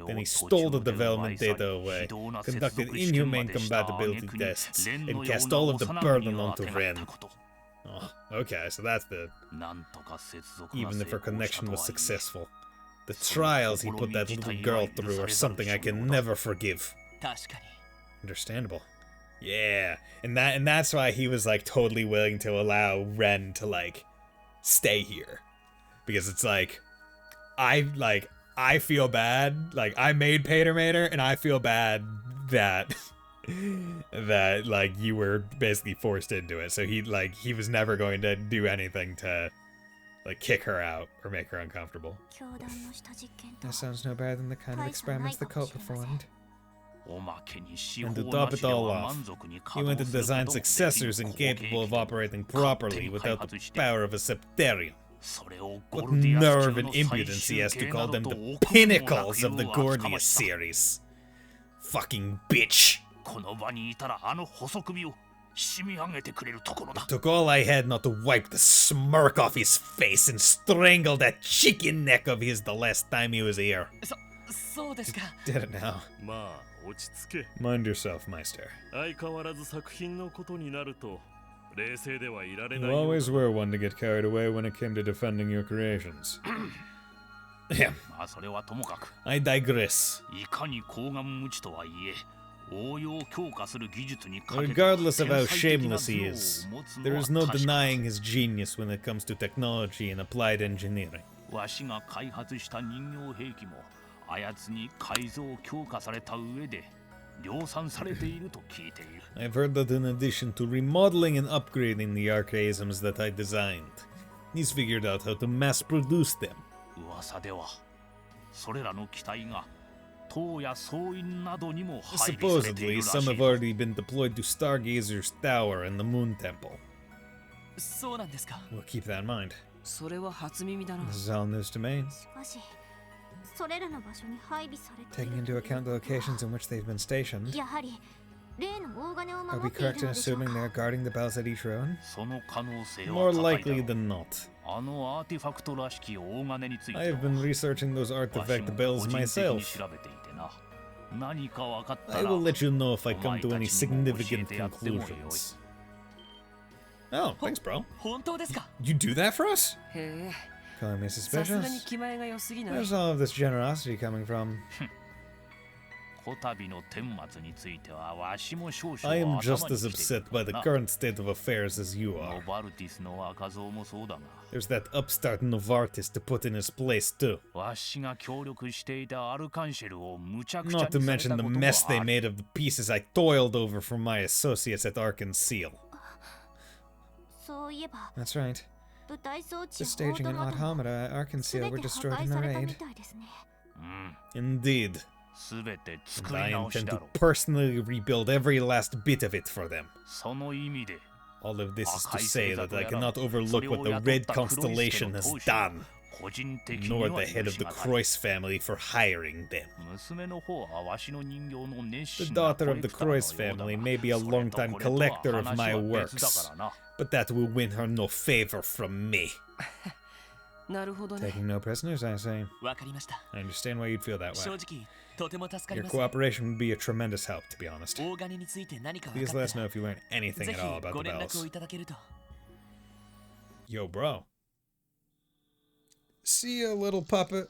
Then he stole the development data away, conducted inhumane compatibility tests, and cast all of the burden onto Ren. Oh, okay, so that's the... Even if her connection was successful, the trials he put that little girl through are something I can never forgive. Understandable. Yeah, and that's why he was, like, totally willing to allow Ren to, like, stay here. Because it's like, I feel bad, like, I made Patermater, and I feel bad that, like, you were basically forced into it. So he was never going to do anything to, like, kick her out or make her uncomfortable. That sounds no better than the kind of experiments the cult performed. And to top it all off, he went to design successors incapable of operating properly without the power of a Septerion. What nerve and impudence he has to call them the pinnacles of the Gordius series. Fucking bitch. It took all I had not to wipe the smirk off his face and strangle that chicken neck of his the last time he was here. Did it now. Mind yourself, Meister. You always were one to get carried away when it came to defending your creations. Yeah. まあそれはともかく I digress. いかに高顔無知とはいえ応用強化する技術にかけて Regardless of how 天才的な shameless he 頭 is, 脳を持つの there は is no 確か denying his genius when it comes to technology and applied engineering. わしが開発した人形兵器もあやつに改造強化された上で量産されていると聞いている I've heard that in addition to remodeling and upgrading the archaisms that I designed, he's figured out how to mass produce them. 噂ではそれらの機体が塔や総員などにも配備されてい Supposedly, るらし some い have already been deployed to Stargazer's tower and the Moon Temple. そうなんですか。 We'll keep that in mind. それは初耳だな。 This is all news to me. しかしそれらの場所に配備されてい Taking る into account the locations in which they've been stationed, やはり例の大金を are 守 we っている correct in のでしょう assuming か they're guarding the bells at each ruin? その可能性は More 高いだ likely ろう than not. あのアーティファクトらしき大金について I は have been researching those わし artifact も bells 個人的に myself. 調べていてな何か分かった I ら will let you know if I お come 前 to た any ちにも教え significant てやってもよい conclusions. Oh, thanks, bro. 本当ですか。 You do that for us? へえ。 Calling me さすがに suspicious? 気前が良すぎない Where's all of this generosity coming from? こたびの顛末についてはわしも少々 I am 頭 just に as きてい upset る by か the らな current state of affairs as you ノ are. バルティスの赤像もそうだが There's that upstart Novartis to put in his place too. わしが協力していたアルカンシェルをむちゃくちゃ Not to にされ mention た the ことも mess they ある made of the pieces I toiled over from my associates at Ark and Seal. そういえば That's right. 舞台装置 The staging and オートマト automata at Ark and 全 Seal て were 破 destroyed 壊 in the されたみ raid. たいですね Indeed. すべて And 作り I 直し intend だ to ろう personally rebuild every last bit of it for them. その意味で All of this is to 赤い say 星座 that と I やら cannot そ overlook れ what を the 雇っ Red た黒い助 Constellation の has 当主は done, 個人的に nor は the head 許 of し the がたい Croix family for hiring them. 娘の方はわしの人形の熱 The 心な daughter コ of レ the クターのよ Croix うだ family が may be a それと longtime これとは collector of 話 my は別だ works, からな but that will win her no favor from me. なるほどね。 Taking no prisoners, I say. わかりました。 I understand why you'd feel that 正 way. 直とても助かり Your ます。 cooperation would be a tremendous help, to be honest. 大金について何か分 Please か let っ us た know ら if you learn anything ぜ at all ひ about ご the 連絡を bells. いただけると。 Yo, bro. See ya, little puppet.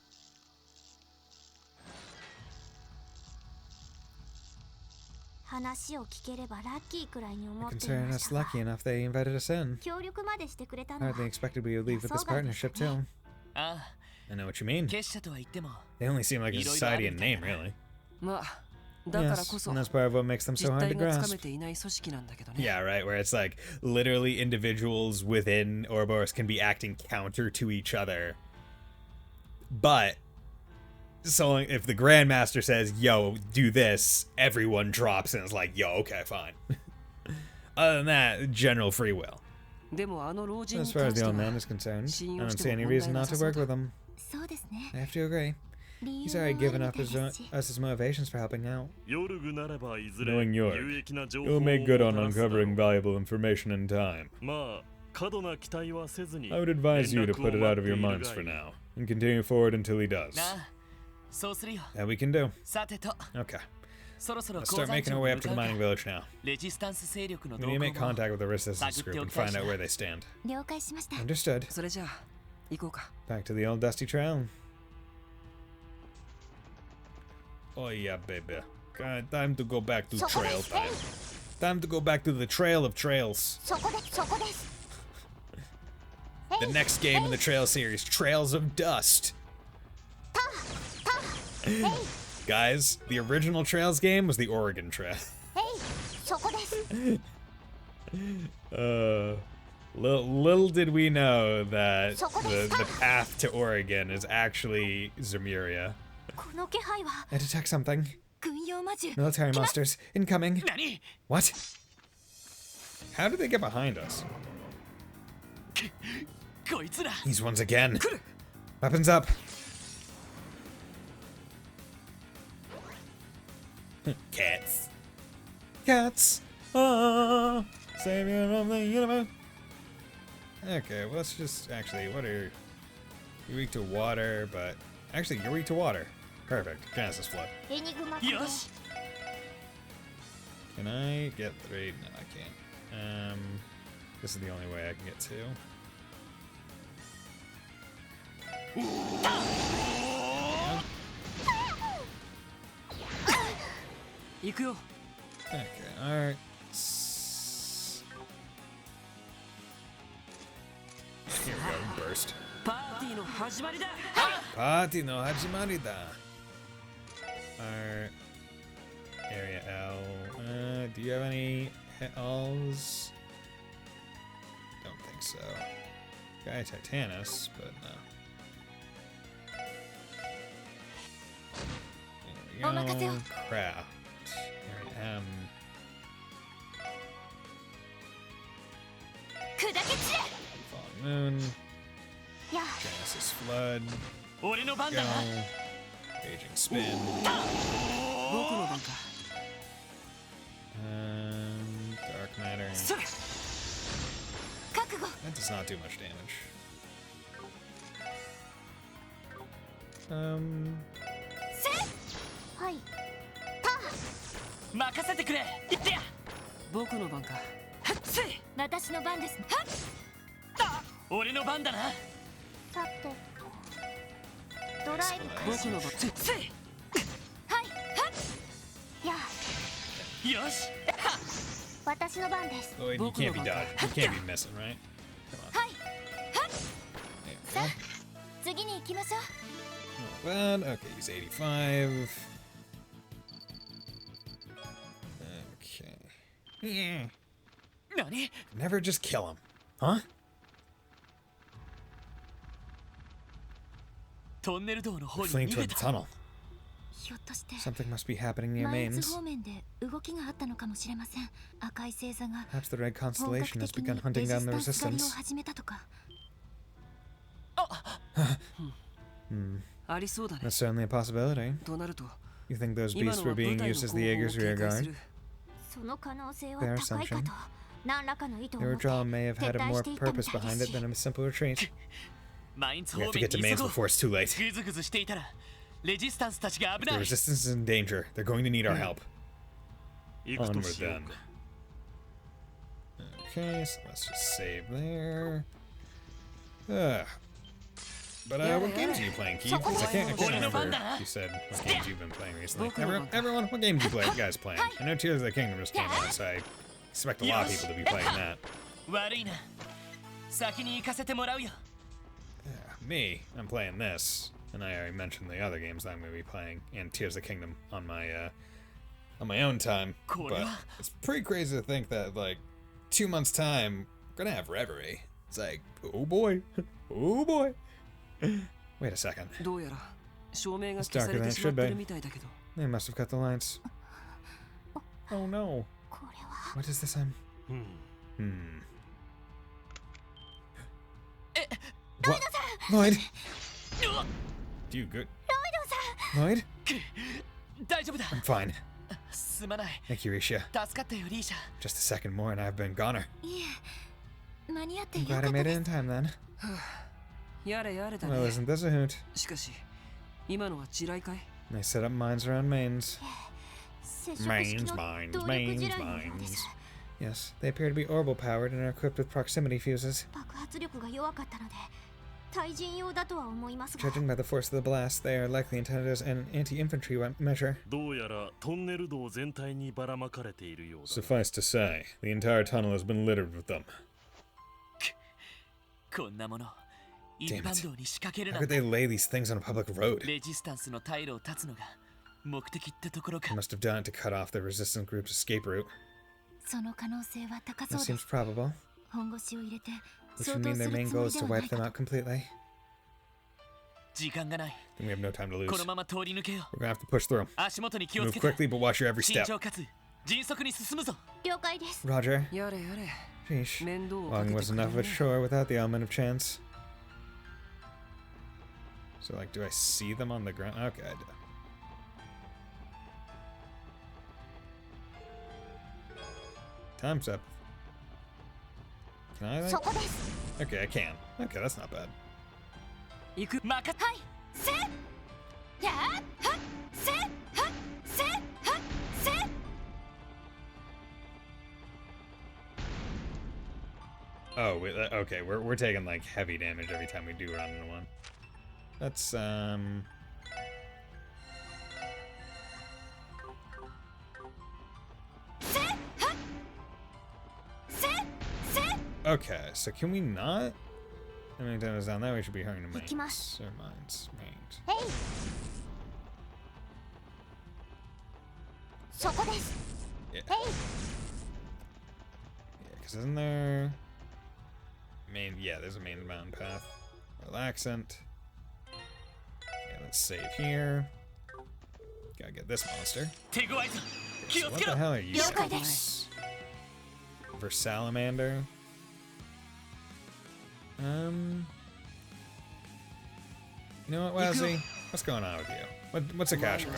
話を聞ければラッキーくらいに思ってい Considering まし us たが lucky enough they invited us in. 協力までしてくれたのは Hardly expected we would leave with this 予想外でした partnership, ね too. あ I know what you あ、 mean. 結社とは言っても They only seem like a いろいろある society in みたい name, だな。 really. まあ、だからこ Yes, そ and that's part of what makes them 実 so hard to 態がつかめ grasp. ていない組織なんだけどね。 Yeah, right, where it's like literally individuals within Ouroboros can be acting counter to each other. But so if the Grandmaster says, yo, do this, everyone drops and is like, yo, okay, fine. Other than that, general free will. でもあの老人 As に far 関 as し the て old は man is concerned, I 信用 don't して see も any 問題 reason な not さ to そう work だ。 with him. そうですね I have to agree. 理 He's 由はあ already る given み up たい his, ですし us his motivations for helping out. ヨルグならばいずれ Knowing York, 有益な情報 you'll を make good も on たらすだろう uncovering valuable information in time. まあ過度な期待はせずに I would advise you to 連絡を put it 待 out って of い your るがいい minds for now, and continue forward until he does. なあ、そうするよ。 That we can do. さてと、 Okay. そろそろ Let's 鉱 start 山 making 地 our に way 向 up to か the う mining か。 village now. レジスタンス勢力の We 動 need to make 向も contact with the resistance 探って group お and きたい find し out な where they stand. 了解しました Understood. それじゃあ、行こうか。 Back to the old dusty trail. Oh yeah, baby. God, time to go back to trail time. Time to go back to the trail of trails. そこですそこです The next game in the trail series, Trails of Dust. Guys, the original Trails game was the Oregon Trail. へいそこです Little did we know that the path to Oregon is actually Zemuria. この気配は I detect something. 軍用魔獣 Military monsters incoming. 何 What? How did they get behind us? こいつら These ones again. Weapons up. Cats. Cats. Ah, savior of the universe. Okay, well, let's just actually. What are you're weak to water? But actually, you're weak to water. Perfect. Genesis flood. エニグマと よし Can I get 3? No, I can't. This is the only way I can get 2. 行くよ。 Okay, alright. Here we go, burst. パーティーの始まりだ。 Party no hajimari da. Alright. Area L. Do you have any L's? Don't think so. Guy Titanus, but no. There we go. Craft. Area M. Falling Moon. Genesis Flood. Go. Aging Spin. 僕の番か。 Dark Matter. That does not do much damage. はい。任せてくれ。いってや。僕の番か。私の番ですね。俺の番だな。さてドライブ僕の番。よし。私の番です。 Oh, you can't be dodged. You can't be missing, right? Come on. はい。さあ次に行きましょう。 Not bad. Okay, he's 85. Okay. Yeah. 何？ Never just kill him. Huh? トンネル道の方 We're に fleeing 逃げ toward the た。 tunnel. ひょっとして Something must be happening near マイン Mains. ズ方面で動きがあったのかもしれません。赤い星座が Perhaps the Red 本格 Constellation has 的に begun レ hunting ジ down ス the タンス狩りを resistance. 始めたとか。 Hmm. ありそうだね。 That's certainly a possibility. となると、 You think those 今 beasts の were は部 being 隊の used as 後 the 方を Jaeger's 警 rear 戒す guard? る。その可能性は Their 高いか assumption. と。何らかの意図を Their 持って withdrawal may have 撤 had a 退 more していったみ purpose たいで behind す it than a simple retreat. マインズ We 方 have to 面 get to に Mains 急ごう。 before it's too late. グズグズしていたらレジスタンスたちが危 The ない。 resistance is in danger. They're going to need our help. 行くと Onward しよう then. か。 Okay, so let's just save there. But what games are you playing, Keith? 'Cause I can't remember if you said what games you've been playing recently. Everyone, what games you guys playing? I know Tears of the Kingdom just came out, so I expect a lot of people to be playing that. 悪いな。先に行かせてもらうよ。 Me, I'm playing this, and I already mentioned the other games that I'm going to be playing, and Tears of the Kingdom on my own time. But it's pretty crazy to think that like 2 months time, we're gonna have Reverie. It's like, oh boy, oh boy. Wait a second. どうやら照明が It's 消さ darker れ than て it しま should ってる be. みたいだけど。 They must have cut the lights. Oh no. What is this? What? Lloyd? You good? Lloyd? 大丈夫だ。 I'm fine. すまない。 Thank you, Risha. 助かったよリーシャ。 Just a second more and I've been goner. いえ、間に合って I'm よ glad か I った made で it in す。 time then. やれやれだ Well, ね。 isn't this a hoot? しかし、今のは地雷かい？ They set up mines around mains. 接触式の動力地雷のようです。 Yes, they appear to be orbital powered and are equipped with proximity fuses. 爆発力が弱かったので、対人用だとは思いますが。 Judging by the force of the blast, they are likely intended as an anti-infantry measure. どうやらトンネル道全体にばらまかれているようだ。 Suffice to say, the entire tunnel has been littered with them. こんなもの一 Damn 般 it. 道に仕掛ける How な could んて。 they lay these things on a public road? レジスタンスの退路を断つのが目的ってところ They か。 must have done it to cut off the resistance group's escape route. その可能性は高そ That うで seems す。 probable, 本腰を入れて which 相 would 当 mean す their る main つ goal もり is で to はな wipe いか them と。 out completely. 時間がない。Then we have no time to こ lose. のまま通り抜けよ We're gonna have to push through う。足元に気を them. つ Move けて。 quickly, but watch your every 慎 step. 重かつ迅速に進むぞ。了解です。 Roger. やれやれ。 Sheesh. 面倒をか Logging けて was くれ enough of a ね。 chore without the element of chance. So, like, do I see them on the ground? Okay, I do. Time's up. Can I, like? そこです。 Okay, I can. Okay, that's not bad. 行く。任せ。はい。せ。やっ。はっ。せ。はっ。せ。はっ。せ。 Oh, okay, we're taking like heavy damage every time we do run into one. Let's Okay, so can we not? How many times down there we should be hurrying to mains? 行きます。 Or mines. Mains. へい。そこです。 Yeah. へい。 Yeah, because isn't there main? Yeah, there's a main mountain path. Relaxant. Yeah, let's save here. Gotta get this monster. Okay, so what the hell are you? For salamander. You know what, Wesley? What's going on with you? What's a cash crop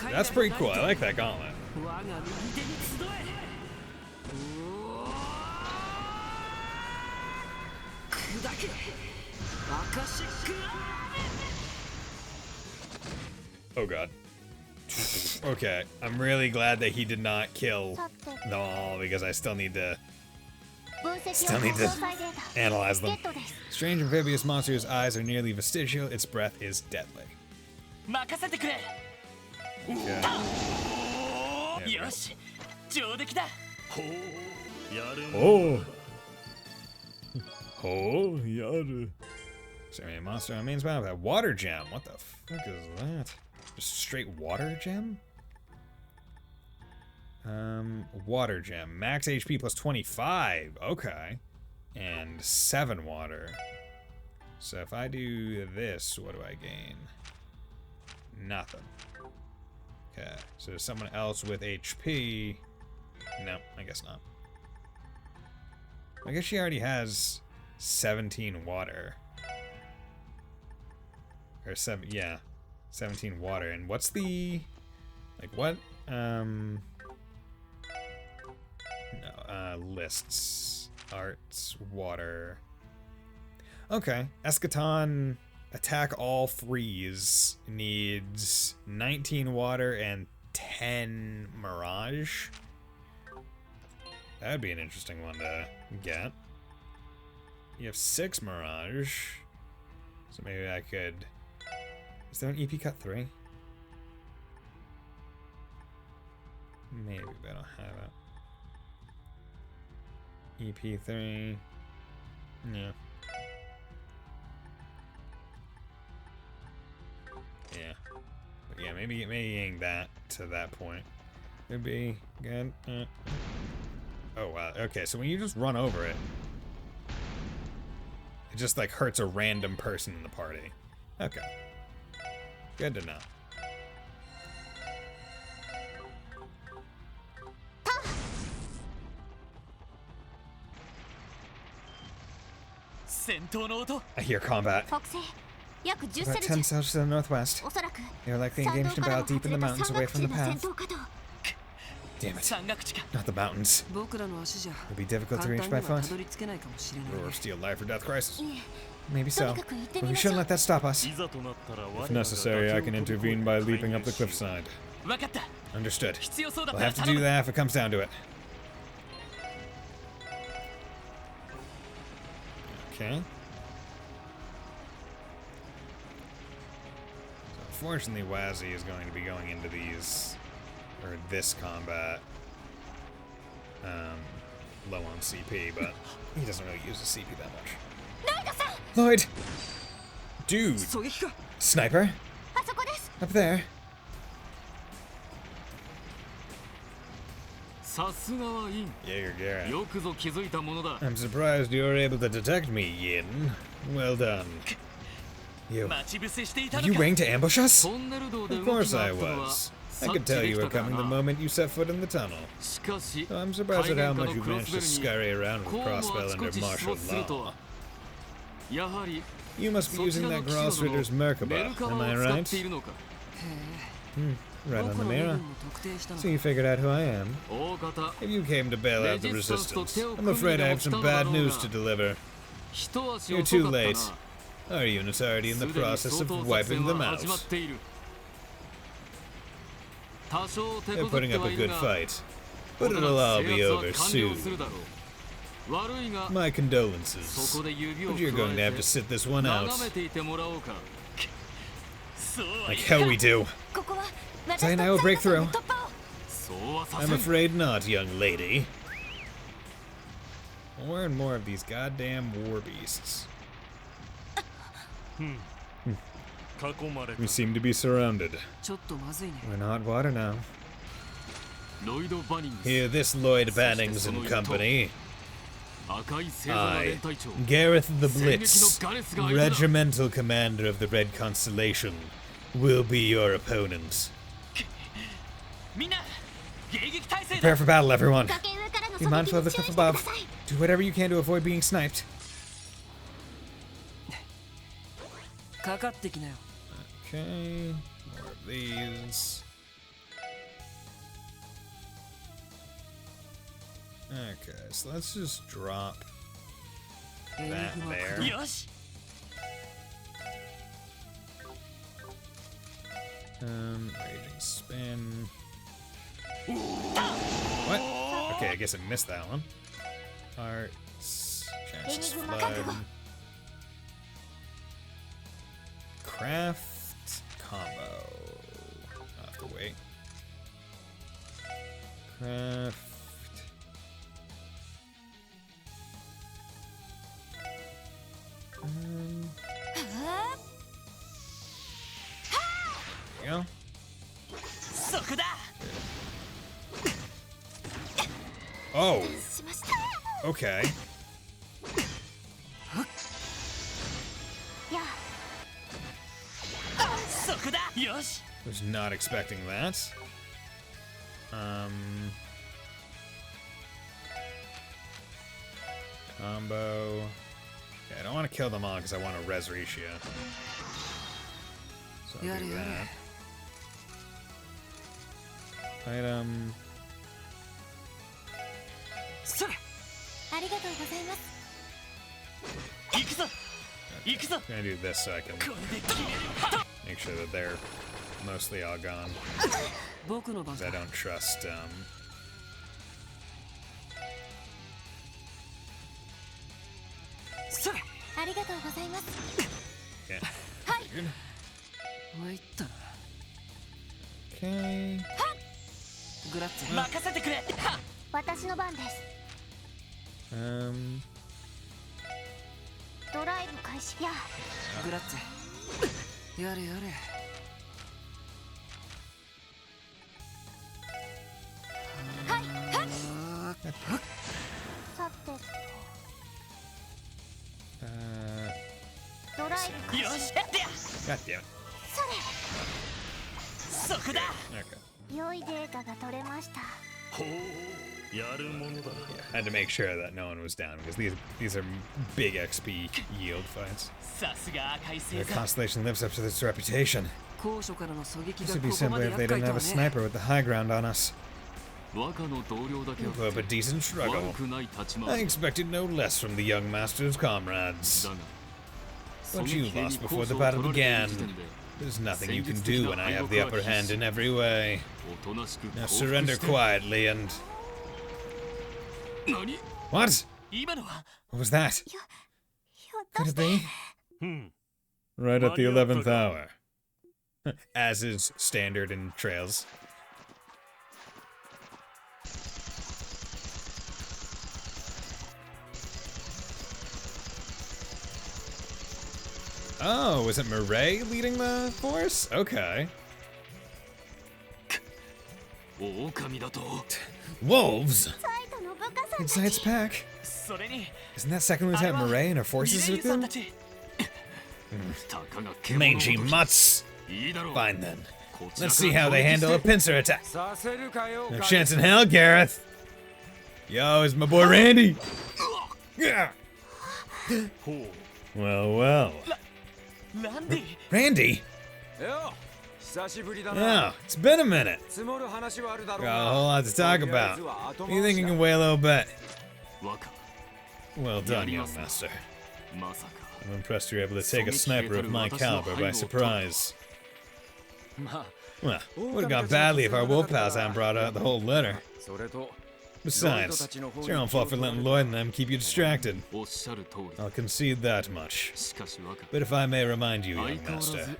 like? That's pretty cool. I like that gauntlet. Oh god. Okay, I'm really glad that he did not kill them all because I still need to analyze them. Strange amphibious monster's eyes are nearly vestigial, its breath is deadly. Okay. Oh! Oh, yaru. Sorry, monster on main spot with that water gem. What the fuck is that? Just straight water gem? Water gem. Max HP plus 25. Okay. And 7 water. So if I do this, what do I gain? Nothing. Okay. So there's someone else with HP. No, I guess not. I guess she already has 17 water. Or 7, yeah. 17 water. And what's the, like, what? No, lists. Arts, water. Okay. Eschaton attack all freeze needs 19 water and 10 mirage. That'd be an interesting one to get. You have 6 mirage. So maybe I could... Is there an EP cut 3? Maybe, but I don't have it. EP 3. Yeah. Yeah. But yeah, maybe getting that to that point would be good. Oh wow. Okay, so when you just run over it, it just like hurts a random person in the party. Okay. Good to know. I hear combat. About 10 south to the northwest. They're likely engaged in battle deep in the mountains away from the path. Damn it. Not the mountains. It'll be difficult to reach by foot. Or steel life or death crisis. Maybe so, but we shouldn't let that stop us. If necessary, I can intervene by leaping up the cliffside. Understood. We'll have to do that if it comes down to it. Okay. So unfortunately, Wazzy is going to be going into these, or this combat, low on CP, but he doesn't really use the CP that much. Lloyd! Dude! Sniper? Up there. Jaeger Garrett. I'm surprised you were able to detect me, Yin. Well done. You waiting to ambush us? Of course I was. I could tell you were coming the moment you set foot in the tunnel. So I'm surprised at how much you managed to scurry around with crossbow under martial law. You must be using that Grossritter's Merkaba, am I right? Right on the mirror. So you figured out who I am. If you came to bail out the resistance, I'm afraid I have some bad news to deliver. You're too late. Our unit's already in the process of wiping them out. They're putting up a good fight, but it'll all be over soon. My condolences, but you're going to have to sit this one out. Like hell we do. Zeit and I will break through. I'm afraid not, young lady. More and more of these goddamn war beasts. We seem to be surrounded. We're in hot water now. Hear this, Lloyd Bannings and company. I, Gareth the Blitz, regimental commander of the Red Constellation, will be your opponent. Prepare for battle, everyone. Be mindful of the cliff above. Do whatever you can to avoid being sniped. Okay, more of these. Okay, so let's just drop that there. Raging spin. What? Okay, I guess I missed that one. Hearts, chances flood. Craft combo. I'll have to wait. Craft. There you go. Oh. Okay. Was not expecting that. Combo. Okay, I don't want to kill them all because I want to res Risha. So I'll do that. Item. I'm gonna do this so I can make sure that they're mostly all gone. Because I don't trust, Okay. Okay. God damn it. I had to make sure that no one was down because these are big XP yield fights. The Constellation lives up to this reputation. This would be simpler if they didn't have a sniper with the high ground on us. You put up a decent struggle. I expected no less from the young master's comrades. But you lost before the battle began. There's nothing you can do when I have the upper hand in every way. Now surrender quietly and... What? What was that? Could it be? Right at the 11th hour. As is standard in Trails. Oh, is it Murray leading the force? Okay. Wolves? In Zeit's pack? Isn't that Second Lieutenant Murray and her forces with him? Mangy mutts! Fine then. Let's see how they handle a pincer attack. No chance in hell, Gareth! Yo, it's my boy Randy! Yeah. Well, well. Randy? Yeah, it's been a minute. Got a whole lot to talk about. You think you can wait a little bit? Well done, young master. I'm impressed you're able to take a sniper of my caliber by surprise. Well, would have gone badly if our wolf pals hadn't brought out the whole litter. Besides, it's your own fault for letting Lloyd and them keep you distracted. I'll concede that much. But if I may remind you, young master,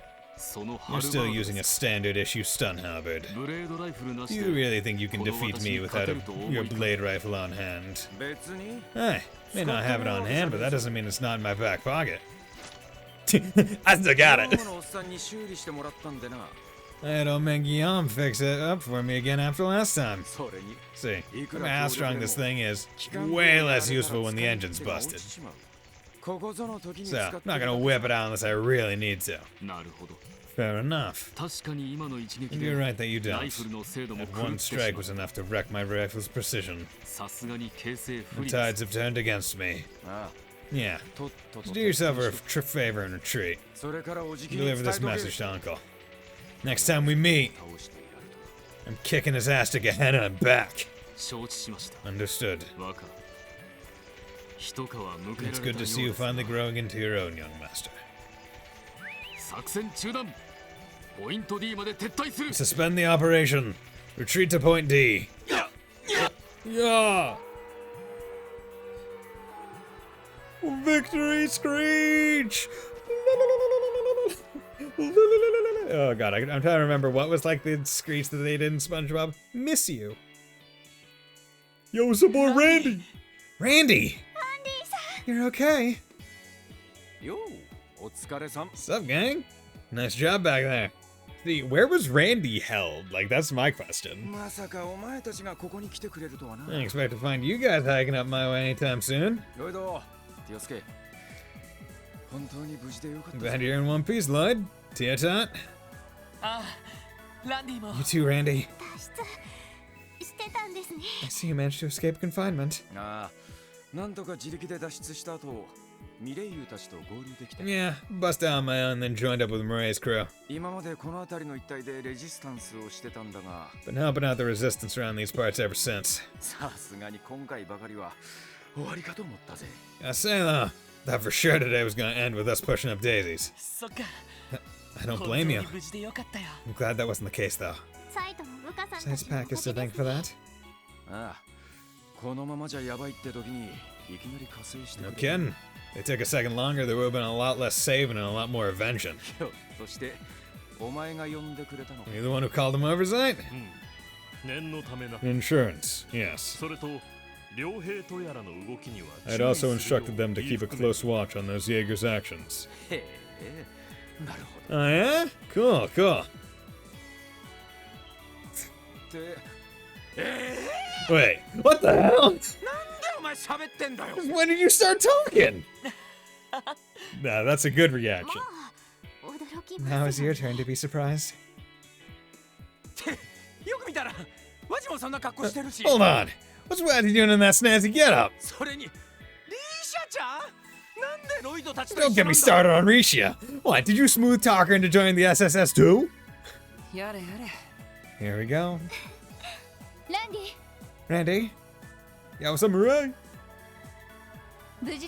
You're still using a standard issue stun halberd. Do you really think you can defeat me without your blade rifle on hand? Hey, may not have it on hand, but that doesn't mean it's not in my back pocket. I still got it. I don't make Guillaume fix it up for me again after last time. See, no matter how strong this thing is, way less useful when the engine's busted. So, I'm not gonna whip it out unless I really need to. Fair enough. You're right that you don't. That one strike was enough to wreck my rifle's precision. The tides have turned against me. Yeah. Just do yourself a favor and retreat. Deliver this message to Uncle. Next time we meet, I'm kicking his ass to Gehenna and back. Understood. It's good to see you finally growing into your own, young master. Suspend the operation. Retreat to point D. Yeah. Victory screech! Oh god, I'm trying to remember what was like the screech that they did in SpongeBob. Miss you. Yo, what's up, boy, Randy? Randy! You're okay. Yo, what's up, gang? Nice job back there. See, where was Randy held? Like, that's my question. I didn't expect to find you guys hiking up my way anytime soon. I'm glad you're in one piece, Lloyd. Tia-tot. You too, Randy. I see you managed to escape confinement. Yeah, bust out on my own, then joined up with Murray's crew. Been helping out the resistance around these parts ever since. I say though, thought for sure today was gonna end with us pushing up daisies. I don't blame you. I'm glad that wasn't the case though. Zeit's pack is to thank for that. No kidding. If it took a second longer, there would have been a lot less saving and a lot more avenging. You're the one who called him over, Zeit? Insurance, yes. I'd also instructed them to keep a close watch on those Jaeger's actions. Oh yeah? Cool, cool. Wait, what the hell? When did you start talking? Nah, that's a good reaction. Now it's your turn to be surprised. Hold on. What's Waddy doing in that snazzy getup? Don't get me started on Risha. What, did you smooth talk her into joining the SSS too? Here we go. Randy? Yeah, what's up, Murray? We've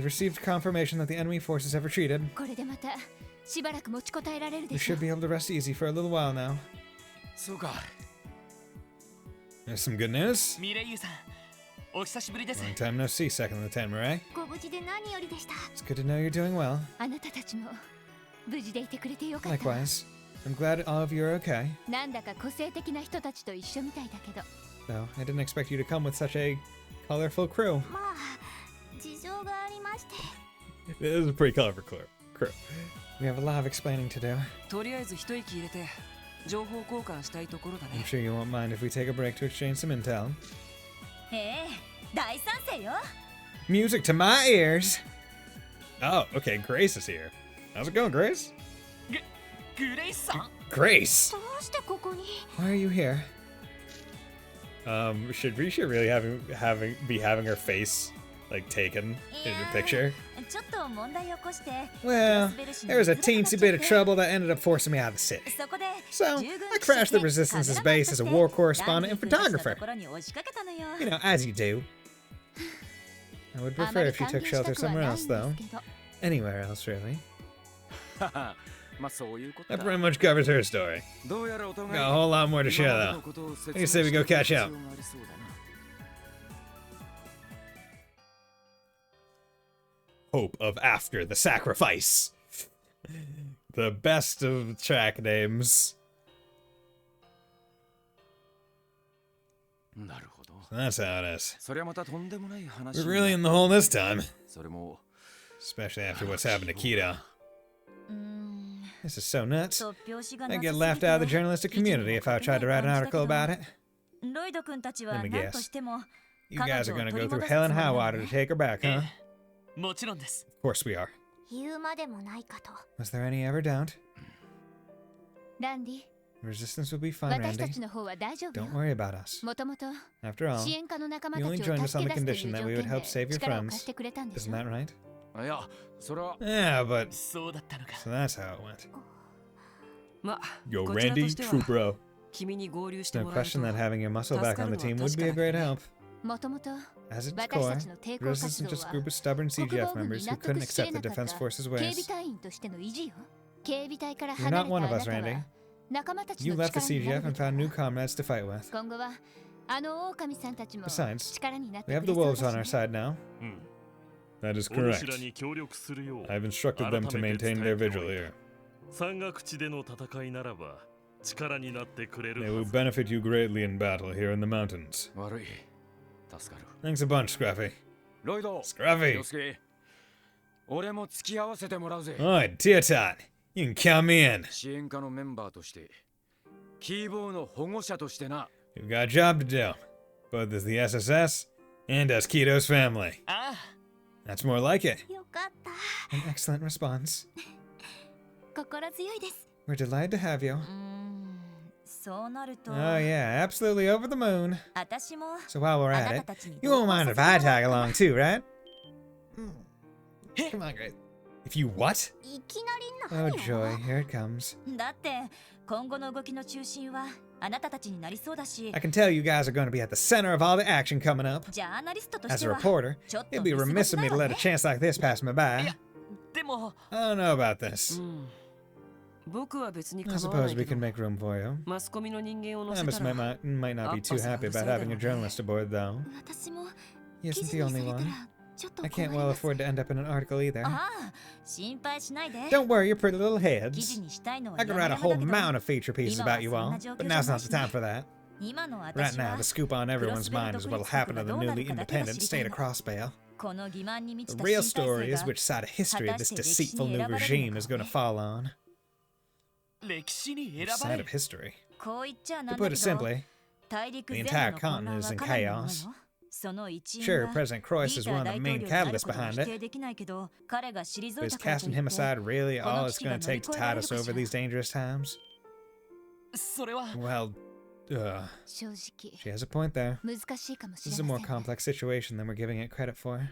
received confirmation that the enemy forces have retreated. We should be able to rest easy for a little while now. There's some good news. Long time no see, Second Lieutenant Murray. It's good to know you're doing well. Likewise. I'm glad all of you are okay. Though, I didn't expect you to come with such a colorful crew. This is a pretty colorful crew. We have a lot of explaining to do. I'm sure you won't mind if we take a break to exchange some intel. Music to my ears! Oh, okay, Grace is here. How's it going, Grace? Grace? Why are you here? Should Risha really be having her face like taken in a picture? Well, there was a teensy bit of trouble that ended up forcing me out of the city. So, I crashed the Resistance's base as a war correspondent and photographer. You know, as you do. I would prefer if you took shelter somewhere else, though. Anywhere else, really. That pretty much covers her story. Got a whole lot more to share, though. What do you say we go catch up? Hope of after the sacrifice. The best of track names. So that's how it is. We're really in the hole this time. Especially after what's happened to Kito. This is so nuts. I'd get laughed out of the journalistic community if I tried to write an article about it. Let me guess. You guys are gonna go through hell and high water to take her back, huh? Of course we are. Was there any ever doubt? Resistance will be fine, Randy. Don't worry about us. After all, you only joined us on the condition that we would help save your friends. Isn't that right? Yeah, but... So that's how it went. Yo, Randy, true bro. No question that having your muscle back on the team would be a great help. As its core, Resistance is just a group of stubborn CGF members who couldn't accept the Defense Force's ways. You're not one of us, Randy. You left the CGF and found new comrades to fight with. Besides, we have the wolves on our side now. That is correct. I've instructed them to maintain their vigil here. They will benefit you greatly in battle here in the mountains. Thanks a bunch, Scruffy. Scruffy! Alright, Teotot. You can count me in. We've got a job to do. Both as the SSS and as Kito's family. That's more like it. An excellent response. We're delighted to have you. Oh yeah, absolutely over the moon. So while we're at it, you won't mind if I tag along too, right? Come on, Grace. If you what? Oh joy, here it comes. I can tell you guys are going to be at the center of all the action coming up. As a reporter, it'd be remiss of me to let a chance like this pass me by. I don't know about this. I suppose we can make room for you. Amos might not be too happy about having a journalist aboard, though. He isn't the only one. I can't well afford to end up in an article either. Don't worry your pretty little heads. I could write a whole mountain of feature pieces about you all, but now's not the time for that. Right now, the scoop on everyone's mind is what'll happen to the newly independent state of Crossbale. The real story is which side of history this deceitful new regime is going to fall on. Which side of history? To put it simply, the entire continent is in chaos. Sure, President Croix is one of the main catalysts behind it. But is casting him aside really all it's going to take to tide us over these dangerous times? Well, she has a point there. This is a more complex situation than we're giving it credit for.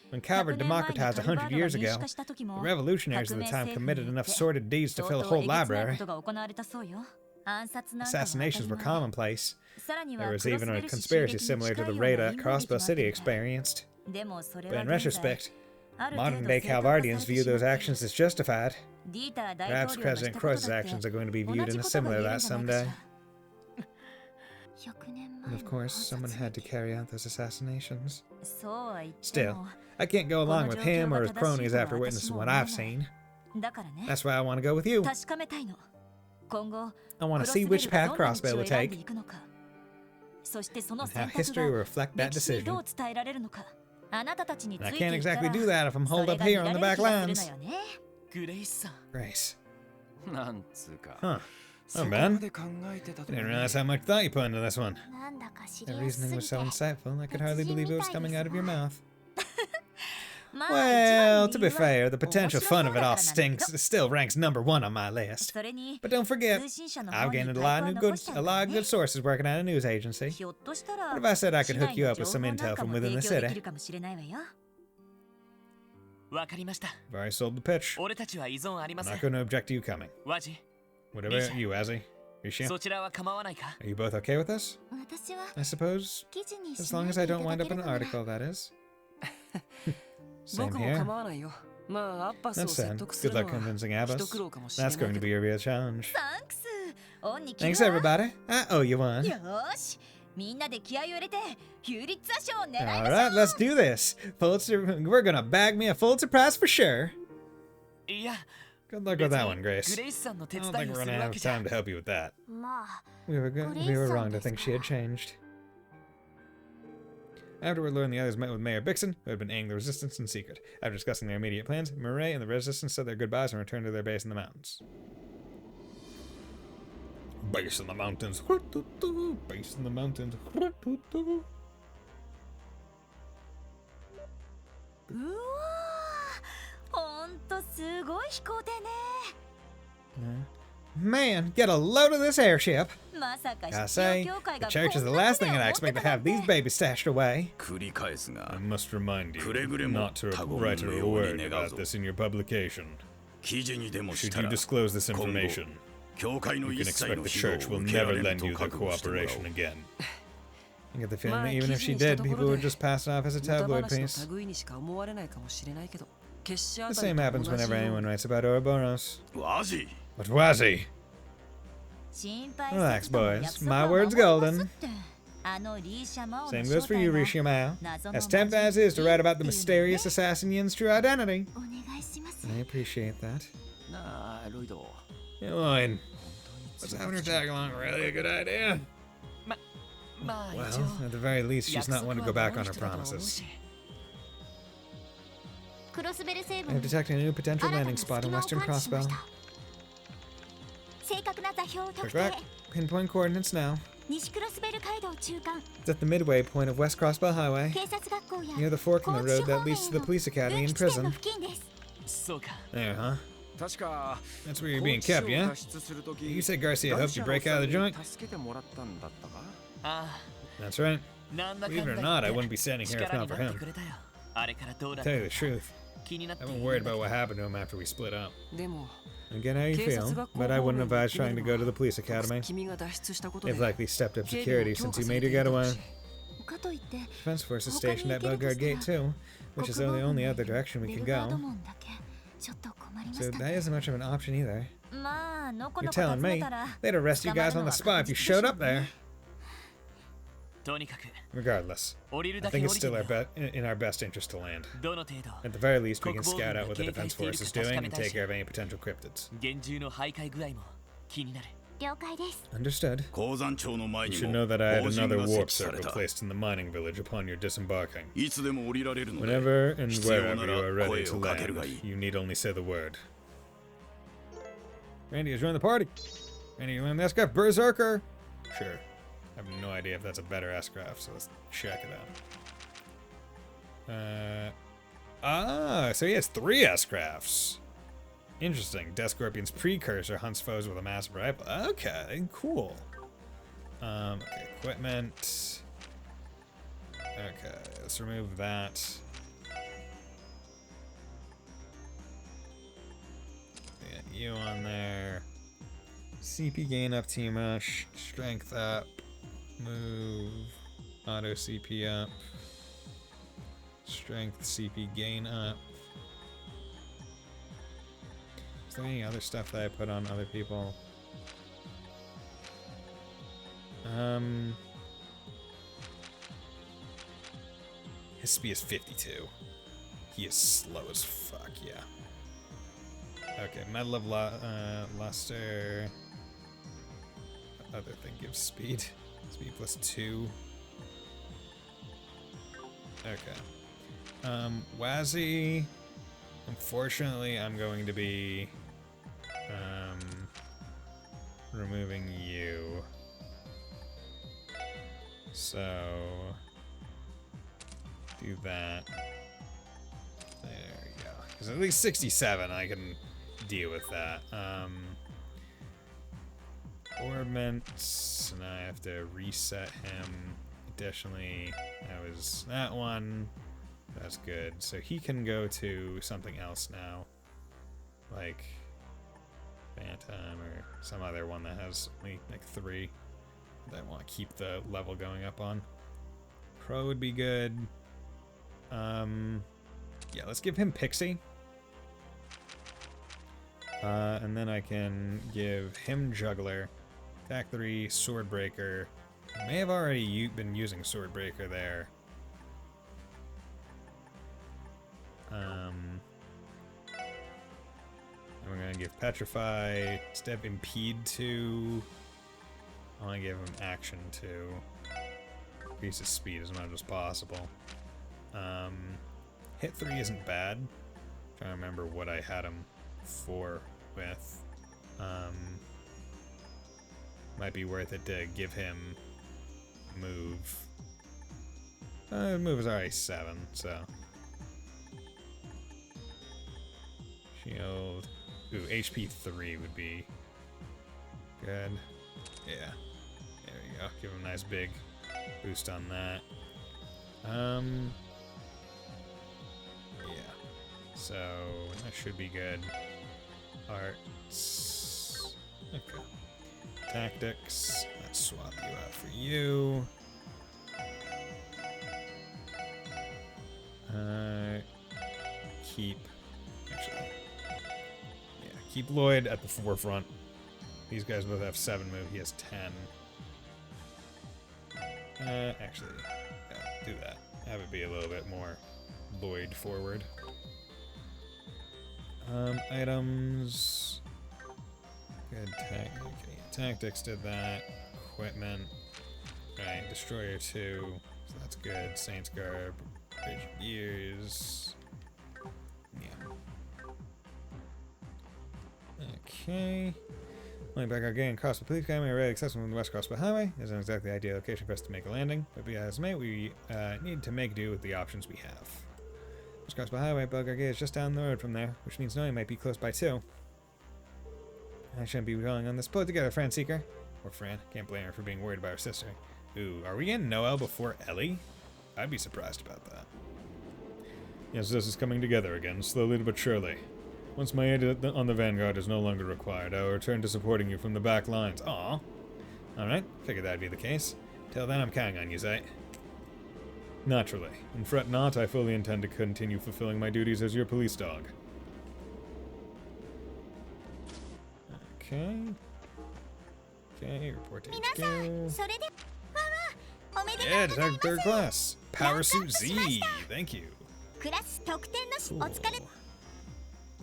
When Calvert democratized 100 years ago, the revolutionaries of the time committed enough sordid deeds to fill a whole library. Assassinations were commonplace. There was even a conspiracy similar to the raid at Crossbell City experienced. But in retrospect, modern-day Calvardians view those actions as justified. Perhaps President Croix's actions are going to be viewed in a similar light someday. And of course, someone had to carry out those assassinations. Still, I can't go along with him or his cronies after witnessing what I've seen. That's why I want to go with you. I want to see which path Crossbell will take, and how history will reflect that decision. And I can't exactly do that if I'm holed up here on the back lines. Grace. Huh. Oh, man. I didn't realize how much thought you put into this one. That reasoning was so insightful, I could hardly believe it was coming out of your mouth. Well, to be fair, the potential fun of it all still ranks #1 on my list. But don't forget, I've gained a lot of good sources working at a news agency. What if I said I could hook you up with some intel from within the city? I've already sold the pitch. I'm not going to object to you coming. Whatever you, Azzy. Risha. Are you both okay with this? I suppose. As long as I don't wind up in an article, that is. Same here. That said, good luck convincing Abbas. That's going to be a real challenge. Thanks, everybody. I owe you one. Alright, let's do this. Pulitzer, we're gonna bag me a Pulitzer Prize for sure. Good luck with that one, Grace. グレイスさんの手 I don't 伝い think を we're す gonna るわ have けじゃ time to help you with that. まあ We were wrong to think she had changed. Afterward, Lord and the others met with Mayor Bison, who had been aiding the resistance in secret. After discussing their immediate plans, Murray and the resistance said their goodbyes and returned to their base in the mountains. Base in the mountains. Base in the mountains. うわー、ほんとすごい飛行艇ね。 Man, get a load of this airship. まさか I 必 say, 要協会 the が church is the こんな last 船 thing を that I 持って expect た to な have ん these て。 babies stashed away. 繰り返すが I must remind you くれぐれも not to 他言 write の a よう word に願う about ぞ。 this in your publication. 記事にでもし Should た you ら disclose this 今後 information, 教会の you 一 can 切 expect の the 指 church 導 will を受けら never れる lend と you the 覚悟してもらおう。 cooperation again. I get the feeling まあ that even if 記 she 事にした did, とこ people ろ would で just pass it off as a 歌 tabloid 話 piece. の類にしか思われないかもしれないけど、決してあ The たり same と happens 同じ whenever よう anyone に writes about Ouroboros. ワジ But Wazzy, 心配 relax, せずとも boys. 約束 My は word's 守ります golden. ってあのリーシャマオの Same 正 goes for you, 体 Rishi が Mao. 謎の As tempting as it is to write about the 魔人 mysterious assassin Yin's true identity. お願いします I appreciate that. なあロイド Line. Was having her tag along really a good idea? まあ Well, 一応 at the very least, she's 約 not 束 one to は go back 守 on る her 人だと思う promises. し。クロスベル成 I 分 have に detected a new potential 新たな landing 隙 spot in 間を Western 感知しま Crossbow. した正確な座標を特 Check 定 back. Pinpoint coordinates now. 西クロスベル街道中間 It's at the midway point of West Crossbow Highway, 警察学校や near the fork in the 高知 road 市 that 方 leads to 面 the の police academy 分 and 岐点の prison. 付近です そうか。 There, huh? 確か That's where you're being kept, yeah? You said Garcia helped you break out of the joint? 助けてもらったんだったかあ That's right. あ、なんだか Believe ん it だ or 言 not, っ I て wouldn't be standing here if 力 not に for なって him. くれたよ。あれからどうだ To った tell の you the か truth, 気になって I've い been る worried んだ about け what ど。 happened to him after we split up. でも I get how you 警察 feel, 学校 but I 方 wouldn't 面 advise に trying to go to the police 特 academy. 君が脱出したことで They've likely stepped up 警備 security も強 since 化 you され made て your いるだろう getaway. し、かといって Defense Force is 他に stationed 行 at けると Bugguard した Gate ら too, which is the 国防 only 軍 other に direction we ベ can ルガード go. 門だけちょっと困りま So した that ね isn't much of an option either. まあのこ You're のこ集 telling め me たら they'd arrest you 捕ま guys る on の the は spot if you 確実でしょ showed う up there. ねとにかく Regardless, 降りる I だけ think 降 it's りて still み our よう。 in our best interest to land. どの程度 At the very least, we can 国防 scout 軍 out が what the 警戒 Defense している Force か is 確 doing か and めたい take し care of any potential cryptids. 厳重の徘徊具合も気になる。了解です Understood. 鉱山町の前 You に should も know that I had 防陣 another が設 warp 置され circle た。 placed in the mining village upon your disembarking. いつでも降りられるので Whenever and 必要 wherever な you are ら ready 声 to をかけるがい land, い。 you need only say the word. Randy has joined the party. Randy, you learned the S-Craft Berserker? Sure. I have no idea if that's a better S-Craft, so let's check it out. So he has 3 S-Crafts. Interesting. Death Scorpion's precursor hunts foes with a massive rifle. Okay, cool. Okay, equipment. Okay, let's remove that. Get you on there. CP gain up, team rush, strength up, move, auto CP up, strength CP gain up. Is there any other stuff that I put on other people? His speed is 52. He is slow as fuck, yeah. Okay, Medal of Luster. Other thing gives speed. Speed plus 2. Okay. Wazzy. Unfortunately, I'm going to be removing you. So do that. There we go. Because at least 67, I can deal with that. Orbments, and I have to reset him. Additionally, that was that one. That's good. So he can go to something else now. Like Phantom or some other one that has only like 3 that I want to keep the level going up on. Pro would be good. Yeah, let's give him Pixie. And then I can give him Juggler. Attack 3, Swordbreaker. I may have already been using Swordbreaker there. And we're gonna give Petrify, Step Impede to. I want to give him Action to. Increase his speed as much as possible. Hit 3 isn't bad. I'm trying to remember what I had him for with. Might be worth it to give him move. Move is already 7, so. Shield. Ooh, HP 3 would be good. Yeah. There we go. Give him a nice big boost on that. Yeah. So that should be good. Arts. Okay. Tactics. Let's swap you out for you. Keep. Actually. Yeah, keep Lloyd at the forefront. These guys both have 7 move. He has 10. Actually, yeah, do that. Have it be a little bit more Lloyd forward. Items. Good okay, tactics did that. Equipment. Right, Destroyer 2. So that's good. Saints Garb. Bridge Gears. Yeah. Okay. Going back again, Crossbow Police Academy, already accessible from the West Crossbow Highway. Isn't exactly the ideal location for us to make a landing, but as may, we need to make do with the options we have. West Crossbow Highway, Belgar Gate is just down the road from there, which means knowing might be close by too. I shouldn't be dwelling on this. Pull it together, Fran Seeker. Or Fran. Can't blame her for being worried about her sister. Ooh, are we getting Noel before Ellie? I'd be surprised about that. Yes, this is coming together again, slowly but surely. Once my aid on the Vanguard is no longer required, I will return to supporting you from the back lines. Aw. Alright, figured that'd be the case. Till then, I'm counting on you, Zeit. Naturally. And fret not, I fully intend to continue fulfilling my duties as your police dog. Okay. Okay, report to HQ. Yeah, Detective 3rd Class. Power Suit Z. Thank you. Cool.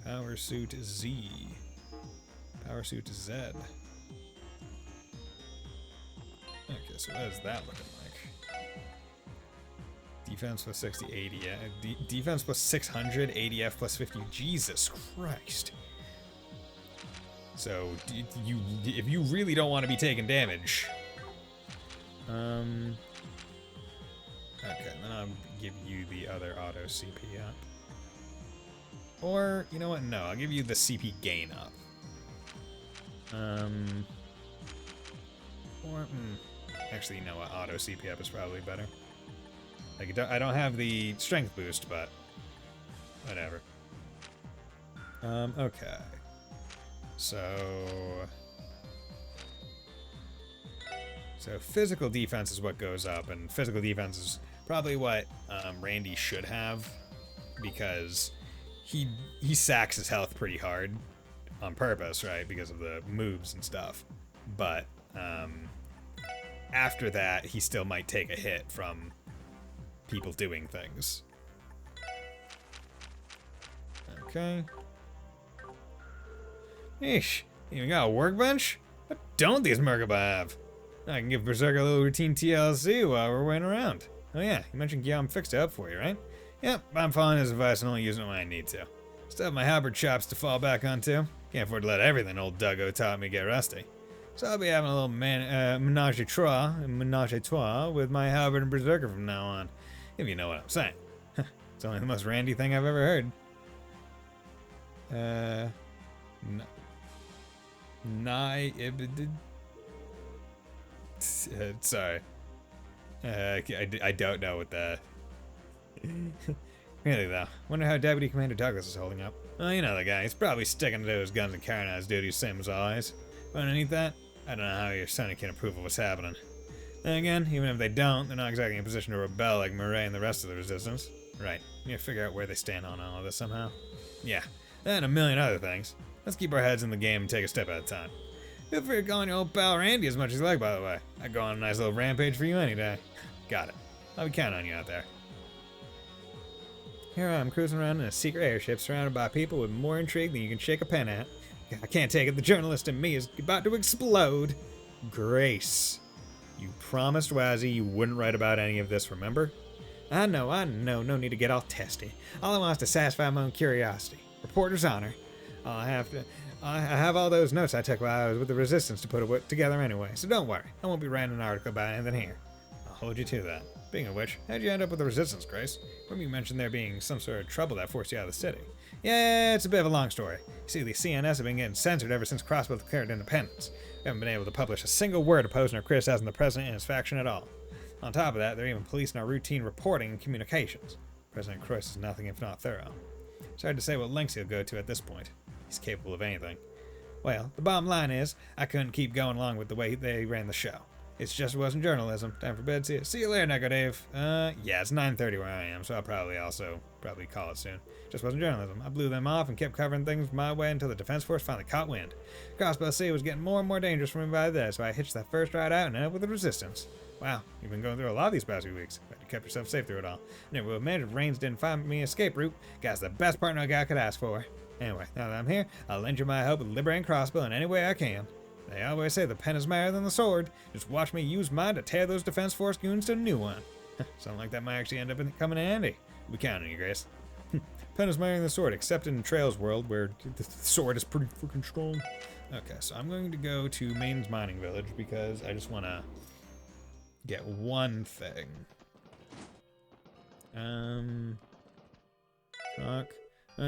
Power Suit Z. Power Suit Z. Okay, so what is that looking like? Defense plus 60, ADF. Defense plus 600, ADF plus 50. Jesus Christ. So, if you really don't want to be taking damage... Okay, then I'll give you the other auto CP up. Or, you know what? No, I'll give you the CP gain up. Actually, you know what? Auto CP up is probably better. Like, I don't have the strength boost, but whatever. Okay. So physical defense is what goes up, and physical defense is probably what Randy should have, because he sacks his health pretty hard on purpose, right? Because of the moves and stuff. But after that, he still might take a hit from people doing things. Okay. Eesh, you got a workbench? What don't these Merkaba have? I can give Berserker a little routine TLC while we're waiting around. Oh yeah, you mentioned Guillaume fixed it up for you, right? Yep, I'm following his advice and only using it when I need to. Still have my halberd chops to fall back onto. Can't afford to let everything old Duggo taught me get rusty. So I'll be having a little menage a trois with my halberd and Berserker from now on. If you know what I'm saying. It's only the most Randy thing I've ever heard. No. Sorry. I don't know what the... Really, though. Wonder how Deputy Commander Douglas is holding up. Well, you know the guy. He's probably sticking to his guns and carrying out his duties same as always. But underneath that, I don't know how your son can approve of what's happening. Then again, even if they don't, they're not exactly in a position to rebel like Murray and the rest of the Resistance. Right. You need to figure out where they stand on all of this somehow. Yeah. And a million other things. Let's keep our heads in the game and take a step at a time. Feel free to call on your old pal Randy as much as you like, by the way. I'd go on a nice little rampage for you any day. Got it. I'll be counting on you out there. Here I am cruising around in a secret airship surrounded by people with more intrigue than you can shake a pen at. I can't take it. The journalist in me is about to explode. Grace. You promised Wazzy you wouldn't write about any of this, remember? I know. No need to get all testy. All I want is to satisfy my own curiosity. Reporter's honor. I have all those notes I took while I was with the Resistance to put it together anyway, so don't worry. I won't be writing an article about anything here. I'll hold you to that. Speaking of which, how'd you end up with the Resistance, Grace? Remember you mentioned there being some sort of trouble that forced you out of the city. Yeah, it's a bit of a long story. You see, the CNS have been getting censored ever since Crossbow declared independence. We haven't been able to publish a single word opposing or criticizing the president and his faction at all. On top of that, they're even policing our routine reporting and communications. President Croix is nothing if not thorough. It's hard to say what lengths he'll go to at this point. He's capable of anything. Well, the bottom line is, I couldn't keep going along with the way they ran the show. It just wasn't journalism. Time for bed. See you later, Neko Dave. Yeah, it's 9:30 where I am, so I'll probably call it soon. Just wasn't journalism. I blew them off and kept covering things my way until the Defense Force finally caught wind. Crossbow Sea was getting more and more dangerous for me by the day, so I hitched that first ride out and ended up with the Resistance. Wow, you've been going through a lot these past few weeks. But you kept yourself safe through it all. Never would have managed if Rains didn't find me an escape route. Guy's the best partner a guy could ask for. Anyway, now that I'm here, I'll lend you my help with liberating Crossbow in any way I can. They always say the pen is mightier than the sword. Just watch me use mine to tear those Defense Force goons to a new one. Something like that might actually end up coming in handy. We count on you, Grace. Pen is mightier than the sword, except in Trail's world, where the sword is pretty freaking strong. Okay, so I'm going to go to Maine's mining village because I just want to get one thing. Talk.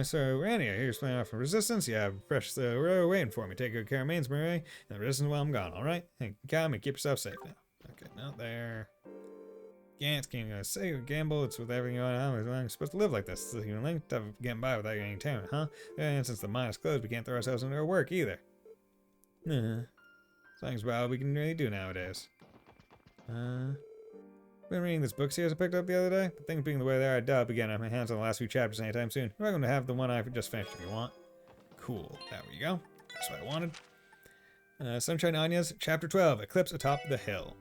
So, Randy, I hear you're playing off from Resistance. You have fresh row waiting for me. Take good care of Maine's Murray and the Resistance while I'm gone, alright? Hey, come and keep yourself safe now. Okay, not there. Gantz can't go say gamble. It's with everything going on. I'm supposed to live like this. It's a human link. Tough getting by without getting town, huh? And since the mine is closed, we can't throw ourselves into our work either. Something's about all we can really do nowadays. Been reading this book series I picked up the other day. But things being the way they are, I doubt I'll be getting my hands on the last few chapters anytime soon. You're welcome to have the one I just finished if you want. Cool. There we go. That's what I wanted. Sunshine Anya's Chapter 12, Eclipse Atop the Hill.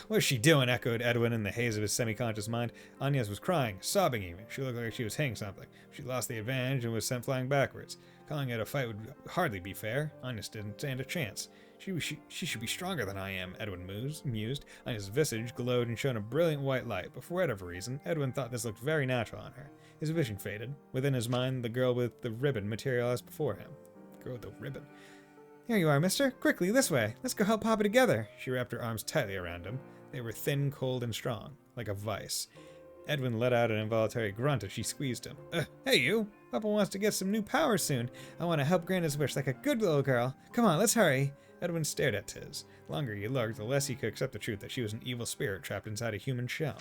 What's she doing? Echoed Edwin in the haze of his semi-conscious mind. Anya's was crying, sobbing even. She looked like she was hitting something. She lost the advantage and was sent flying backwards. Calling it a fight would hardly be fair. Anya didn't stand a chance. She should be stronger than I am, Edwin mused. Anya's visage glowed and shone a brilliant white light, but for whatever reason, Edwin thought this looked very natural on her. His vision faded. Within his mind, the girl with the ribbon materialized before him. The girl with the ribbon. Here you are, mister. Quickly, this way. Let's go help Papa together. She wrapped her arms tightly around him. They were thin, cold, and strong, like a vice. Edwin let out an involuntary grunt as she squeezed him. Hey, you! Papa wants to get some new powers soon. I want to help grant his wish like a good little girl. Come on, let's hurry. Edwin stared at Tiz. The longer he looked, the less he could accept the truth that she was an evil spirit trapped inside a human shell.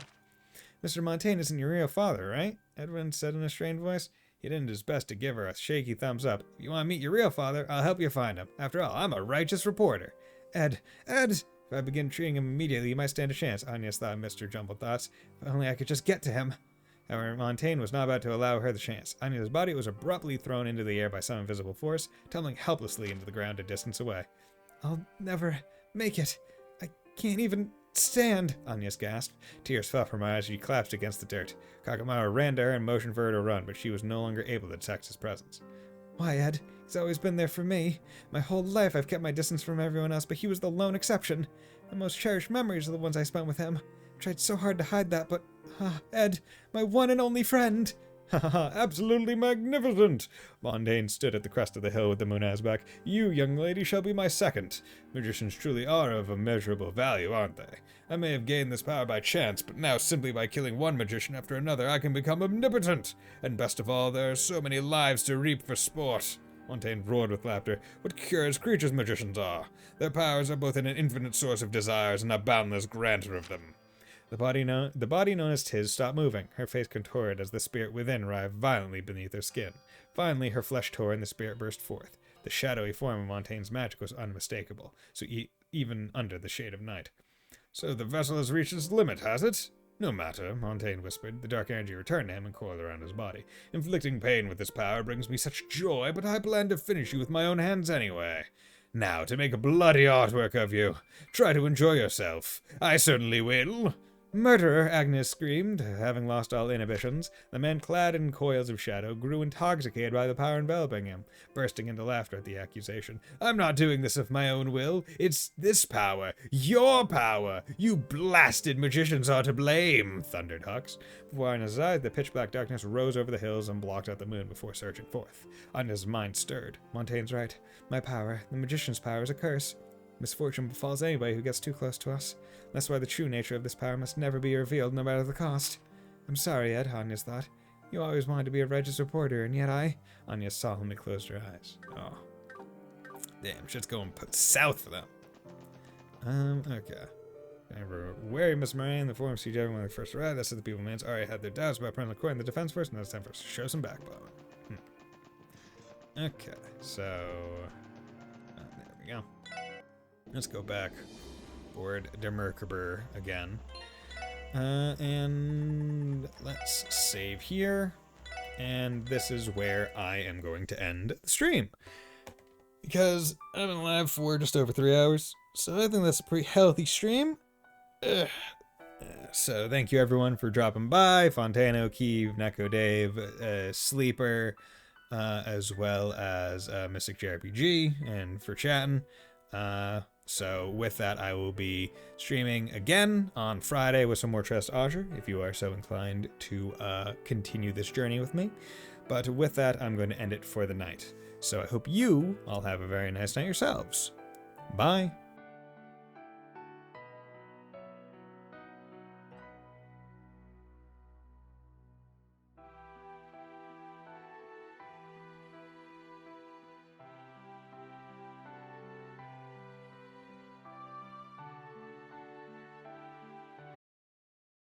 Mr. Montaigne isn't your real father, right? Edwin said in a strained voice. He did his best to give her a shaky thumbs up. If you want to meet your real father, I'll help you find him. After all, I'm a righteous reporter. Ed! If I begin treating him immediately, you might stand a chance, Agnes thought amidst her jumbled thoughts. If only I could just get to him. However, Montaigne was not about to allow her the chance. Agnes' body was abruptly thrown into the air by some invisible force, tumbling helplessly into the ground a distance away. I'll never make it. I can't even stand, Agnes gasped. Tears fell from her eyes as she collapsed against the dirt. Kakamaro ran to her and motioned for her to run, but she was no longer able to detect his presence. Why, Ed? He's always been there for me. My whole life I've kept my distance from everyone else, but he was the lone exception. My most cherished memories are the ones I spent with him. I tried so hard to hide that, but... Ed, my one and only friend! Absolutely magnificent! Montaigne stood at the crest of the hill with the moon at his back. You, young lady, shall be my second. Magicians truly are of immeasurable value, aren't they? I may have gained this power by chance, but now simply by killing one magician after another I can become omnipotent. And best of all, there are so many lives to reap for sport. Montaigne roared with laughter. What curious creatures magicians are! Their powers are both an infinite source of desires and a boundless granter of them. The body known as Tiz stopped moving, her face contorted as the spirit within writhed violently beneath her skin. Finally, her flesh tore and the spirit burst forth. The shadowy form of Montaigne's magic was unmistakable, so even under the shade of night. So the vessel has reached its limit, has it? No matter, Montaigne whispered. The dark energy returned to him and coiled around his body. Inflicting pain with this power brings me such joy, but I plan to finish you with my own hands anyway. Now, to make a bloody artwork of you. Try to enjoy yourself. I certainly will. Murderer, Agnes screamed, having lost all inhibitions. The man clad in coils of shadow grew intoxicated by the power enveloping him, bursting into laughter at the accusation. I'm not doing this of my own will. It's this power. Your power. You blasted magicians are to blame, thundered Hux. Before Anya's eyes, the pitch-black darkness rose over the hills and blocked out the moon before surging forth. Anya's mind stirred. Montaigne's right. My power, the magician's power, is a curse. Misfortune befalls anybody who gets too close to us. That's why the true nature of this power must never be revealed, no matter the cost. I'm sorry, Ed, Anya's thought. You always wanted to be a Regis reporter, and yet Anya solemnly closed her eyes. Oh. Damn, shit's going south for them. Okay. Remember, wary Miss Moraine, the former CJ when they first arrived, that's what the people means already had their doubts about Prince LaCour and the defense force, and now it's time for us to show some backbone. Okay, so... there we go. Let's go back. Board de Merkabur again. And let's save here. And this is where I am going to end the stream. Because I've been live for just over 3 hours. So I think that's a pretty healthy stream. So thank you everyone for dropping by. Fontano, Keeve, Neko Dave, Sleeper, as well as Mystic JRPG, and for chatting. So with that, I will be streaming again on Friday with some more Trust Azure, if you are so inclined to continue this journey with me. But with that, I'm going to end it for the night. So I hope you all have a very nice night yourselves. Bye.